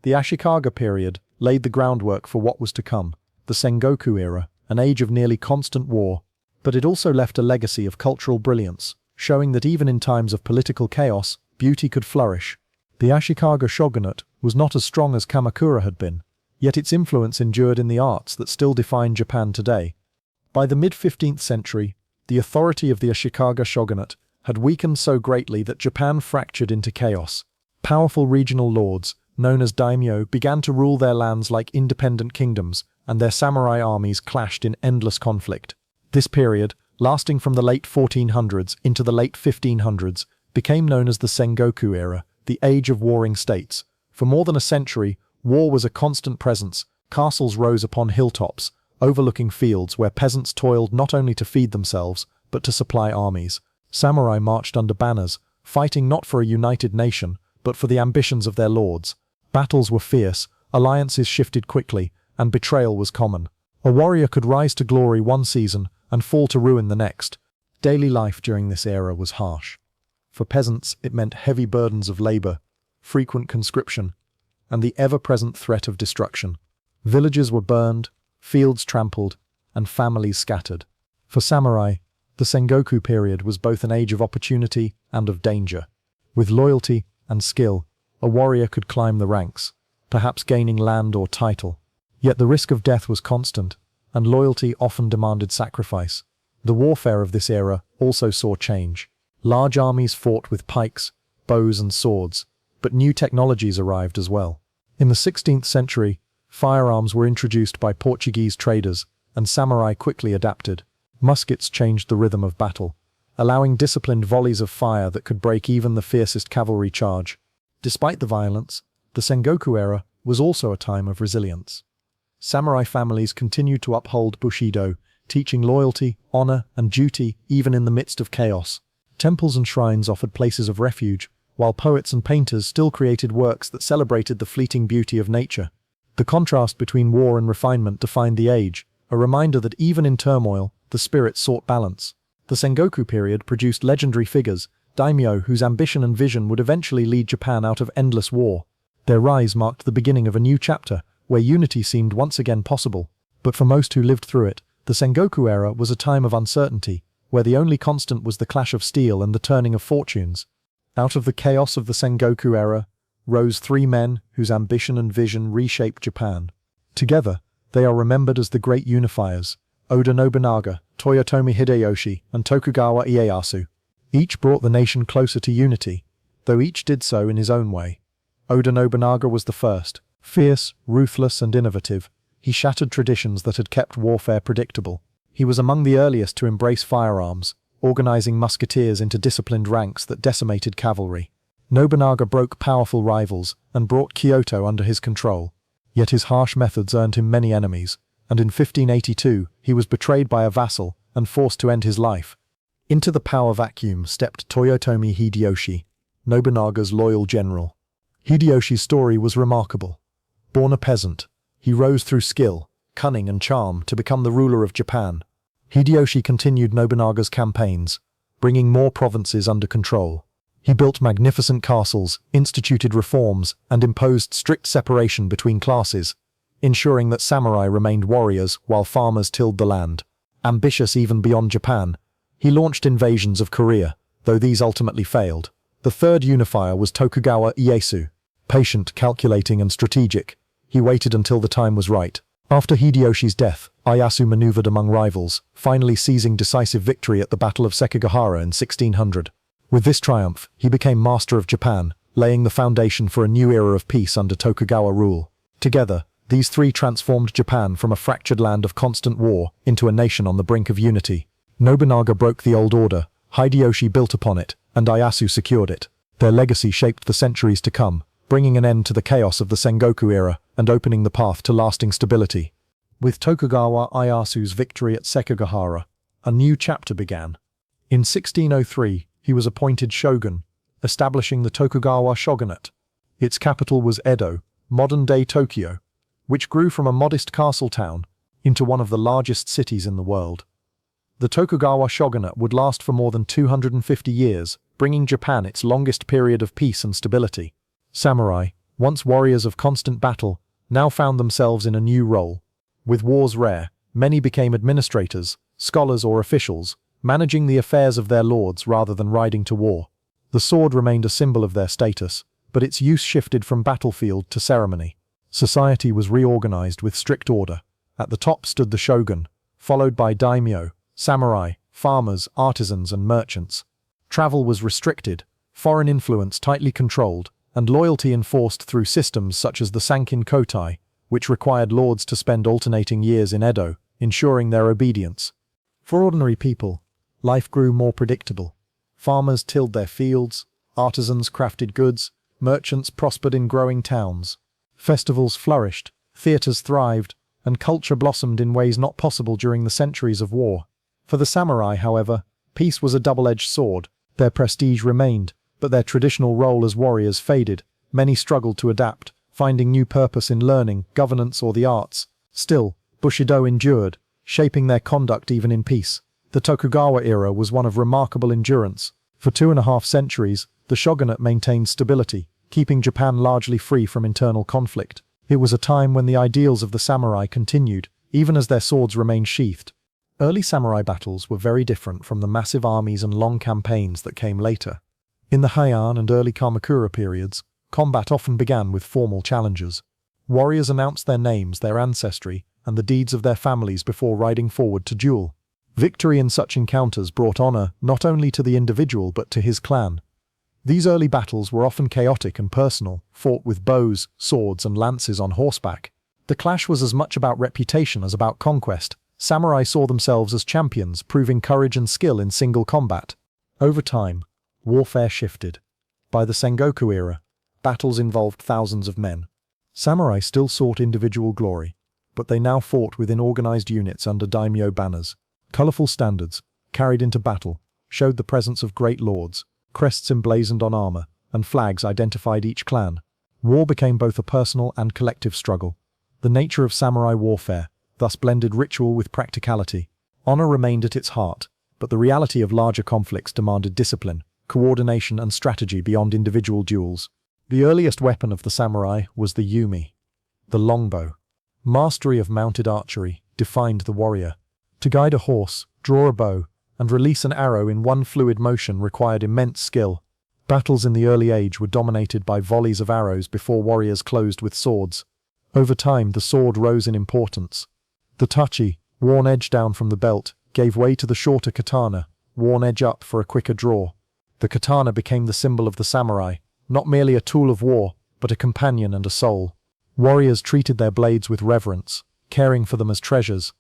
The Ashikaga period laid the groundwork for what was to come, the Sengoku era, an age of nearly constant war. But it also left a legacy of cultural brilliance, showing that even in times of political chaos, beauty could flourish. The Ashikaga shogunate was not as strong as Kamakura had been, yet its influence endured in the arts that still define Japan today. By the mid-15th century, the authority of the Ashikaga shogunate had weakened so greatly that Japan fractured into chaos. Powerful regional lords, known as daimyo, began to rule their lands like independent kingdoms, and their samurai armies clashed in endless conflict. This period, lasting from the late 1400s into the late 1500s, became known as the Sengoku era, the age of warring states. For more than a century, war was a constant presence. Castles rose upon hilltops, overlooking fields where peasants toiled not only to feed themselves, but to supply armies. Samurai marched under banners, fighting not for a united nation, but for the ambitions of their lords. Battles were fierce, alliances shifted quickly, and betrayal was common. A warrior could rise to glory one season and fall to ruin the next. Daily life during this era was harsh. For peasants, it meant heavy burdens of labor, frequent conscription, and the ever-present threat of destruction. Villages were burned, fields trampled, and families scattered. For samurai, the Sengoku period was both an age of opportunity and of danger. With loyalty and skill, a warrior could climb the ranks, perhaps gaining land or title. Yet the risk of death was constant, and loyalty often demanded sacrifice. The warfare of this era also saw change. Large armies fought with pikes, bows and swords, but new technologies arrived as well. In the 16th century, firearms were introduced by Portuguese traders, and samurai quickly adapted. Muskets changed the rhythm of battle, allowing disciplined volleys of fire that could break even the fiercest cavalry charge. Despite the violence, the Sengoku era was also a time of resilience. Samurai families continued to uphold Bushido, teaching loyalty, honor, and duty even in the midst of chaos. Temples and shrines offered places of refuge, while poets and painters still created works that celebrated the fleeting beauty of nature. The contrast between war and refinement defined the age, a reminder that even in turmoil, the spirit sought balance. The Sengoku period produced legendary figures, daimyo whose ambition and vision would eventually lead Japan out of endless war. Their rise marked the beginning of a new chapter, where unity seemed once again possible. But for most who lived through it, the Sengoku era was a time of uncertainty, where the only constant was the clash of steel and the turning of fortunes. Out of the chaos of the Sengoku era rose three men whose ambition and vision reshaped Japan. Together, they are remembered as the great unifiers: Oda Nobunaga, Toyotomi Hideyoshi, and Tokugawa Ieyasu. Each brought the nation closer to unity, though each did so in his own way. Oda Nobunaga was the first. Fierce, ruthless, and innovative, he shattered traditions that had kept warfare predictable. He was among the earliest to embrace firearms, organizing musketeers into disciplined ranks that decimated cavalry. Nobunaga broke powerful rivals and brought Kyoto under his control. Yet his harsh methods earned him many enemies, and in 1582 he was betrayed by a vassal and forced to end his life. Into the power vacuum stepped Toyotomi Hideyoshi, Nobunaga's loyal general. Hideyoshi's story was remarkable. Born a peasant, he rose through skill, cunning and charm to become the ruler of Japan. Hideyoshi continued Nobunaga's campaigns, bringing more provinces under control. He built magnificent castles, instituted reforms, and imposed strict separation between classes, ensuring that samurai remained warriors while farmers tilled the land. Ambitious even beyond Japan, he launched invasions of Korea, though these ultimately failed. The third unifier was Tokugawa Ieyasu. Patient, calculating, and strategic, he waited until the time was right. After Hideyoshi's death, Ieyasu maneuvered among rivals, finally seizing decisive victory at the Battle of Sekigahara in 1600. With this triumph, he became master of Japan, laying the foundation for a new era of peace under Tokugawa rule. Together, these three transformed Japan from a fractured land of constant war into a nation on the brink of unity. Nobunaga broke the old order, Hideyoshi built upon it, and Ieyasu secured it. Their legacy shaped the centuries to come, bringing an end to the chaos of the Sengoku era and opening the path to lasting stability. With Tokugawa Ieyasu's victory at Sekigahara, a new chapter began. In 1603, he was appointed shogun, establishing the Tokugawa shogunate. Its capital was Edo, modern-day Tokyo, which grew from a modest castle town into one of the largest cities in the world. The Tokugawa shogunate would last for more than 250 years, bringing Japan its longest period of peace and stability. Samurai, once warriors of constant battle, now found themselves in a new role. With wars rare, many became administrators, scholars or officials, managing the affairs of their lords rather than riding to war. The sword remained a symbol of their status, but its use shifted from battlefield to ceremony. Society was reorganized with strict order. At the top stood the shogun, followed by daimyo, samurai, farmers, artisans, and merchants. Travel was restricted, foreign influence tightly controlled, and loyalty enforced through systems such as the Sankin Kotai, which required lords to spend alternating years in Edo, ensuring their obedience. For ordinary people, life grew more predictable. Farmers tilled their fields, artisans crafted goods, merchants prospered in growing towns. Festivals flourished, theaters thrived, and culture blossomed in ways not possible during the centuries of war. For the samurai, however, peace was a double-edged sword. Their prestige remained, but their traditional role as warriors faded. Many struggled to adapt, finding new purpose in learning, governance, or the arts. Still, Bushido endured, shaping their conduct even in peace. The Tokugawa era was one of remarkable endurance. For 2.5 centuries, the shogunate maintained stability, keeping Japan largely free from internal conflict. It was a time when the ideals of the samurai continued, even as their swords remained sheathed. Early samurai battles were very different from the massive armies and long campaigns that came later. In the Heian and early Kamakura periods, combat often began with formal challenges. Warriors announced their names, their ancestry, and the deeds of their families before riding forward to duel. Victory in such encounters brought honor not only to the individual but to his clan. These early battles were often chaotic and personal, fought with bows, swords, and lances on horseback. The clash was as much about reputation as about conquest. Samurai saw themselves as champions, proving courage and skill in single combat. Over time, warfare shifted. By the Sengoku era, battles involved thousands of men. Samurai still sought individual glory, but they now fought within organized units under daimyo banners. Colorful standards, carried into battle, showed the presence of great lords. Crests emblazoned on armor, and flags identified each clan. War became both a personal and collective struggle. The nature of samurai warfare thus blended ritual with practicality. Honor remained at its heart, but the reality of larger conflicts demanded discipline, coordination, and strategy beyond individual duels. The earliest weapon of the samurai was the yumi, the longbow. Mastery of mounted archery defined the warrior. To guide a horse, draw a bow, and release an arrow in one fluid motion required immense skill. Battles in the early age were dominated by volleys of arrows before warriors closed with swords. Over time, the sword rose in importance. The tachi, worn edge down from the belt, gave way to the shorter katana, worn edge up for a quicker draw. The katana became the symbol of the samurai, not merely a tool of war, but a companion and a soul. Warriors treated their blades with reverence, caring for them as treasures.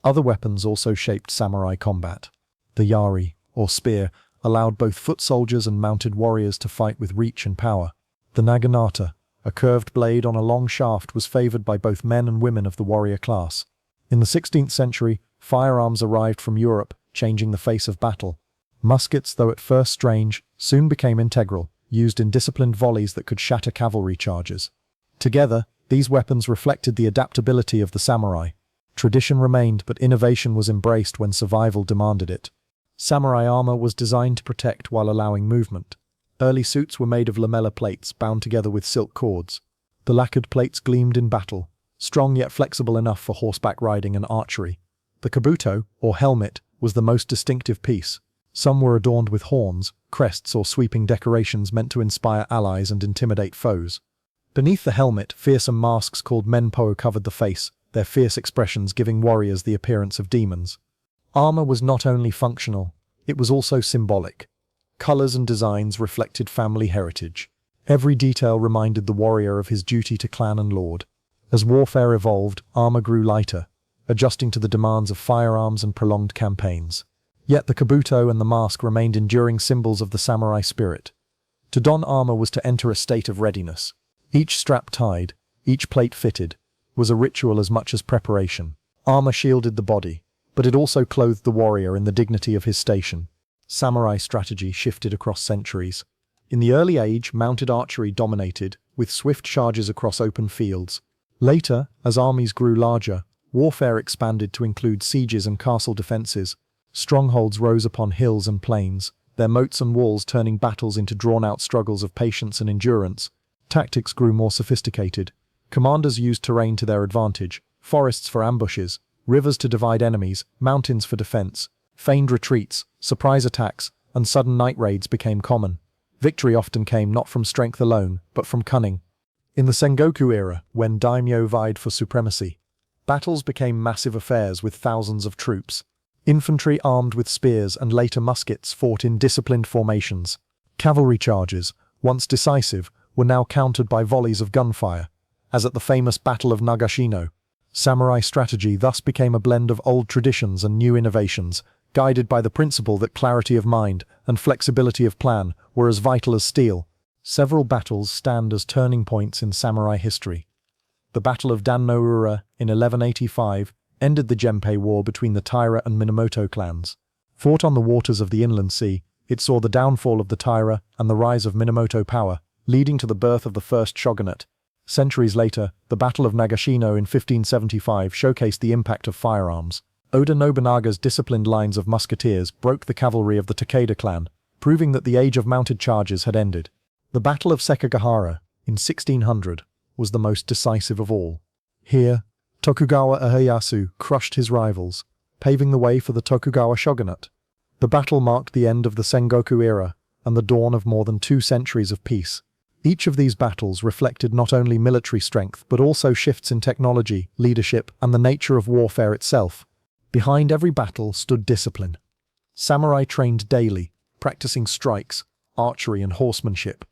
Other weapons also shaped samurai combat. The yari, or spear, allowed both foot soldiers and mounted warriors to fight with reach and power. The naginata, a curved blade on a long shaft, was favored by both men and women of the warrior class. In the 16th century, firearms arrived from Europe, changing the face of battle. Muskets, though at first strange, soon became integral, used in disciplined volleys that could shatter cavalry charges. Together, these weapons reflected the adaptability of the samurai. Tradition remained, but innovation was embraced when survival demanded it. Samurai armor was designed to protect while allowing movement. Early suits were made of lamella plates bound together with silk cords. The lacquered plates gleamed in battle, strong yet flexible enough for horseback riding and archery. The kabuto, or helmet, was the most distinctive piece. Some were adorned with horns, crests, or sweeping decorations meant to inspire allies and intimidate foes. Beneath the helmet, fearsome masks called menpo covered the face, their fierce expressions giving warriors the appearance of demons. Armor was not only functional, it was also symbolic. Colors and designs reflected family heritage. Every detail reminded the warrior of his duty to clan and lord. As warfare evolved, armor grew lighter, adjusting to the demands of firearms and prolonged campaigns. Yet the kabuto and the mask remained enduring symbols of the samurai spirit. To don armor was to enter a state of readiness. Each strap tied, each plate fitted, was a ritual as much as preparation. Armor shielded the body, but it also clothed the warrior in the dignity of his station. Samurai strategy shifted across centuries. In the early age, mounted archery dominated, with swift charges across open fields. Later, as armies grew larger, warfare expanded to include sieges and castle defenses. Strongholds rose upon hills and plains, their moats and walls turning battles into drawn-out struggles of patience and endurance. Tactics grew more sophisticated. Commanders used terrain to their advantage, forests for ambushes, rivers to divide enemies, mountains for defense. Feigned retreats, surprise attacks, and sudden night raids became common. Victory often came not from strength alone, but from cunning. In the Sengoku era, when daimyo vied for supremacy, battles became massive affairs with thousands of troops. Infantry armed with spears and later muskets fought in disciplined formations. Cavalry charges, once decisive, were now countered by volleys of gunfire, as at the famous Battle of Nagashino. Samurai strategy thus became a blend of old traditions and new innovations, guided by the principle that clarity of mind and flexibility of plan were as vital as steel. Several battles stand as turning points in samurai history. The Battle of Dan-no-ura in 1185 ended the Genpei War between the Taira and Minamoto clans. Fought on the waters of the inland sea, it saw the downfall of the Taira and the rise of Minamoto power, leading to the birth of the first shogunate. Centuries later, the Battle of Nagashino in 1575 showcased the impact of firearms. Oda Nobunaga's disciplined lines of musketeers broke the cavalry of the Takeda clan, proving that the age of mounted charges had ended. The Battle of Sekigahara, in 1600, was the most decisive of all. Here, Tokugawa Ieyasu crushed his rivals, paving the way for the Tokugawa shogunate. The battle marked the end of the Sengoku era and the dawn of more than 2 centuries of peace. Each of these battles reflected not only military strength but also shifts in technology, leadership, and the nature of warfare itself. Behind every battle stood discipline. Samurai trained daily, practicing strikes, archery, and horsemanship.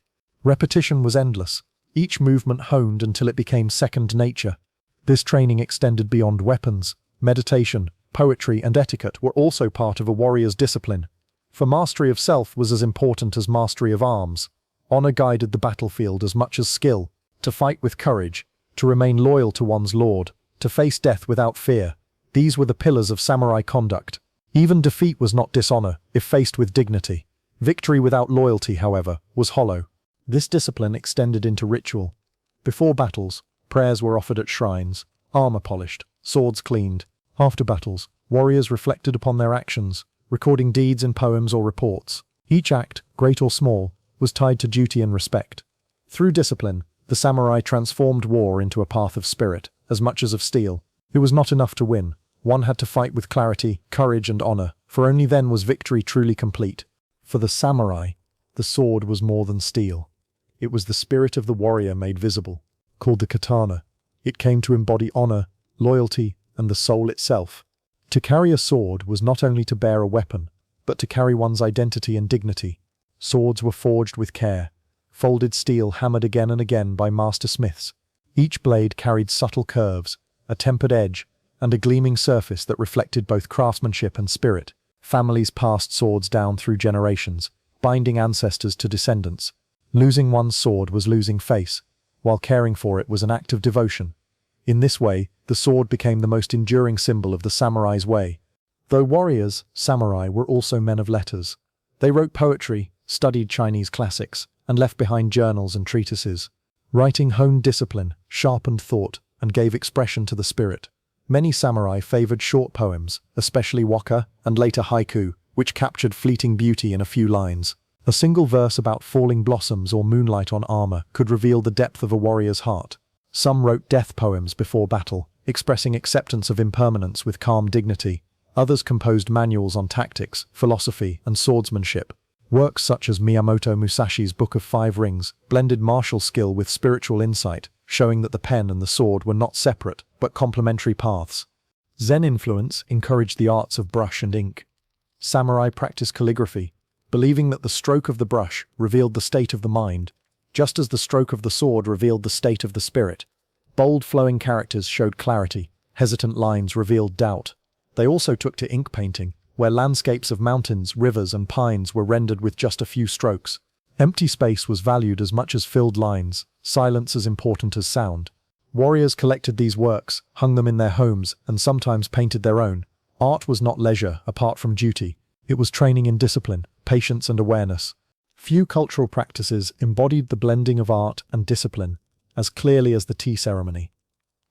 Repetition was endless, each movement honed until it became second nature. This training extended beyond weapons. Meditation, poetry, and etiquette were also part of a warrior's discipline. For mastery of self was as important as mastery of arms. Honor guided the battlefield as much as skill. To fight with courage, to remain loyal to one's lord, to face death without fear. These were the pillars of samurai conduct. Even defeat was not dishonor, if faced with dignity. Victory without loyalty, however, was hollow. This discipline extended into ritual. Before battles, prayers were offered at shrines, armor polished, swords cleaned. After battles, warriors reflected upon their actions, recording deeds in poems or reports. Each act, great or small, was tied to duty and respect. Through discipline, the samurai transformed war into a path of spirit, as much as of steel. It was not enough to win. One had to fight with clarity, courage, and honor, for only then was victory truly complete. For the samurai, the sword was more than steel. It was the spirit of the warrior made visible. Called the katana, it came to embody honor, loyalty, and the soul itself. To carry a sword was not only to bear a weapon, but to carry one's identity and dignity. Swords were forged with care, folded steel hammered again and again by master smiths. Each blade carried subtle curves, a tempered edge, and a gleaming surface that reflected both craftsmanship and spirit. Families passed swords down through generations, binding ancestors to descendants. Losing one's sword was losing face, while caring for it was an act of devotion. In this way, the sword became the most enduring symbol of the samurai's way. Though warriors, samurai were also men of letters. They wrote poetry, studied Chinese classics, and left behind journals and treatises. Writing honed discipline, sharpened thought, and gave expression to the spirit. Many samurai favored short poems, especially waka and later haiku, which captured fleeting beauty in a few lines. A single verse about falling blossoms or moonlight on armor could reveal the depth of a warrior's heart. Some wrote death poems before battle, expressing acceptance of impermanence with calm dignity. Others composed manuals on tactics, philosophy, and swordsmanship. Works such as Miyamoto Musashi's Book of Five Rings blended martial skill with spiritual insight, showing that the pen and the sword were not separate, but complementary paths. Zen influence encouraged the arts of brush and ink. Samurai practiced calligraphy, believing that the stroke of the brush revealed the state of the mind, just as the stroke of the sword revealed the state of the spirit. Bold flowing characters showed clarity, hesitant lines revealed doubt. They also took to ink painting, where landscapes of mountains, rivers, and pines were rendered with just a few strokes. Empty space was valued as much as filled lines, silence as important as sound. Warriors collected these works, hung them in their homes, and sometimes painted their own. Art was not leisure, apart from duty. It was training in discipline, patience, and awareness. Few cultural practices embodied the blending of art and discipline as clearly as the tea ceremony.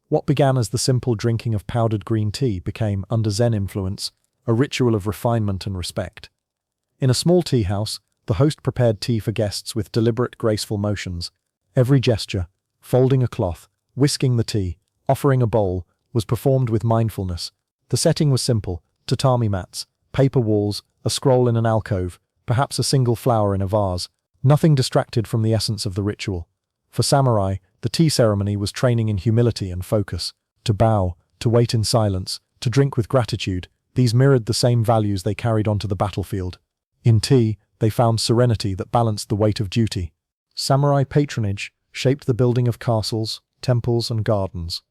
What began as the simple drinking of powdered green tea became, under Zen influence, a ritual of refinement and respect. In a small tea house, the host prepared tea for guests with deliberate, graceful motions. Every gesture, folding a cloth, whisking the tea, offering a bowl, was performed with mindfulness. The setting was simple: tatami mats, paper walls, a scroll in an alcove, perhaps a single flower in a vase. Nothing distracted from the essence of the ritual. For samurai, the tea ceremony was training in humility and focus. To bow, to wait in silence, to drink with gratitude, these mirrored the same values they carried onto the battlefield. In tea, they found serenity that balanced the weight of duty. Samurai patronage shaped the building of castles, temples, and gardens.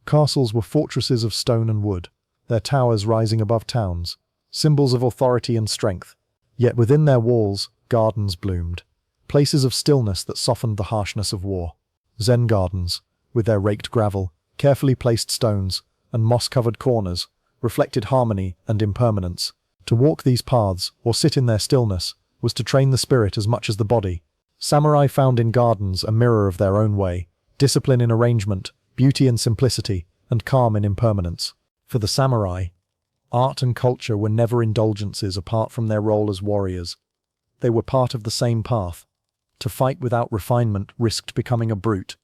Castles were fortresses of stone and wood, their towers rising above towns, symbols of authority and strength. Yet within their walls, gardens bloomed, places of stillness that softened the harshness of war. Zen gardens, with their raked gravel, carefully placed stones, and moss-covered corners, reflected harmony and impermanence. To walk these paths, or sit in their stillness, was to train the spirit as much as the body. Samurai found in gardens a mirror of their own way, discipline in arrangement, beauty in simplicity, and calm in impermanence. For the samurai, art and culture were never indulgences apart from their role as warriors. They were part of the same path. To fight without refinement risked becoming a brute.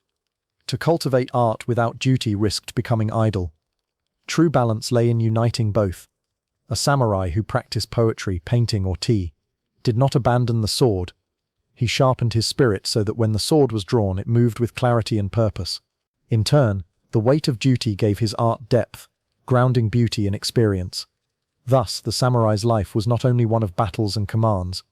To cultivate art without duty risked becoming idle. True balance lay in uniting both. A samurai who practiced poetry, painting, or tea did not abandon the sword. He sharpened his spirit so that when the sword was drawn, it moved with clarity and purpose. In turn, the weight of duty gave his art depth, grounding beauty in experience. Thus, the samurai's life was not only one of battles and commands,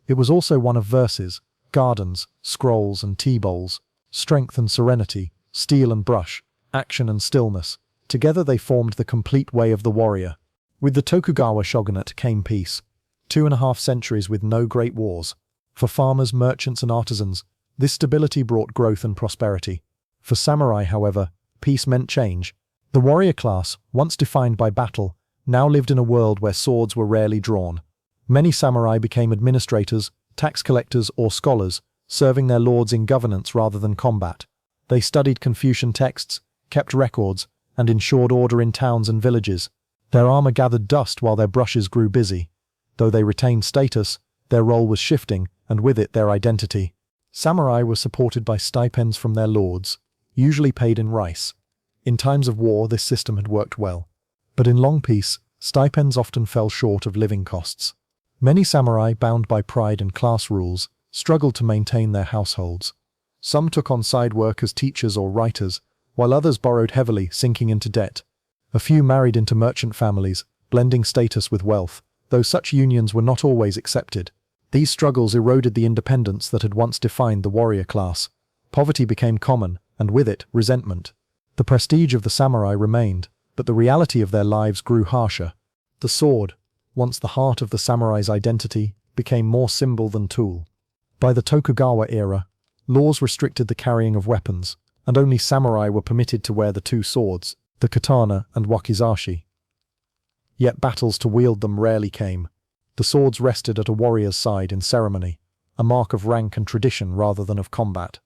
it was also one of verses, gardens, scrolls, and tea bowls, strength and serenity, steel and brush, action and stillness. Together they formed the complete way of the warrior. With the Tokugawa shogunate came peace. 2.5 centuries with no great wars. For farmers, merchants, and artisans, this stability brought growth and prosperity. For samurai, however, peace meant change. The warrior class, once defined by battle, now lived in a world where swords were rarely drawn. Many samurai became administrators, tax collectors, or scholars, serving their lords in governance rather than combat. They studied Confucian texts, kept records, and ensured order in towns and villages. Their armor gathered dust while their brushes grew busy. Though they retained status, their role was shifting, and with it their identity. Samurai were supported by stipends from their lords, usually paid in rice. In times of war, this system had worked well. But in long peace, stipends often fell short of living costs. Many samurai, bound by pride and class rules, struggled to maintain their households. Some took on side work as teachers or writers, while others borrowed heavily, sinking into debt. A few married into merchant families, blending status with wealth, though such unions were not always accepted. These struggles eroded the independence that had once defined the warrior class. Poverty became common, and with it, resentment. The prestige of the samurai remained, but the reality of their lives grew harsher. The sword, once the heart of the samurai's identity, became more symbol than tool. By the Tokugawa era, laws restricted the carrying of weapons, and only samurai were permitted to wear the two swords, the katana and wakizashi. Yet battles to wield them rarely came. The swords rested at a warrior's side in ceremony, a mark of rank and tradition rather than of combat.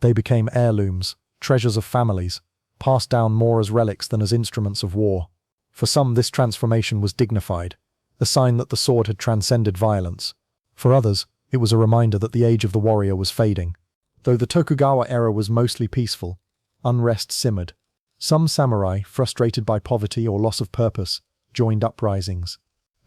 They became heirlooms, treasures of families, passed down more as relics than as instruments of war. For some, this transformation was dignified, a sign that the sword had transcended violence. For others, it was a reminder that the age of the warrior was fading. Though the Tokugawa era was mostly peaceful, unrest simmered. Some samurai, frustrated by poverty or loss of purpose, joined uprisings.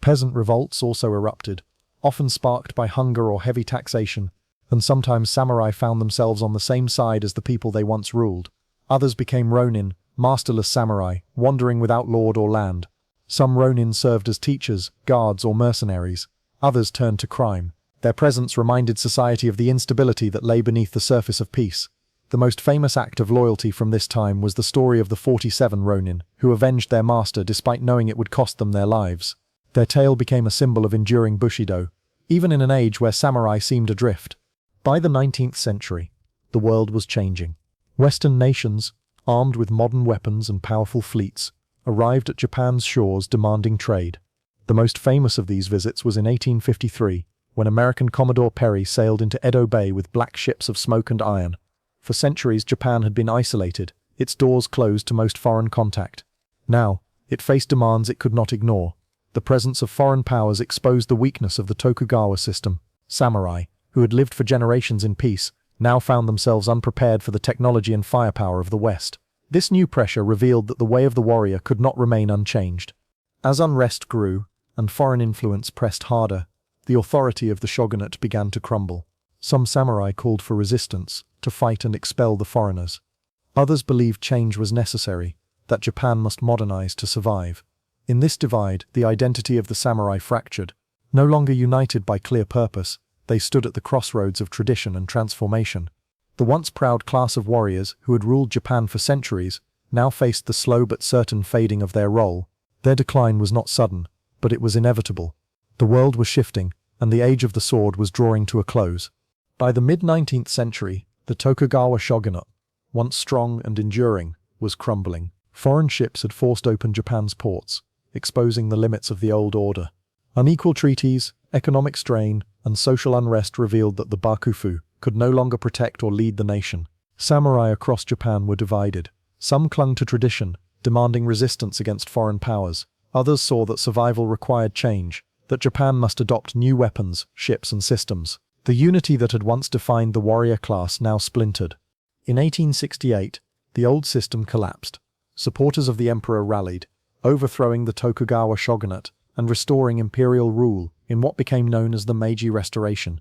Peasant revolts also erupted, often sparked by hunger or heavy taxation, and sometimes samurai found themselves on the same side as the people they once ruled. Others became ronin, masterless samurai, wandering without lord or land. Some ronin served as teachers, guards, or mercenaries. Others turned to crime. Their presence reminded society of the instability that lay beneath the surface of peace. The most famous act of loyalty from this time was the story of the 47 ronin, who avenged their master despite knowing it would cost them their lives. Their tale became a symbol of enduring bushido, even in an age where samurai seemed adrift. By the 19th century, the world was changing. Western nations, armed with modern weapons and powerful fleets, arrived at Japan's shores demanding trade. The most famous of these visits was in 1853, when American Commodore Perry sailed into Edo Bay with black ships of smoke and iron. For centuries, Japan had been isolated, its doors closed to most foreign contact. Now, it faced demands it could not ignore. The presence of foreign powers exposed the weakness of the Tokugawa system. Samurai, who had lived for generations in peace, now found themselves unprepared for the technology and firepower of the West. This new pressure revealed that the way of the warrior could not remain unchanged. As unrest grew, and foreign influence pressed harder, the authority of the shogunate began to crumble. Some samurai called for resistance, to fight and expel the foreigners. Others believed change was necessary, that Japan must modernize to survive. In this divide, the identity of the samurai fractured. No longer united by clear purpose, they stood at the crossroads of tradition and transformation. The once proud class of warriors who had ruled Japan for centuries now faced the slow but certain fading of their role. Their decline was not sudden, but it was inevitable. The world was shifting, and the age of the sword was drawing to a close. By the mid-19th century, the Tokugawa shogunate, once strong and enduring, was crumbling. Foreign ships had forced open Japan's ports, exposing the limits of the old order. Unequal treaties, economic strain, and social unrest revealed that the Bakufu could no longer protect or lead the nation. Samurai across Japan were divided. Some clung to tradition, demanding resistance against foreign powers. Others saw that survival required change, that Japan must adopt new weapons, ships, and systems. The unity that had once defined the warrior class now splintered. In 1868, the old system collapsed. Supporters of the emperor rallied, overthrowing the Tokugawa shogunate and restoring imperial rule in what became known as the Meiji Restoration.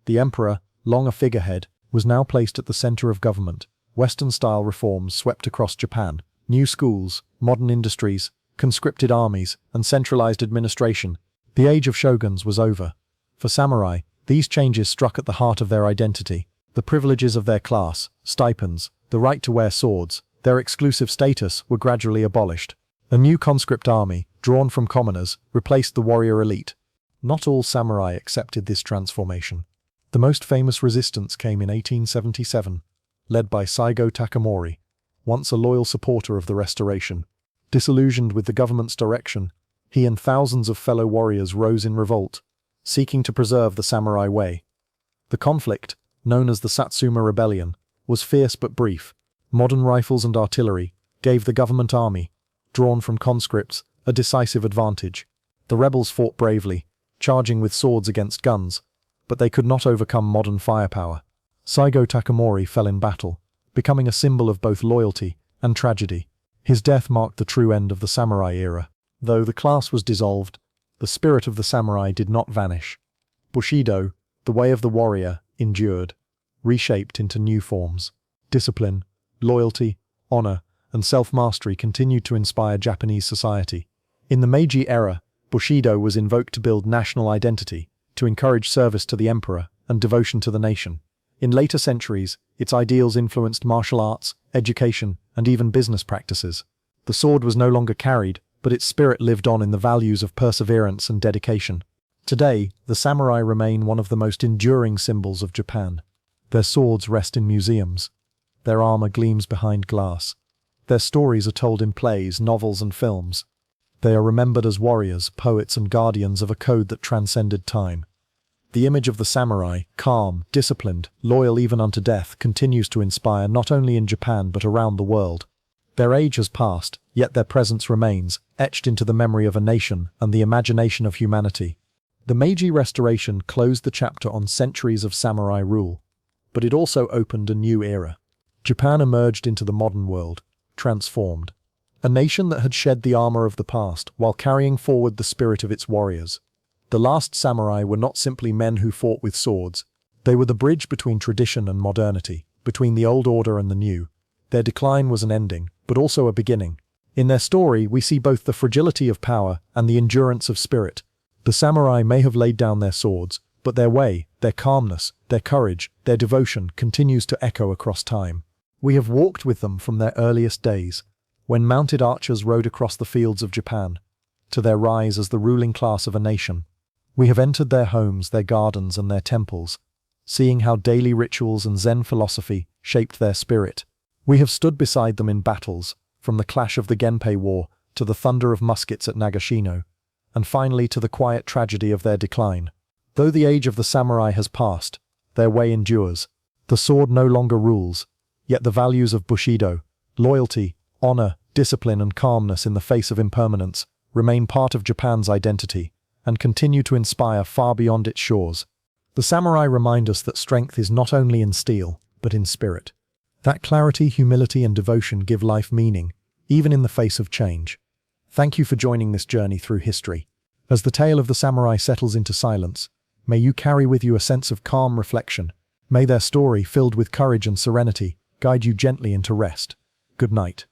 The emperor, long a figurehead, was now placed at the center of government. Western-style reforms swept across Japan. New schools, modern industries, conscripted armies, and centralized administration. The age of shoguns was over. For samurai, these changes struck at the heart of their identity. The privileges of their class, stipends, the right to wear swords, their exclusive status were gradually abolished. A new conscript army, drawn from commoners, replaced the warrior elite. Not all samurai accepted this transformation. The most famous resistance came in 1877, led by Saigo Takamori, once a loyal supporter of the Restoration. Disillusioned with the government's direction, he and thousands of fellow warriors rose in revolt, seeking to preserve the samurai way. The conflict, known as the Satsuma Rebellion, was fierce but brief. Modern rifles and artillery gave the government army, drawn from conscripts, a decisive advantage. The rebels fought bravely, charging with swords against guns, but they could not overcome modern firepower. Saigo Takamori fell in battle, becoming a symbol of both loyalty and tragedy. His death marked the true end of the samurai era. Though the class was dissolved, the spirit of the samurai did not vanish. Bushido, the way of the warrior, endured, reshaped into new forms. Discipline, loyalty, honor, and self-mastery continued to inspire Japanese society. In the Meiji era, Bushido was invoked to build national identity, to encourage service to the emperor and devotion to the nation. In later centuries, its ideals influenced martial arts, education, and even business practices. The sword was no longer carried, but its spirit lived on in the values of perseverance and dedication. Today, the samurai remain one of the most enduring symbols of Japan. Their swords rest in museums. Their armor gleams behind glass. Their stories are told in plays, novels, and films. They are remembered as warriors, poets, and guardians of a code that transcended time. The image of the samurai, calm, disciplined, loyal even unto death, continues to inspire not only in Japan but around the world. Their age has passed, yet their presence remains, etched into the memory of a nation and the imagination of humanity. The Meiji Restoration closed the chapter on centuries of samurai rule, but it also opened a new era. Japan emerged into the modern world, transformed. A nation that had shed the armor of the past while carrying forward the spirit of its warriors. The last samurai were not simply men who fought with swords. They were the bridge between tradition and modernity, between the old order and the new. Their decline was an ending, but also a beginning. In their story, we see both the fragility of power and the endurance of spirit. The samurai may have laid down their swords, but their way, their calmness, their courage, their devotion continues to echo across time. We have walked with them from their earliest days, when mounted archers rode across the fields of Japan, to their rise as the ruling class of a nation. We have entered their homes, their gardens, and their temples, seeing how daily rituals and Zen philosophy shaped their spirit. We have stood beside them in battles, from the clash of the Genpei War to the thunder of muskets at Nagashino, and finally to the quiet tragedy of their decline. Though the age of the samurai has passed, their way endures. The sword no longer rules, yet the values of Bushido, loyalty, honor, discipline, and calmness in the face of impermanence remain part of Japan's identity and continue to inspire far beyond its shores. The samurai remind us that strength is not only in steel, but in spirit. That clarity, humility, and devotion give life meaning, even in the face of change. Thank you for joining this journey through history. As the tale of the samurai settles into silence, may you carry with you a sense of calm reflection. May their story, filled with courage and serenity, guide you gently into rest. Good night.